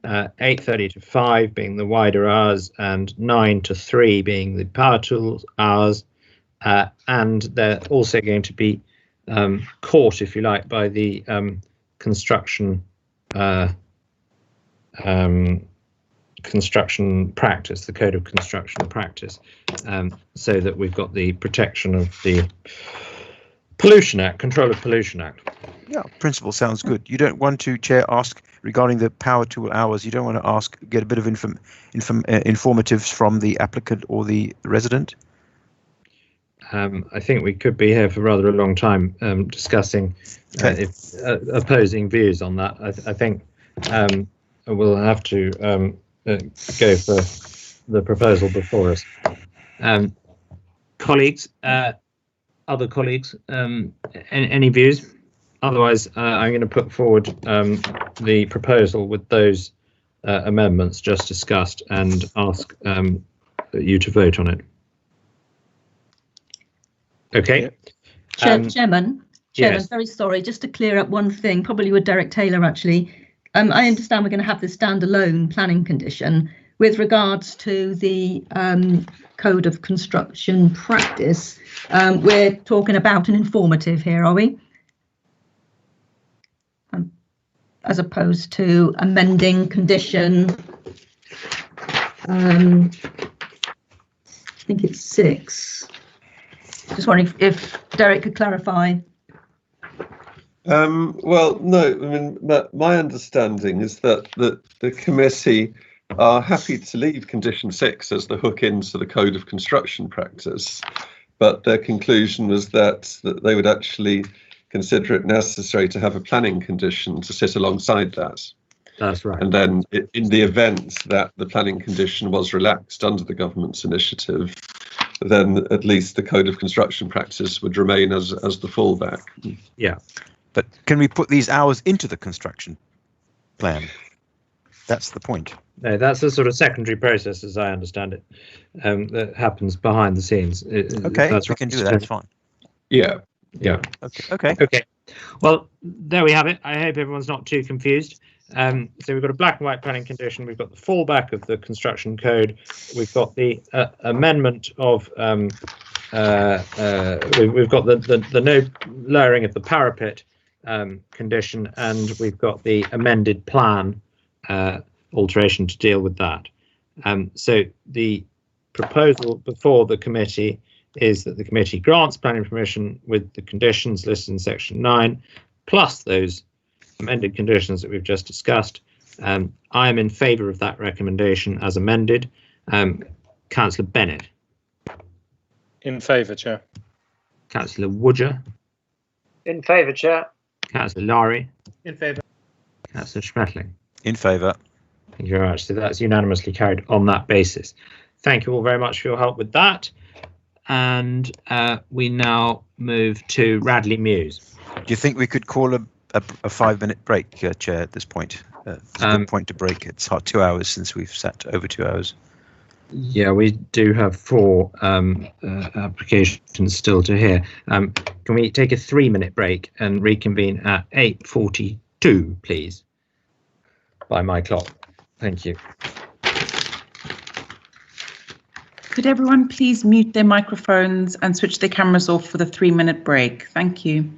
8:30 to 5 being the wider hours, and 9 to 3 being the power tools hours, and they're also going to be caught, if you like, by the construction construction practice, the Code of Construction Practice, so that we've got the protection of the Pollution Act, Control of Pollution Act. Yeah, principle sounds good. You don't want to, Chair, ask regarding the power tool hours. You don't want to get a bit of informatives from the applicant or the resident. I think we could be here for rather a long time discussing opposing views on that. I think we'll have to go for the proposal before us. Colleagues, other colleagues, any views? Otherwise, I'm going to put forward the proposal with those amendments just discussed and ask you to vote on it. Okay. Chairman, yes. very sorry, just to clear up one thing, probably with Derek Taylor actually. I understand we're going to have this standalone planning condition. With regards to the Code of Construction Practice, we're talking about an informative here, are we? As opposed to amending condition, I think it's 6. Just wondering if Derek could clarify. Well, no, I mean, my understanding is that the committee are happy to leave condition 6 as the hook into the Code of Construction Practice, but their conclusion was that they would actually consider it necessary to have a planning condition to sit alongside that. That's right. And then in the event that the planning condition was relaxed under the government's initiative, then at least the Code of Construction Practice would remain as the fallback. Yeah. But can we put these hours into the construction plan? That's the point. No, that's a sort of secondary process, as I understand it, that happens behind the scenes. Okay, that's we can do that. It's fine. Yeah. Yeah. Okay. Well, there we have it. I hope everyone's not too confused. So we've got a black and white planning condition. We've got the fallback of the construction code. We've got the amendment of we've got the no lowering of the parapet condition, and we've got the amended plan alteration to deal with that. So the proposal before the committee is that the committee grants planning permission with the conditions listed in section 9, plus those amended conditions that we've just discussed. I am in favour of that recommendation as amended. Councillor Bennett. In favour, Chair. Councillor Woodger. In favour, Chair. Councillor Lowry. In favour. Councillor Schmetling. In favour. Thank you very much. So that's unanimously carried on that basis. Thank you all very much for your help with that. And we now move to Radley Mews. Do you think we could call a 5-minute break, Chair, at this point? It's a good point to break. It's 2 hours since we've sat over 2 hours. Yeah, we do have 4 applications still to hear. Can we take a 3-minute break and reconvene at 8:42, please? By my clock. Thank you. Could everyone please mute their microphones and switch their cameras off for the 3-minute break? Thank you.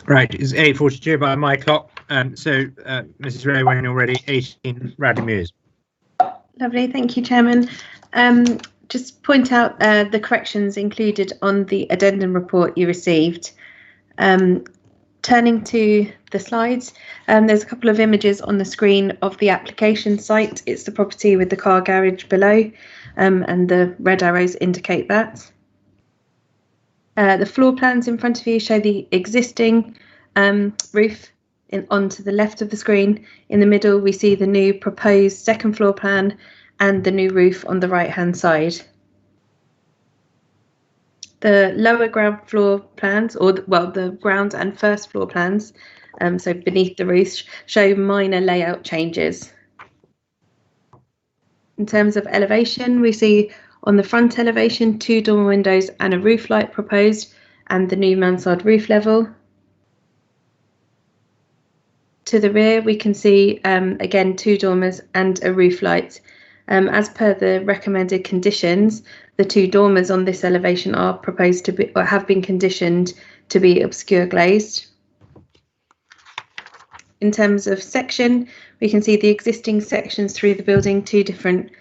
Right, it's 8:42 by my clock. So, Mrs. Ray, when you're ready, 18 Radley Mews. Lovely, thank you, Chairman. Just point out the corrections included on the addendum report you received. Turning to the slides, there's a couple of images on the screen of the application site. It's the property with the car garage below, and the red arrows indicate that. The floor plans in front of you show the existing roof onto the left of the screen. In the middle, we see the new proposed second floor plan and the new roof on the right-hand side. The lower ground floor plans, the ground and first floor plans, so beneath the roof, show minor layout changes. In terms of elevation, we see on the front elevation 2 dormer windows and a roof light proposed, and the new mansard roof level. To the rear, we can see again 2 dormers and a roof light. As per the recommended conditions, the 2 dormers on this elevation are proposed to be, or have been conditioned to be obscure glazed. In terms of section, we can see the existing sections through the building, 2 different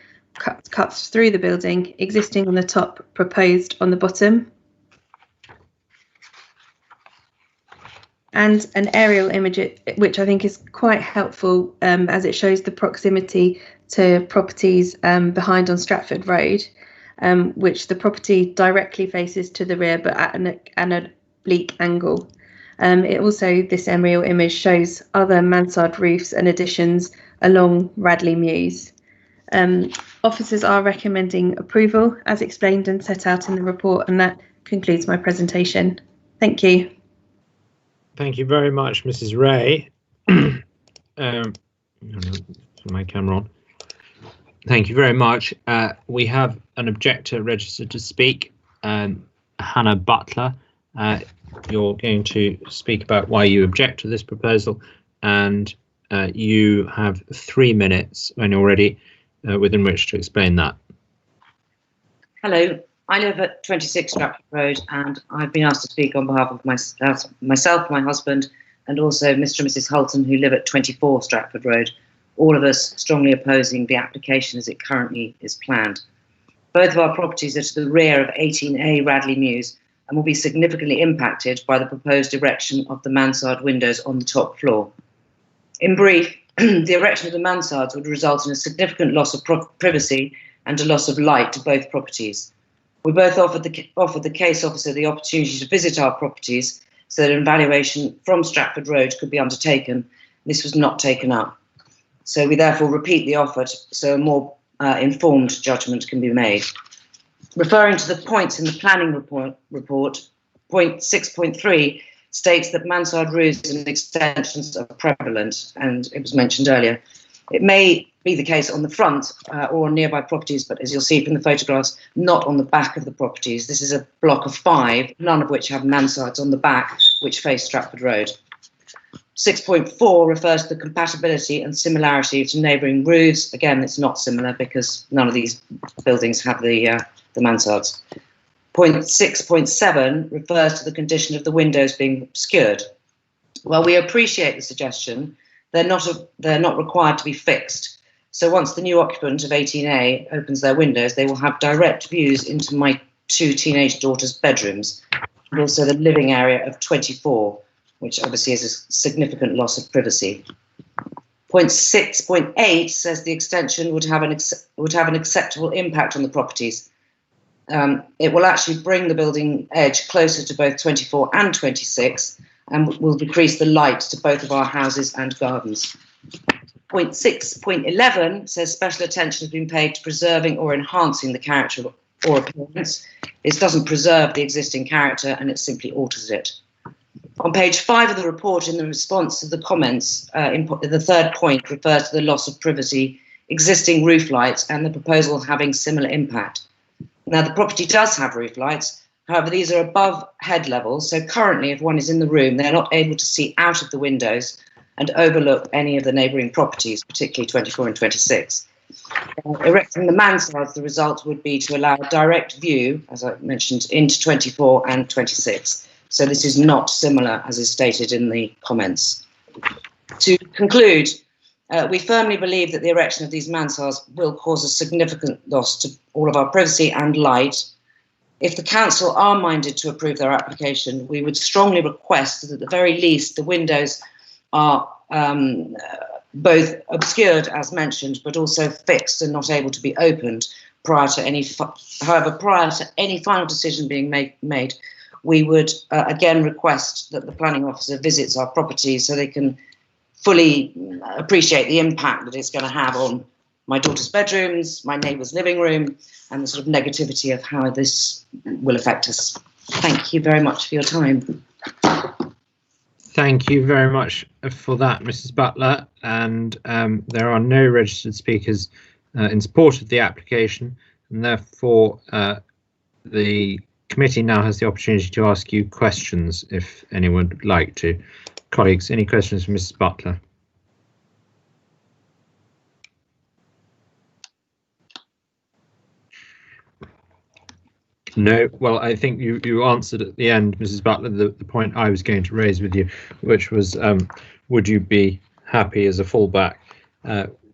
cuts through the building, existing on the top, proposed on the bottom. And an aerial image, which I think is quite helpful as it shows the proximity to properties behind on Stratford Road, which the property directly faces to the rear but at an oblique angle. This aerial image shows other mansard roofs and additions along Radley Mews. Officers are recommending approval as explained and set out in the report, and that concludes my presentation. Thank you. Thank you very much, Mrs. Ray. My camera on. Thank you very much. We have an objector registered to speak, Hannah Butler. You're going to speak about why you object to this proposal, and you have 3 minutes when you're ready within which to explain that. Hello, I live at 26 Stratford Road, and I've been asked to speak on behalf of myself, my husband, and also Mr. and Mrs. Hulton, who live at 24 Stratford Road, all of us strongly opposing the application as it currently is planned. Both of our properties are to the rear of 18A Radley Mews and will be significantly impacted by the proposed erection of the mansard windows on the top floor. In brief, the erection of the mansards would result in a significant loss of privacy and a loss of light to both properties. We both offered the case officer the opportunity to visit our properties so that an evaluation from Stratford Road could be undertaken. This was not taken up. So we therefore repeat the offer so a more informed judgment can be made. Referring to the points in the planning report, point 6.3 states that mansard roofs and extensions are prevalent, and it was mentioned earlier. It may be the case on the front or on nearby properties, but as you'll see from the photographs, not on the back of the properties. This is a block of 5, none of which have mansards on the back, which face Stratford Road. 6.4 refers to the compatibility and similarity to neighbouring roofs. Again, it's not similar because none of these buildings have the mansards. Point 6.7 refers to the condition of the windows being obscured. While we appreciate the suggestion, they're not required to be fixed. So once the new occupant of 18A opens their windows, they will have direct views into my 2 teenage daughters' bedrooms, and also the living area of 24, which obviously is a significant loss of privacy. Point 6.8 says the extension would have an acceptable impact on the properties. It will actually bring the building edge closer to both 24 and 26 and will decrease the light to both of our houses and gardens. Point 6.11 says special attention has been paid to preserving or enhancing the character or appearance. It doesn't preserve the existing character and it simply alters it. On page 5 of the report, in the response to the comments, the third point refers to the loss of privacy, existing roof lights, and the proposal having similar impact. Now, the property does have roof lights, however, these are above head level, so currently, if one is in the room, they're not able to see out of the windows and overlook any of the neighbouring properties, particularly 24 and 26. Erecting the mansards, the result would be to allow a direct view, as I mentioned, into 24 and 26. So this is not similar, as is stated in the comments. To conclude, we firmly believe that the erection of these mansards will cause a significant loss to all of our privacy and light. If the council are minded to approve their application, we would strongly request that at the very least the windows are both obscured, as mentioned, but also fixed and not able to be opened prior to any final decision being made. We would again request that the planning officer visits our properties so they can fully appreciate the impact that it's going to have on my daughter's bedrooms, my neighbour's living room, and the sort of negativity of how this will affect us. Thank you very much for your time. Thank you very much for that, Mrs. Butler. And there are no registered speakers in support of the application, and therefore the committee now has the opportunity to ask you questions if anyone would like to. Colleagues, any questions for Mrs. Butler? No. Well, I think you answered at the end, Mrs. Butler, the point I was going to raise with you, which was would you be happy as a fallback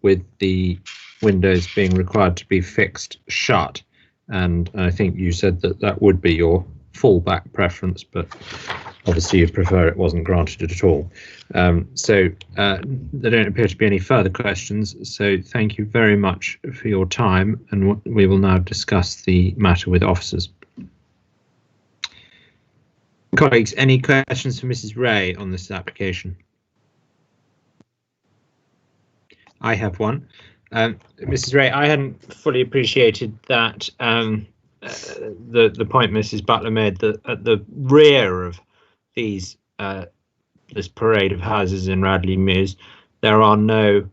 with the windows being required to be fixed shut? And I think you said that that would be your fallback preference, but obviously you'd prefer it wasn't granted at all. So there don't appear to be any further questions. So thank you very much for your time, and we will now discuss the matter with officers. Colleagues, any questions for Mrs. Ray on this application? I have one. Mrs. Ray, I hadn't fully appreciated that the point Mrs. Butler made that at the rear of these this parade of houses in Radley Mews, there are no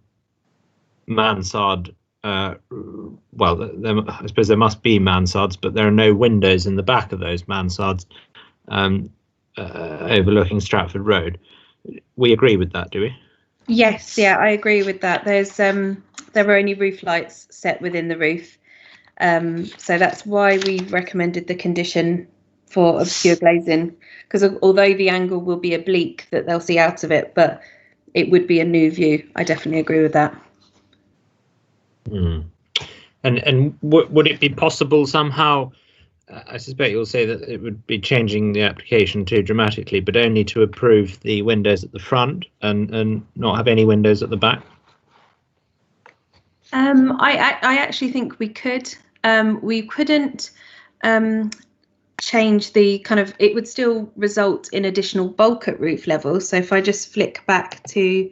mansard. Well, I suppose there must be mansards, but there are no windows in the back of those mansards overlooking Stratford Road. We agree with that, do we? Yes, yeah, I agree with that. There were only roof lights set within the roof, so that's why we recommended the condition for obscure glazing, because although the angle will be oblique that they'll see out of it, but it would be a new view. I definitely agree with that. And would it be possible somehow, I suspect you'll say that it would be changing the application too dramatically, but only to approve the windows at the front and not have any windows at the back? I actually think we could. We couldn't change the kind of, it would still result in additional bulk at roof level. So if I just flick back to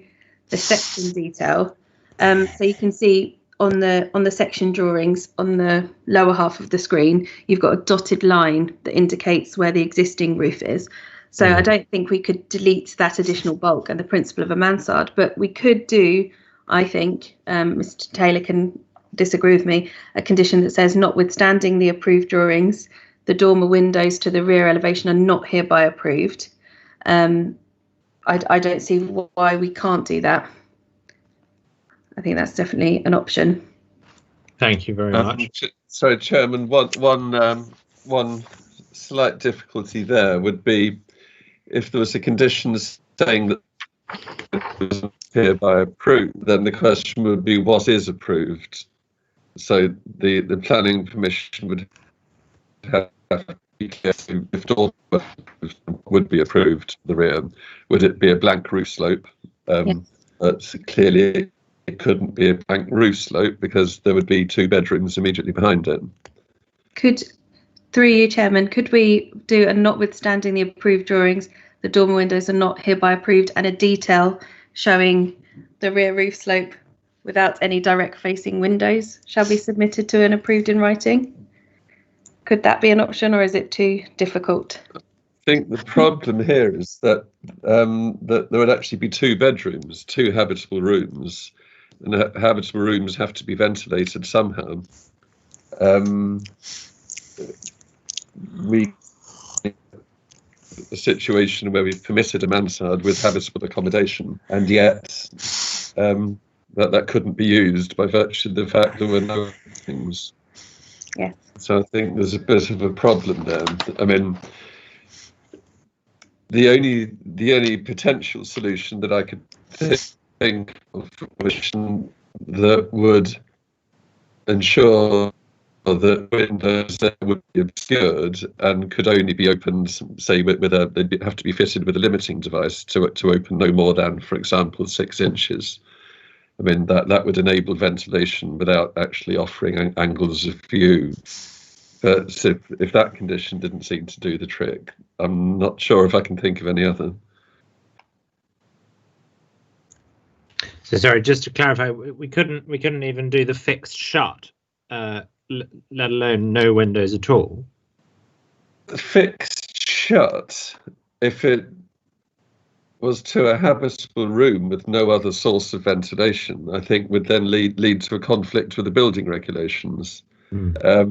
the section detail, so you can see on the section drawings on the lower half of the screen, you've got a dotted line that indicates where the existing roof is. So I don't think we could delete that additional bulk and the principle of a mansard, but we could do, I think, Mr. Taylor can disagree with me, a condition that says, notwithstanding the approved drawings, the dormer windows to the rear elevation are not hereby approved. I don't see why we can't do that. I think that's definitely an option. Thank you very much. So, Chairman, one slight difficulty there would be if there was a condition saying that it was hereby approved, then the question would be what is approved. So the planning permission would have to be clear if dormer would be approved. The rear, would it be a blank roof slope? But clearly it couldn't be a blank roof slope because there would be two bedrooms immediately behind it. Through you, Chairman, could we do a notwithstanding the approved drawings, the dormer windows are not hereby approved, and a detail showing the rear roof slope without any direct facing windows shall be submitted to and approved in writing? Could that be an option, or is it too difficult? I think the problem here is that that there would actually be two bedrooms, two habitable rooms, and habitable rooms have to be ventilated somehow. A situation where we've permitted a mansard with habitable accommodation, and yet that couldn't be used by virtue of the fact there were no things. Yeah. So I think there's a bit of a problem there. I mean, the only potential solution that I could think of that would ensure that windows that would be obscured and could only be opened, say, they'd have to be fitted with a limiting device to open no more than, for example, 6 inches. I mean, that would enable ventilation without actually offering angles of view. But if that condition didn't seem to do the trick, I'm not sure if I can think of any other. So sorry, just to clarify, we couldn't even do the fixed shut, let alone no windows at all. The fixed shut, if it was to a habitable room with no other source of ventilation, I think would then lead to a conflict with the building regulations. There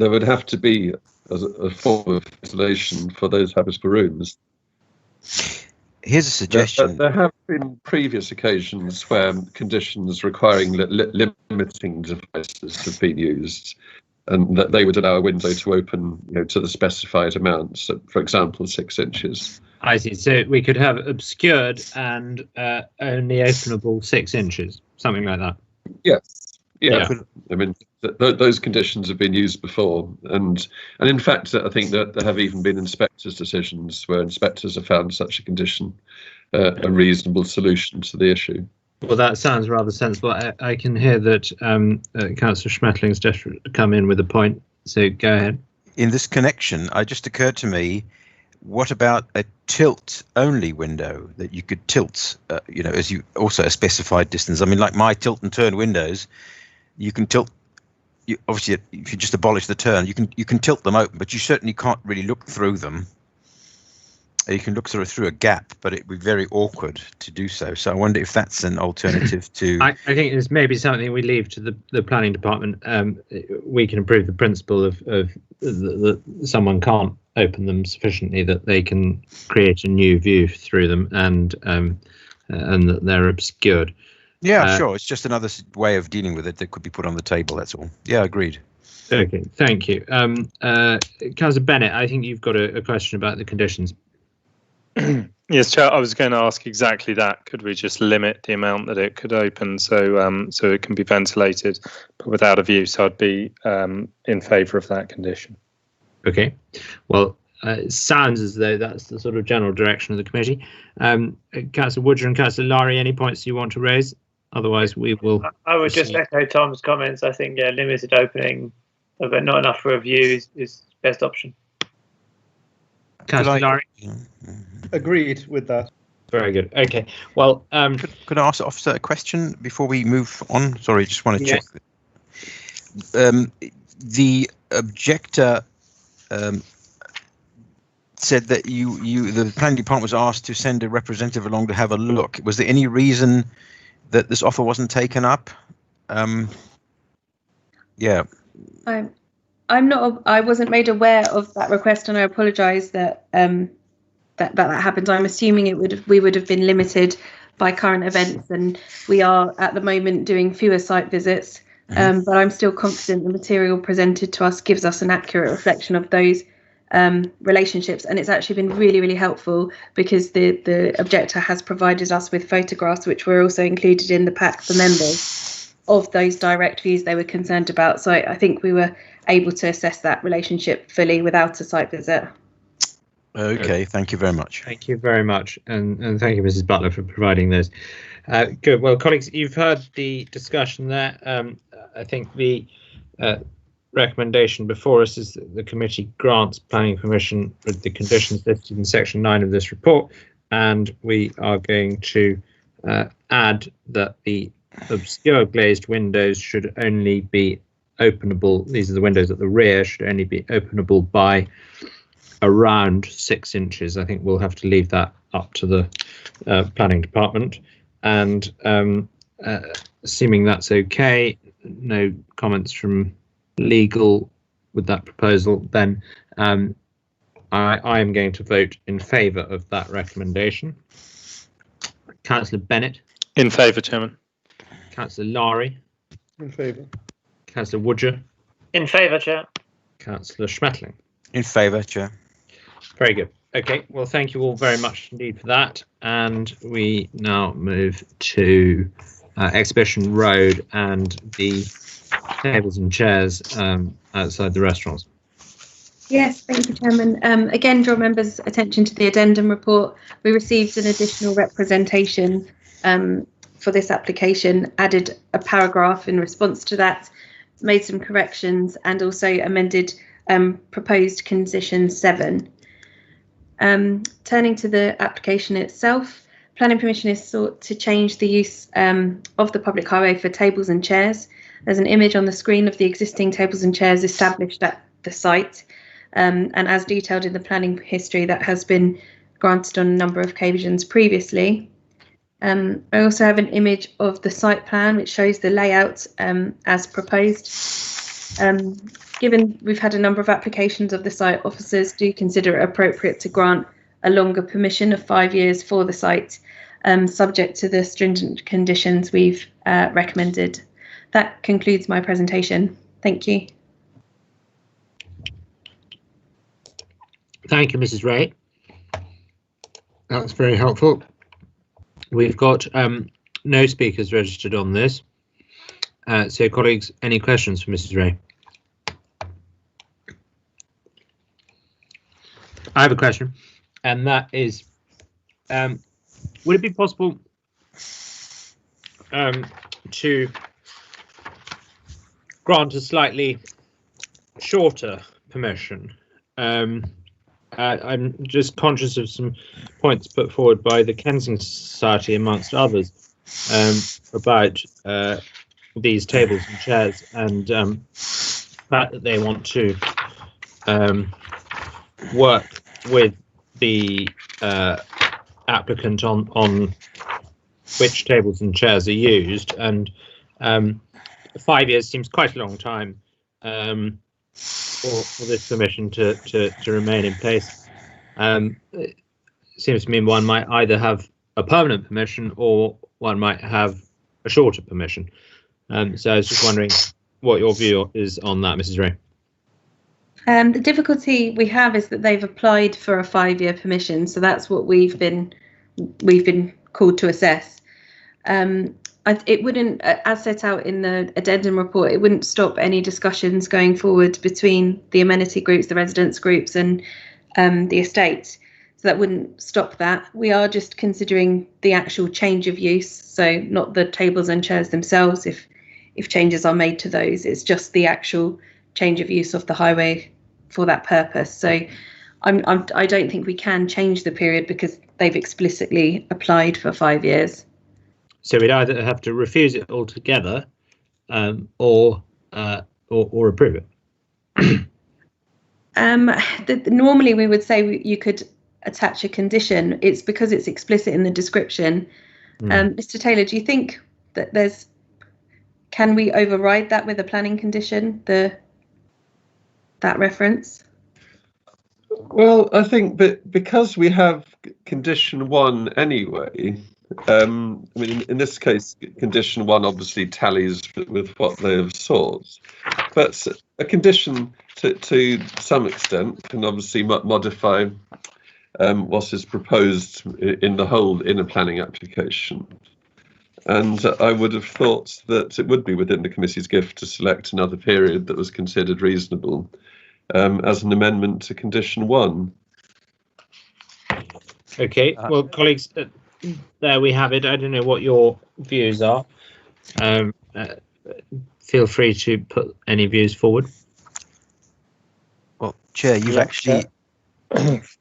would have to be a form of ventilation for those habitable rooms. Here's a suggestion. There have been previous occasions where conditions requiring limiting devices have been used, and that they would allow a window to open, to the specified amount. So, for example, 6 inches. I see. So we could have obscured and only openable 6 inches, something like that. Yes. Yeah. I mean, those conditions have been used before, and in fact, I think that there have even been inspectors' decisions where inspectors have found such a condition a reasonable solution to the issue. Well, that sounds rather sensible. I can hear that Councillor Schmettling's just come in with a point, so go ahead. In this connection, it just occurred to me, what about a tilt-only window that you could tilt, as you also a specified distance? I mean, like my tilt and turn windows, you can tilt. Obviously, if you just abolish the turn, you can tilt them open, but you certainly can't really look through them. You can look through a gap, but it'd be very awkward to do so. So I wonder if that's an alternative to. I think it's maybe something we leave to the planning department. We can improve the principle of someone can't open them sufficiently that they can create a new view through them, and that they're obscured. Yeah, sure. It's just another way of dealing with it that could be put on the table. That's all. Yeah, agreed. Okay, thank you. Councillor Bennett, I think you've got a question about the conditions. Yes, Chair. I was going to ask exactly that. Could we just limit the amount that it could open so it can be ventilated, but without a view? So I'd be in favour of that condition. Okay. Well, it sounds as though that's the sort of general direction of the committee. Councillor Woodger and Councillor Lowry, any points you want to raise? Otherwise, we will. I would just echo Tom's comments. I think limited opening, but not enough for a view is best option. Councillor Lowry. Agreed with that. Very good. Okay. Well, could I ask the officer a question before we move on? Sorry, just want to check. The objector said that the planning department was asked to send a representative along to have a look. Was there any reason that this offer wasn't taken up? Yeah. I wasn't made aware of that request, and I apologise that that happened. I'm assuming we would have been limited by current events, and we are at the moment doing fewer site visits. But I'm still confident the material presented to us gives us an accurate reflection of those relationships, and it's actually been really, really helpful because the objector has provided us with photographs, which were also included in the pack for members, of those direct views they were concerned about. So I think we were able to assess that relationship fully without a site visit. Okay, thank you very much. Thank you very much, and thank you, Mrs. Butler, for providing those. Good. Well, colleagues, you've heard the discussion there. I think the recommendation before us is that the committee grants planning permission with the conditions listed in section 9 of this report, and we are going to add that the obscure glazed windows should only be openable. These are the windows at the rear, should only be openable by around 6 inches. I think we'll have to leave that up to the planning department, and assuming that's okay, no comments from legal with that proposal, then I am going to vote in favour of that recommendation. Councillor Bennett. In favour, Chairman. Councillor Lowry. In favour. Councillor Woodger. In favour, Chair. Councillor Schmetling. In favour, Chair. Very good. Okay, well, thank you all very much indeed for that. And we now move to Exhibition Road and the tables and chairs outside the restaurants. Yes, thank you, Chairman. Again, draw members' attention to the addendum report. We received an additional representation for this application, added a paragraph in response to that, made some corrections, and also amended proposed condition 7. Turning to the application itself, planning permission is sought to change the use of the public highway for tables and chairs. There's an image on the screen of the existing tables and chairs established at the site, and as detailed in the planning history, that has been granted on a number of occasions previously. I also have an image of the site plan which shows the layout as proposed. Given we've had a number of applications of the site, officers do consider it appropriate to grant a longer permission of 5 years for the site, subject to the stringent conditions we've recommended. That concludes my presentation. Thank you. Thank you, Mrs. Ray. That's very helpful. We've got no speakers registered on this. So, colleagues, any questions for Mrs. Ray? I have a question, and that is, would it be possible to grant a slightly shorter permission? I'm just conscious of some points put forward by the Kensington Society, amongst others, about these tables and chairs, and the fact that they want to work with the applicant on which tables and chairs are used, and 5 years seems quite a long time for this permission to remain in place. It seems to me one might either have a permanent permission or one might have a shorter permission. So I was just wondering what your view is on that, Mrs. Ray. The difficulty we have is that they've applied for a 5-year permission, so that's what we've been called to assess. It wouldn't, as set out in the addendum report, it wouldn't stop any discussions going forward between the amenity groups, the residents groups, and the estate. So that wouldn't stop that. We are just considering the actual change of use, so not the tables and chairs themselves. If changes are made to those, it's just the actual change of use of the highway for that purpose. So I don't think we can change the period because they've explicitly applied for 5 years. So we'd either have to refuse it altogether, or approve it. Normally we would say you could attach a condition. It's because it's explicit in the description. Mr. Taylor, do you think that can we override that with a planning condition, that reference? Well, I think that because we have condition 1 anyway, I mean, in this case, condition 1 obviously tallies with what they have sought, but a condition to some extent can obviously modify what is proposed in a planning application. And I would have thought that it would be within the committee's gift to select another period that was considered reasonable as an amendment to condition 1. Okay, well, colleagues, there we have it. I don't know what your views are. Feel free to put any views forward. Well, Chair, you've actually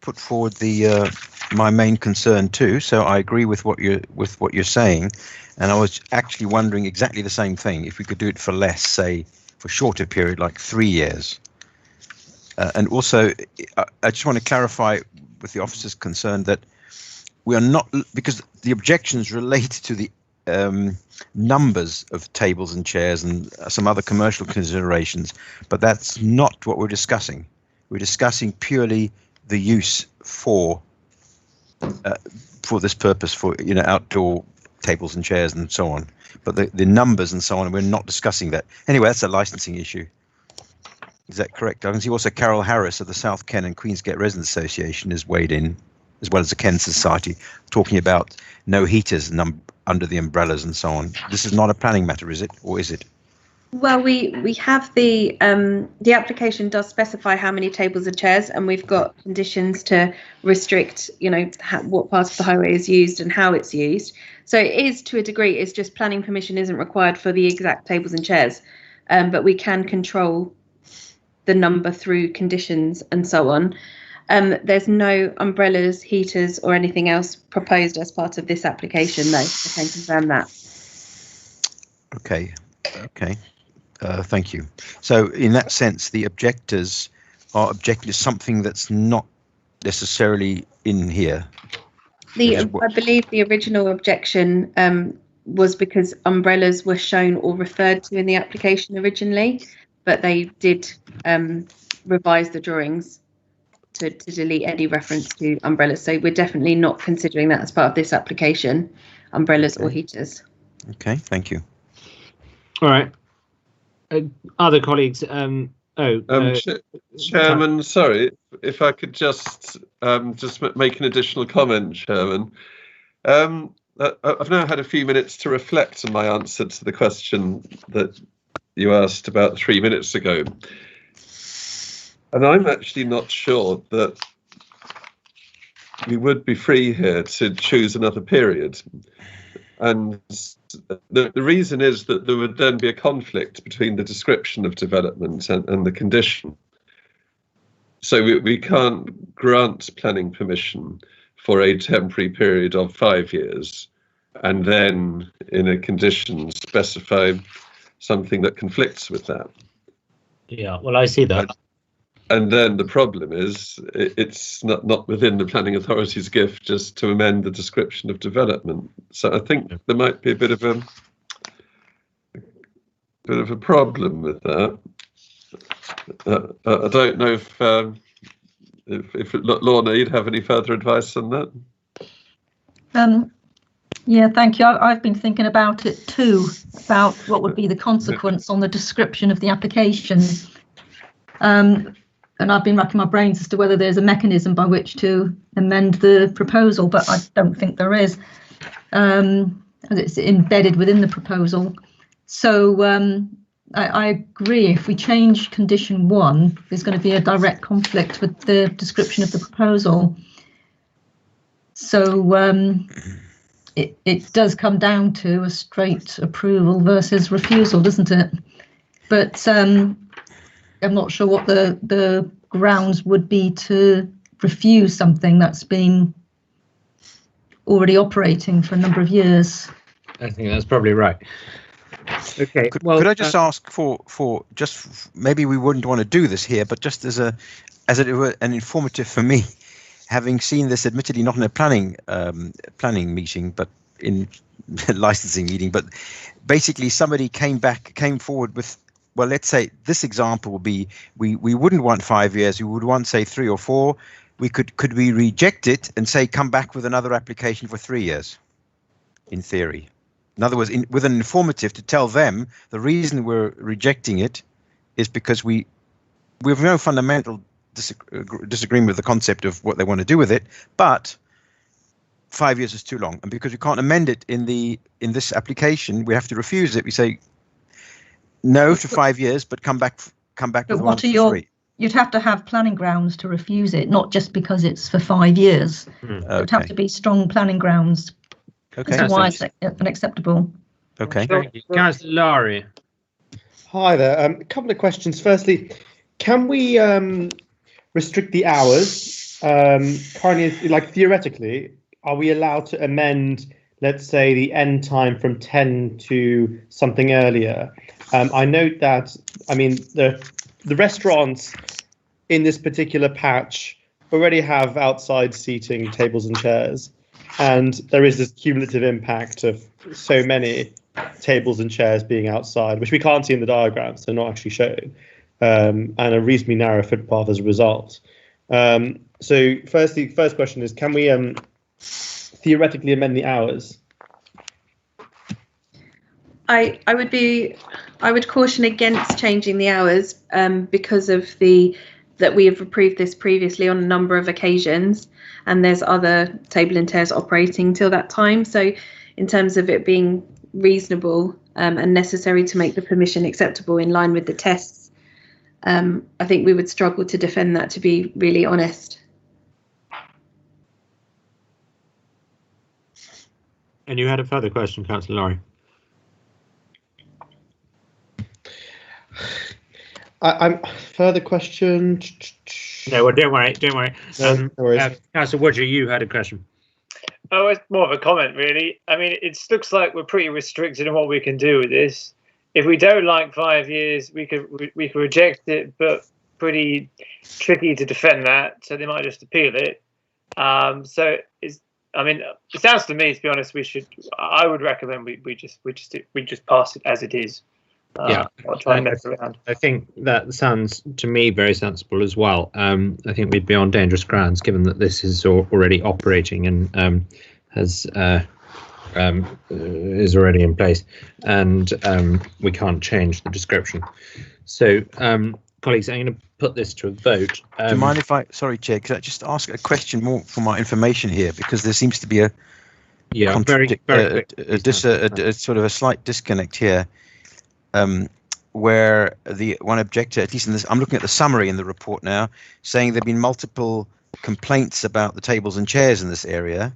put forward the my main concern too. So I agree with what you're saying, and I was actually wondering exactly the same thing. If we could do it for less, say for shorter period, like 3 years. And also, I just want to clarify with the officers concerned that we are not, because the objections relate to the numbers of tables and chairs and some other commercial considerations, but that's not what we're discussing. We're discussing purely the use for this purpose, for outdoor tables and chairs and so on. But the numbers and so on, we're not discussing that. Anyway, that's a licensing issue. Is that correct? I can see also Carol Harris of the South Ken and Queensgate Residents Association is weighed in, as well as the Ken Society, talking about no heaters under the umbrellas and so on. This is not a planning matter, is it, or is it? Well, we have the application does specify how many tables and chairs, and we've got conditions to restrict, what part of the highway is used and how it's used. So it is, to a degree, it's just planning permission isn't required for the exact tables and chairs, but we can control the number through conditions and so on. There's no umbrellas, heaters, or anything else proposed as part of this application, though. I can confirm that. Okay. Thank you. So in that sense, the objectors are objecting to something that's not necessarily in here. I believe the original objection was because umbrellas were shown or referred to in the application originally, but they did revise the drawings to delete any reference to umbrellas. So we're definitely not considering that as part of this application, umbrellas or heaters. Okay, thank you. All right. Other colleagues. Chairman, sorry, if I could just make an additional comment, Chairman. I've now had a few minutes to reflect on my answer to the question that you asked about 3 minutes ago. And I'm actually not sure that we would be free here to choose another period. And the reason is that there would then be a conflict between the description of development and the condition. So we can't grant planning permission for a temporary period of 5 years and then in a condition specify something that conflicts with that. Yeah, well, I see that. And then the problem is it's not within the planning authority's gift just to amend the description of development. So I think there might be a bit of a problem with that. I don't know if Lorna, you'd have any further advice on that? Yeah, thank you. I've been thinking about it too, about what would be the consequence on the description of the application. And I've been racking my brains as to whether there's a mechanism by which to amend the proposal, but I don't think there is. It's embedded within the proposal. So I agree, if we change condition 1, there's going to be a direct conflict with the description of the proposal. So it does come down to a straight approval versus refusal, doesn't it? But I'm not sure what the grounds would be to refuse something that's been already operating for a number of years. I think that's probably right. Okay. Could I just ask for just maybe we wouldn't want to do this here, but just as it were an informative for me, having seen this admittedly not in a planning meeting, but in licensing meeting, but basically somebody came forward with, well, let's say this example will be, we wouldn't want 5 years, we would want, say, 3 or 4. Could we reject it and say, come back with another application for 3 years, in theory? In other words, with an informative to tell them the reason we're rejecting it is because we have no fundamental disagreement with the concept of what they want to do with it, but 5 years is too long. And because we can't amend it in this application, we have to refuse it. We say, no to 5 years, but come back with one for 3. You'd have to have planning grounds to refuse it, not just because it's for 5 years. Okay. It would have to be strong planning grounds. Okay. As to why it's unacceptable. Okay. Councillor Lowry. Hi there. A couple of questions. Firstly, can we restrict the hours? Currently, like theoretically, are we allowed to amend, let's say, the end time from 10 to something earlier? I note that, I mean, the restaurants in this particular patch already have outside seating, tables and chairs, and there is this cumulative impact of so many tables and chairs being outside, which we can't see in the diagrams, they're not actually shown, and a reasonably narrow footpath as a result. So first question is, can we theoretically amend the hours? I would be I would caution against changing the hours because of that we have approved this previously on a number of occasions, and there's other table and chairs operating till that time. So in terms of it being reasonable and necessary to make the permission acceptable in line with the tests, I think we would struggle to defend that, to be really honest. And you had a further question, Councillor Lowry. I'm further question. No, well, don't worry. No worries. Councillor Woodger, you had a question. Oh, it's more of a comment, really. I mean, it looks like we're pretty restricted in what we can do with this. If we don't like 5 years, we could reject it, but pretty tricky to defend that. So they might just appeal it. So it's. I mean, it sounds to me, to be honest, I would recommend we just pass it as it is. Yeah, not try and mess around. I think that sounds to me very sensible as well. I think we'd be on dangerous grounds given that this is already operating and is already in place, and we can't change the description. So, colleagues, I'm going to put this to a vote. Do you mind if sorry, Chair, could I just ask a question more for my information here, because there seems to be a sort of a slight disconnect here. Where the one objector, at least in this, I'm looking at the summary in the report now, saying there have been multiple complaints about the tables and chairs in this area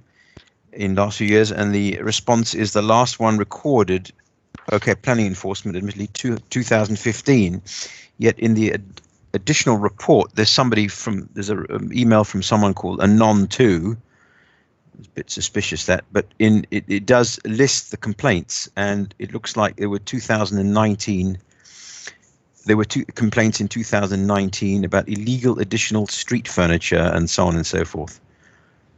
in the last few years, and the response is the last one recorded, planning enforcement, admittedly, 2015. Yet in the additional report, there's an email from someone called Anon2. It's a bit suspicious that, but it does list the complaints, and it looks like there were 2019. There were 2 complaints in 2019 about illegal additional street furniture and so on and so forth.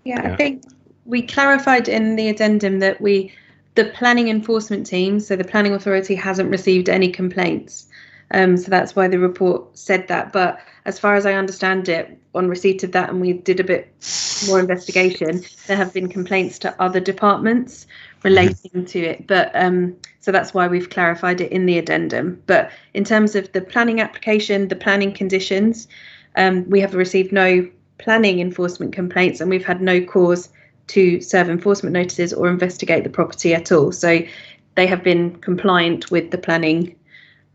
Yeah, I think we clarified in the addendum that the planning enforcement team, so the planning authority, hasn't received any complaints. So that's why the report said that. But as far as I understand it, on receipt of that, and we did a bit more investigation, there have been complaints to other departments relating to it. But so that's why we've clarified it in the addendum. But in terms of the planning application, the planning conditions, we have received no planning enforcement complaints, and we've had no cause to serve enforcement notices or investigate the property at all. So they have been compliant with the planning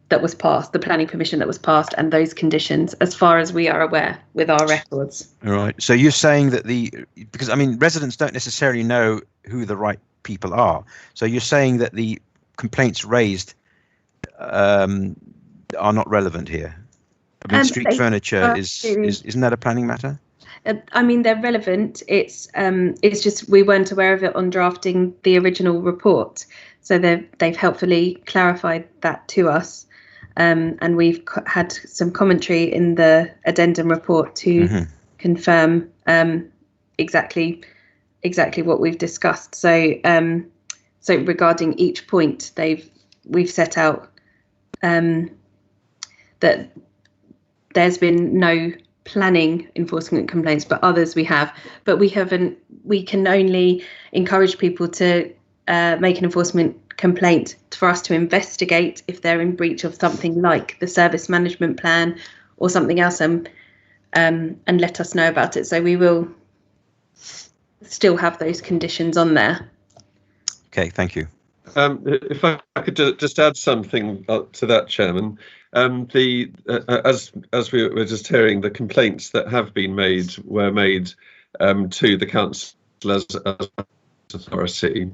that was passed, the planning permission that was passed, and those conditions, as far as we are aware, with our records. All right. So you're saying that because I mean, residents don't necessarily know who the right people are. So you're saying that the complaints raised are not relevant here. I mean, street furniture isn't that a planning matter? I mean, they're relevant. It's just we weren't aware of it on drafting the original report. So they've helpfully clarified that to us. And we've had some commentary in the addendum report to confirm exactly what we've discussed. So so regarding each point, we've set out that there's been no planning enforcement complaints, but others we have. But we can only encourage people to make an enforcement complaint for us to investigate if they're in breach of something like the service management plan or something else, and let us know about it. So we will still have those conditions on there. Okay, thank you. If I could just add something to that, Chairman. As we were just hearing, the complaints that have been made were made to the council as authority.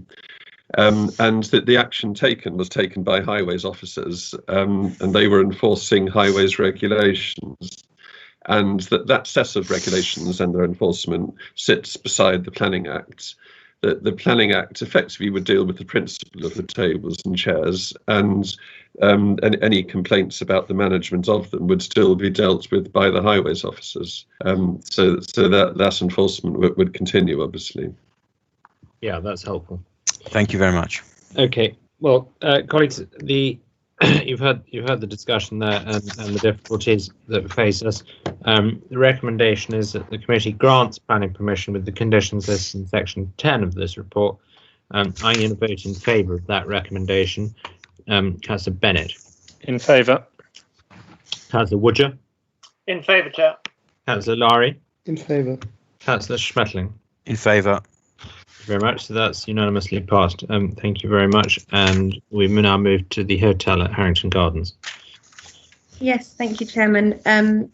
And that the action taken was taken by highways officers, and they were enforcing highways regulations, and that set of regulations and their enforcement sits beside the Planning Act. The Planning Act effectively would deal with the principle of the tables and chairs, and any complaints about the management of them would still be dealt with by the highways officers. So that enforcement would continue, obviously. Yeah, that's helpful. Thank you very much. Okay, well, colleagues, you've heard the discussion there and the difficulties that face us. The recommendation is that the committee grants planning permission with the conditions listed in section 10 of this report. I'm going to vote in favour of that recommendation. Councillor Bennett. In favour. Councillor Woodger. In favour, Chair. Councillor Lowry. In favour. Councillor Schmetling. In favour. Thank you very much. So that's unanimously passed. Thank you very much. And we now move to the hotel at Harrington Gardens. Yes, thank you, Chairman.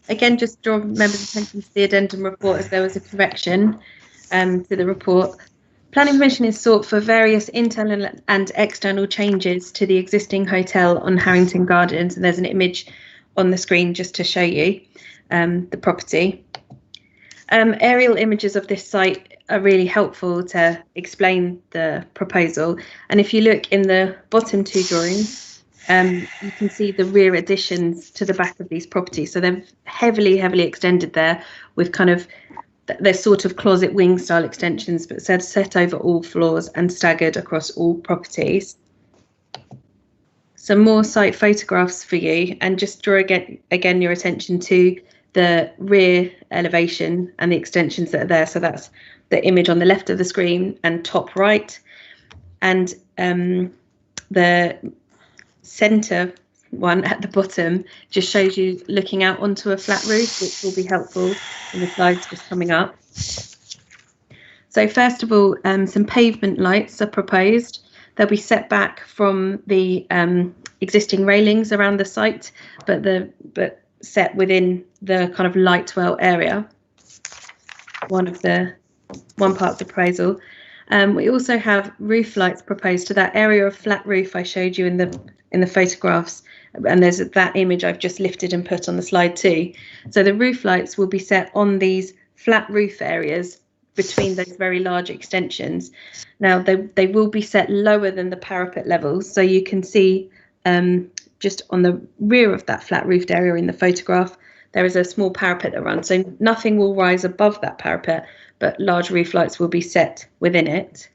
Again, just draw members' attention to the addendum report as there was a correction to the report. Planning permission is sought for various internal and external changes to the existing hotel on Harrington Gardens, and there's an image on the screen just to show you the property. Aerial images of this site are really helpful to explain the proposal, and if you look in the bottom two drawings, you can see the rear additions to the back of these properties. So they're heavily extended there with kind of, they're sort of closet wing style extensions, but set over all floors and staggered across all properties. Some more site photographs for you, and just draw again your attention to the rear elevation and the extensions that are there. So that's the image on the left of the screen and top right, and the centre one at the bottom just shows you looking out onto a flat roof, which will be helpful in the slides just coming up. So first of all, some pavement lights are proposed. They'll be set back from the existing railings around the site, but set within the kind of light well area. One part of the proposal. We also have roof lights proposed to that area of flat roof I showed you in the photographs, and there's that image I've just lifted and put on the slide too. So the roof lights will be set on these flat roof areas between those very large extensions. Now they will be set lower than the parapet levels, so you can see just on the rear of that flat roofed area in the photograph there is a small parapet that runs, so nothing will rise above that parapet, but large roof lights will be set within it.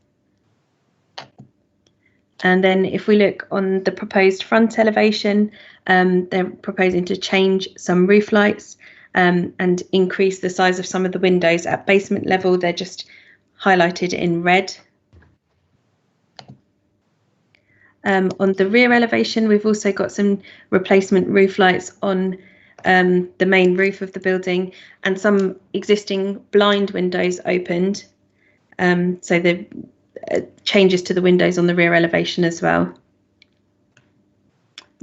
And then if we look on the proposed front elevation, they're proposing to change some roof lights and increase the size of some of the windows at basement level. They're just highlighted in red. On the rear elevation, we've also got some replacement roof lights on the main roof of the building, and some existing blind windows opened. So the changes to the windows on the rear elevation as well.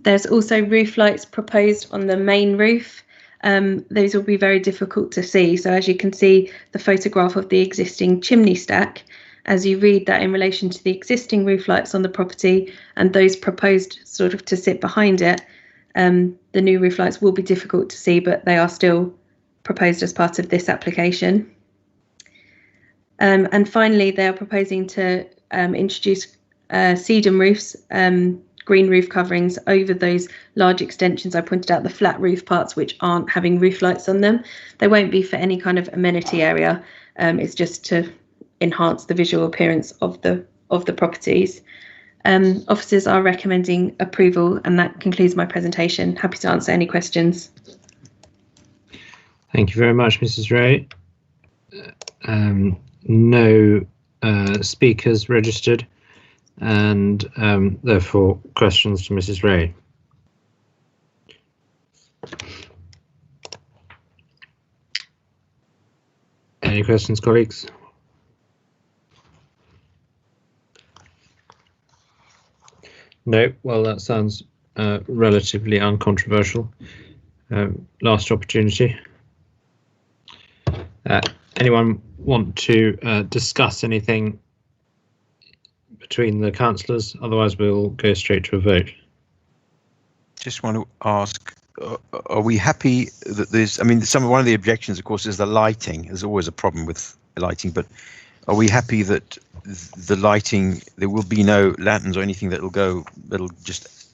There's also roof lights proposed on the main roof. Those will be very difficult to see. So as you can see, the photograph of the existing chimney stack, as you read that in relation to the existing roof lights on the property and those proposed sort of to sit behind it, the new roof lights will be difficult to see, but they are still proposed as part of this application. And finally, they are proposing to introduce sedum roofs, green roof coverings over those large extensions I pointed out, the flat roof parts which aren't having roof lights on them. They won't be for any kind of amenity area. It's just to enhance the visual appearance of the properties. Officers are recommending approval, and that concludes my presentation. Happy to answer any questions. Thank you very much, Mrs. Ray. No speakers registered, and therefore questions to Mrs. Ray. Any questions, colleagues? No. Well, that sounds relatively uncontroversial. Last opportunity. Anyone want to discuss anything between the councillors? Otherwise, we'll go straight to a vote. Just want to ask, are we happy that there's, I mean, one of the objections, of course, is the lighting. There's always a problem with lighting, but are we happy that the lighting, there will be no lanterns or anything that'll just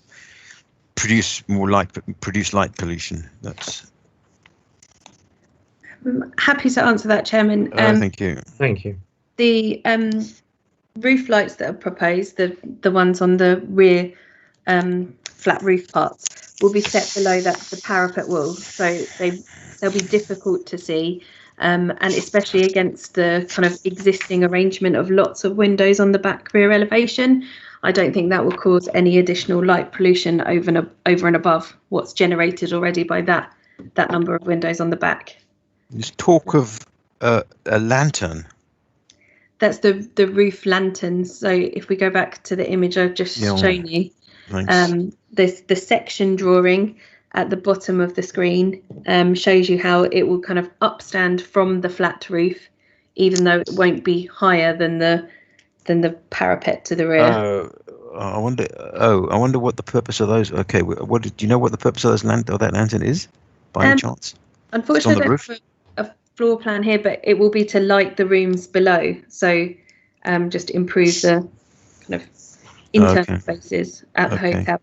produce more light, produce light pollution? That's. I'm happy to answer that, Chairman. Thank you. Thank you. The roof lights that are proposed, the ones on the rear flat roof parts, will be set below the parapet wall, so they'll be difficult to see, and especially against the kind of existing arrangement of lots of windows on the back rear elevation. I don't think that will cause any additional light pollution over and above what's generated already by that number of windows on the back. There's talk of a lantern. That's the roof lanterns. So if we go back to the image I've just shown you, there's the section drawing at the bottom of the screen shows you how it will kind of upstand from the flat roof, even though it won't be higher than the parapet to the rear. I wonder what the purpose of those. Okay, do you know what the purpose of that lantern is, by any chance? Unfortunately, I don't have a floor plan here, but it will be to light the rooms below. So, just improve the kind of internal spaces at the hotel.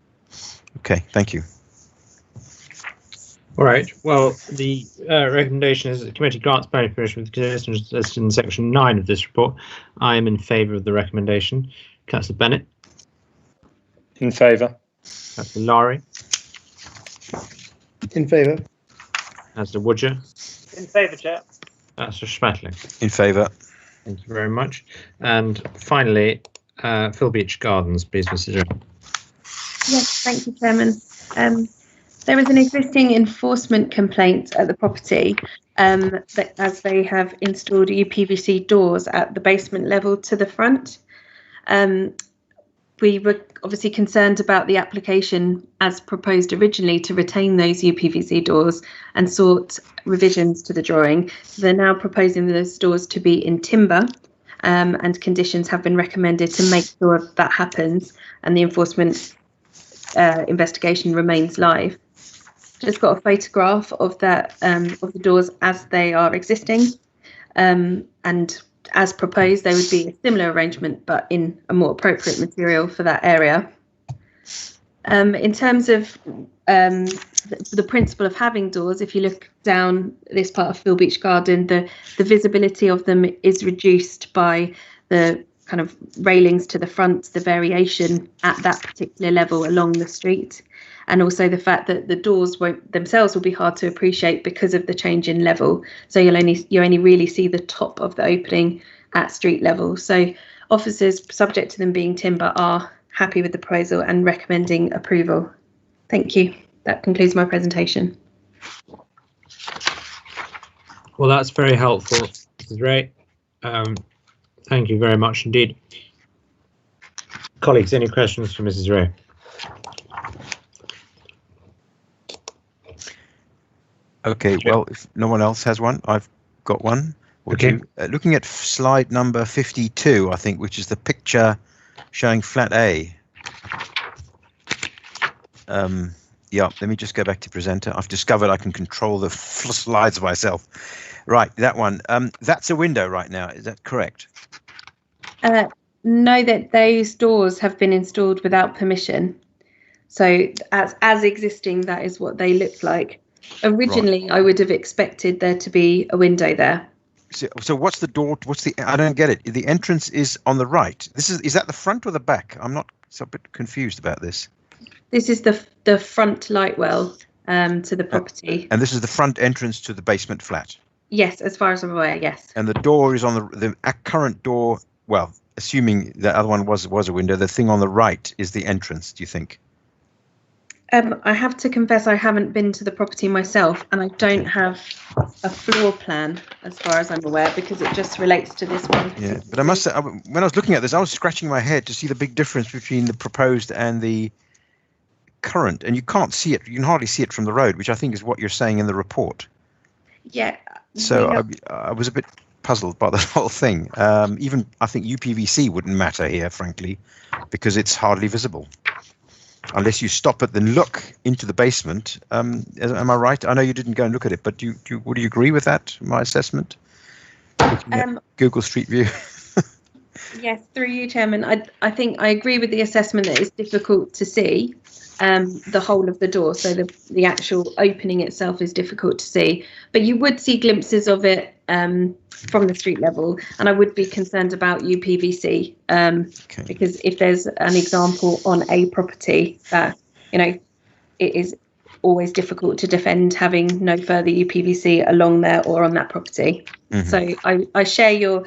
Okay, thank you. All right. Well, the recommendation is that the committee grants planning permission with conditions listed in section 9 of this report. I am in favour of the recommendation. Councillor Bennett. In favour. Councillor Lowry. In favour. Councillor Woodger. In favour, Chair. Councillor Schmetling. In favour. Thank you very much. And finally, Phil Beach Gardens, please, Mrs. Jones. Yes, thank you, Chairman. There is an existing enforcement complaint at the property that as they have installed UPVC doors at the basement level to the front. We were obviously concerned about the application as proposed originally to retain those UPVC doors and sought revisions to the drawing. So they're now proposing those doors to be in timber, and conditions have been recommended to make sure that happens and the enforcement investigation remains live. Just got a photograph of that of the doors as they are existing, and as proposed, there would be a similar arrangement, but in a more appropriate material for that area. In terms of the principle of having doors, if you look down this part of Phil Beach Garden, the visibility of them is reduced by the kind of railings to the front, the variation at that particular level along the street, and also the fact that the doors themselves will be hard to appreciate because of the change in level. So you only really see the top of the opening at street level. So officers, subject to them being timber, are happy with the proposal and recommending approval. Thank you. That concludes my presentation. Well, that's very helpful, Mrs. Ray. Thank you very much indeed. Colleagues, any questions for Mrs. Ray? Okay, well, if no one else has one, I've got one. Looking at slide number 52, I think, which is the picture showing flat A. Yeah, let me just go back to presenter. I've discovered I can control the slides myself. Right, that one. That's a window right now. Is that correct? No, that those doors have been installed without permission. So as existing, that is what they look like. Originally, right. I would have expected there to be a window there. So what's the door? I don't get it. The entrance is on the right. Is that the front or the back? I'm not so a bit confused about this. This is the front light well to the property. And this is the front entrance to the basement flat? Yes, as far as I'm aware, yes. And the door is on the current door, well, assuming the other one was a window, the thing on the right is the entrance, do you think? I have to confess I haven't been to the property myself, and I don't have a floor plan as far as I'm aware, because it just relates to this one. Yeah, but I must say, when I was looking at this, I was scratching my head to see the big difference between the proposed and the current, and you can't see it. You can hardly see it from the road, which I think is what you're saying in the report. Yeah. So I was a bit puzzled by the whole thing. Even I think UPVC wouldn't matter here, frankly, because it's hardly visible. Unless you stop it and look into the basement. Am I right? I know you didn't go and look at it, but would you agree with that, my assessment? Google Street View. Yes, through you, Chairman. I think I agree with the assessment that it's difficult to see the whole of the door. So the actual opening itself is difficult to see. But you would see glimpses of it from the street level, and I would be concerned about UPVC because if there's an example on a property that it is always difficult to defend having no further UPVC along there or on that property. Mm-hmm. So I share your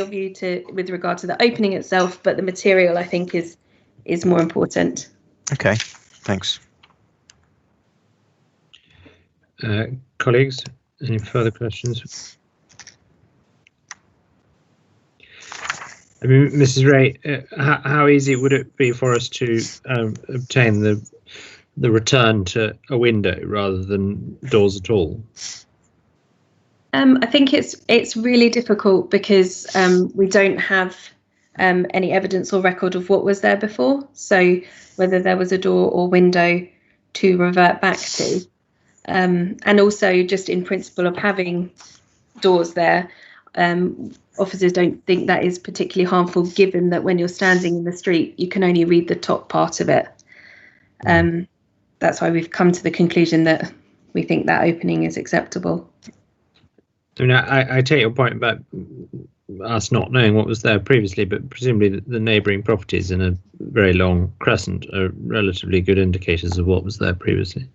view with regard to the opening itself, but the material I think is is more important. Okay, thanks. Colleagues, any further questions? I mean, Mrs. Ray, how easy would it be for us to obtain the return to a window rather than doors at all? I think it's really difficult because we don't have any evidence or record of what was there before. So whether there was a door or window to revert back to, and also just in principle of having doors there, officers don't think that is particularly harmful, given that when you're standing in the street, you can only read the top part of it. That's why we've come to the conclusion that we think that opening is acceptable. I mean, I take your point about us not knowing what was there previously, but presumably the neighbouring properties in a very long crescent are relatively good indicators of what was there previously.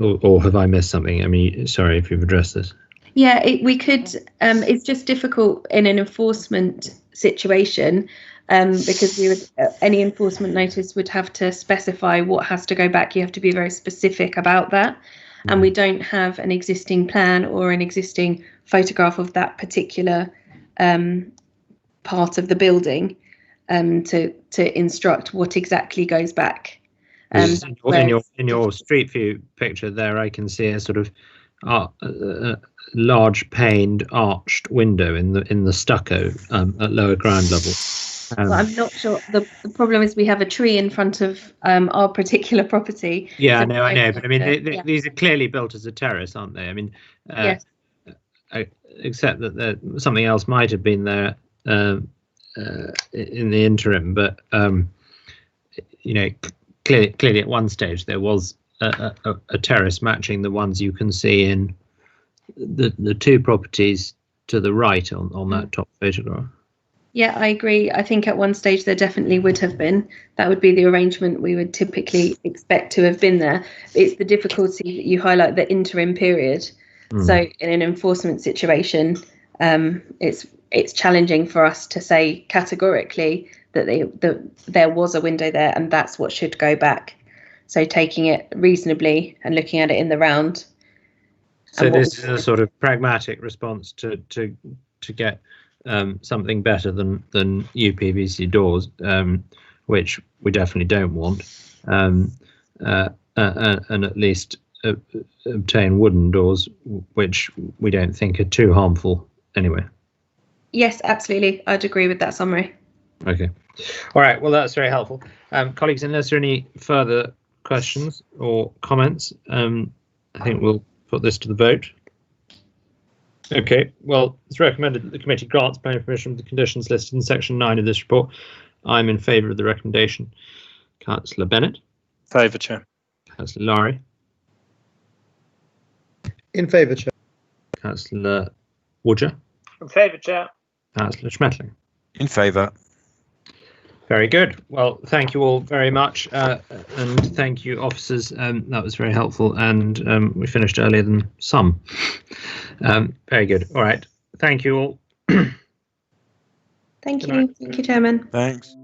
Or have I missed something? I mean, sorry if you've addressed this. Yeah, we could. It's just difficult in an enforcement situation because we would any enforcement notice would have to specify what has to go back. You have to be very specific about that. And we don't have an existing plan or an existing photograph of that particular part of the building to instruct what exactly goes back. In your street view picture there, I can see a sort of large paned arched window in the stucco at lower ground level. Well, I'm not sure. The problem is we have a tree in front of our particular property. Yeah, so I know, but I mean, these are clearly built as a terrace, aren't they? I mean, yes. Except that something else might have been there in the interim, but you know, clearly at one stage there was a terrace matching the ones you can see in the two properties to the right on that top photograph. Yeah, I agree. I think at one stage there definitely would have been. That would be the arrangement we would typically expect to have been there. It's the difficulty that you highlight, the interim period. So in an enforcement situation, it's challenging for us to say categorically that there was a window there and that's what should go back. So taking it reasonably and looking at it in the round. So this is a sort of pragmatic response to get something better than UPVC doors, which we definitely don't want, and at least obtain wooden doors, which we don't think are too harmful anyway. Yes, absolutely. I'd agree with that summary. Okay. All right. Well, that's very helpful. Colleagues, unless there are any further questions or comments, I think we'll put this to the vote. Okay, well, it's recommended that the committee grants planning permission with the conditions listed in section 9 of this report. I'm in favour of the recommendation. Councillor Bennett. Favour, Chair. Councillor Lowry. In favour, Chair. Councillor Woodger. In favour, Chair. Councillor Schmetling. In favour. Very good. Well, thank you all very much, and thank you, officers. That was very helpful, and we finished earlier than some. Very good. All right. Thank you all. Thank you. Thank you, Chairman. Thanks.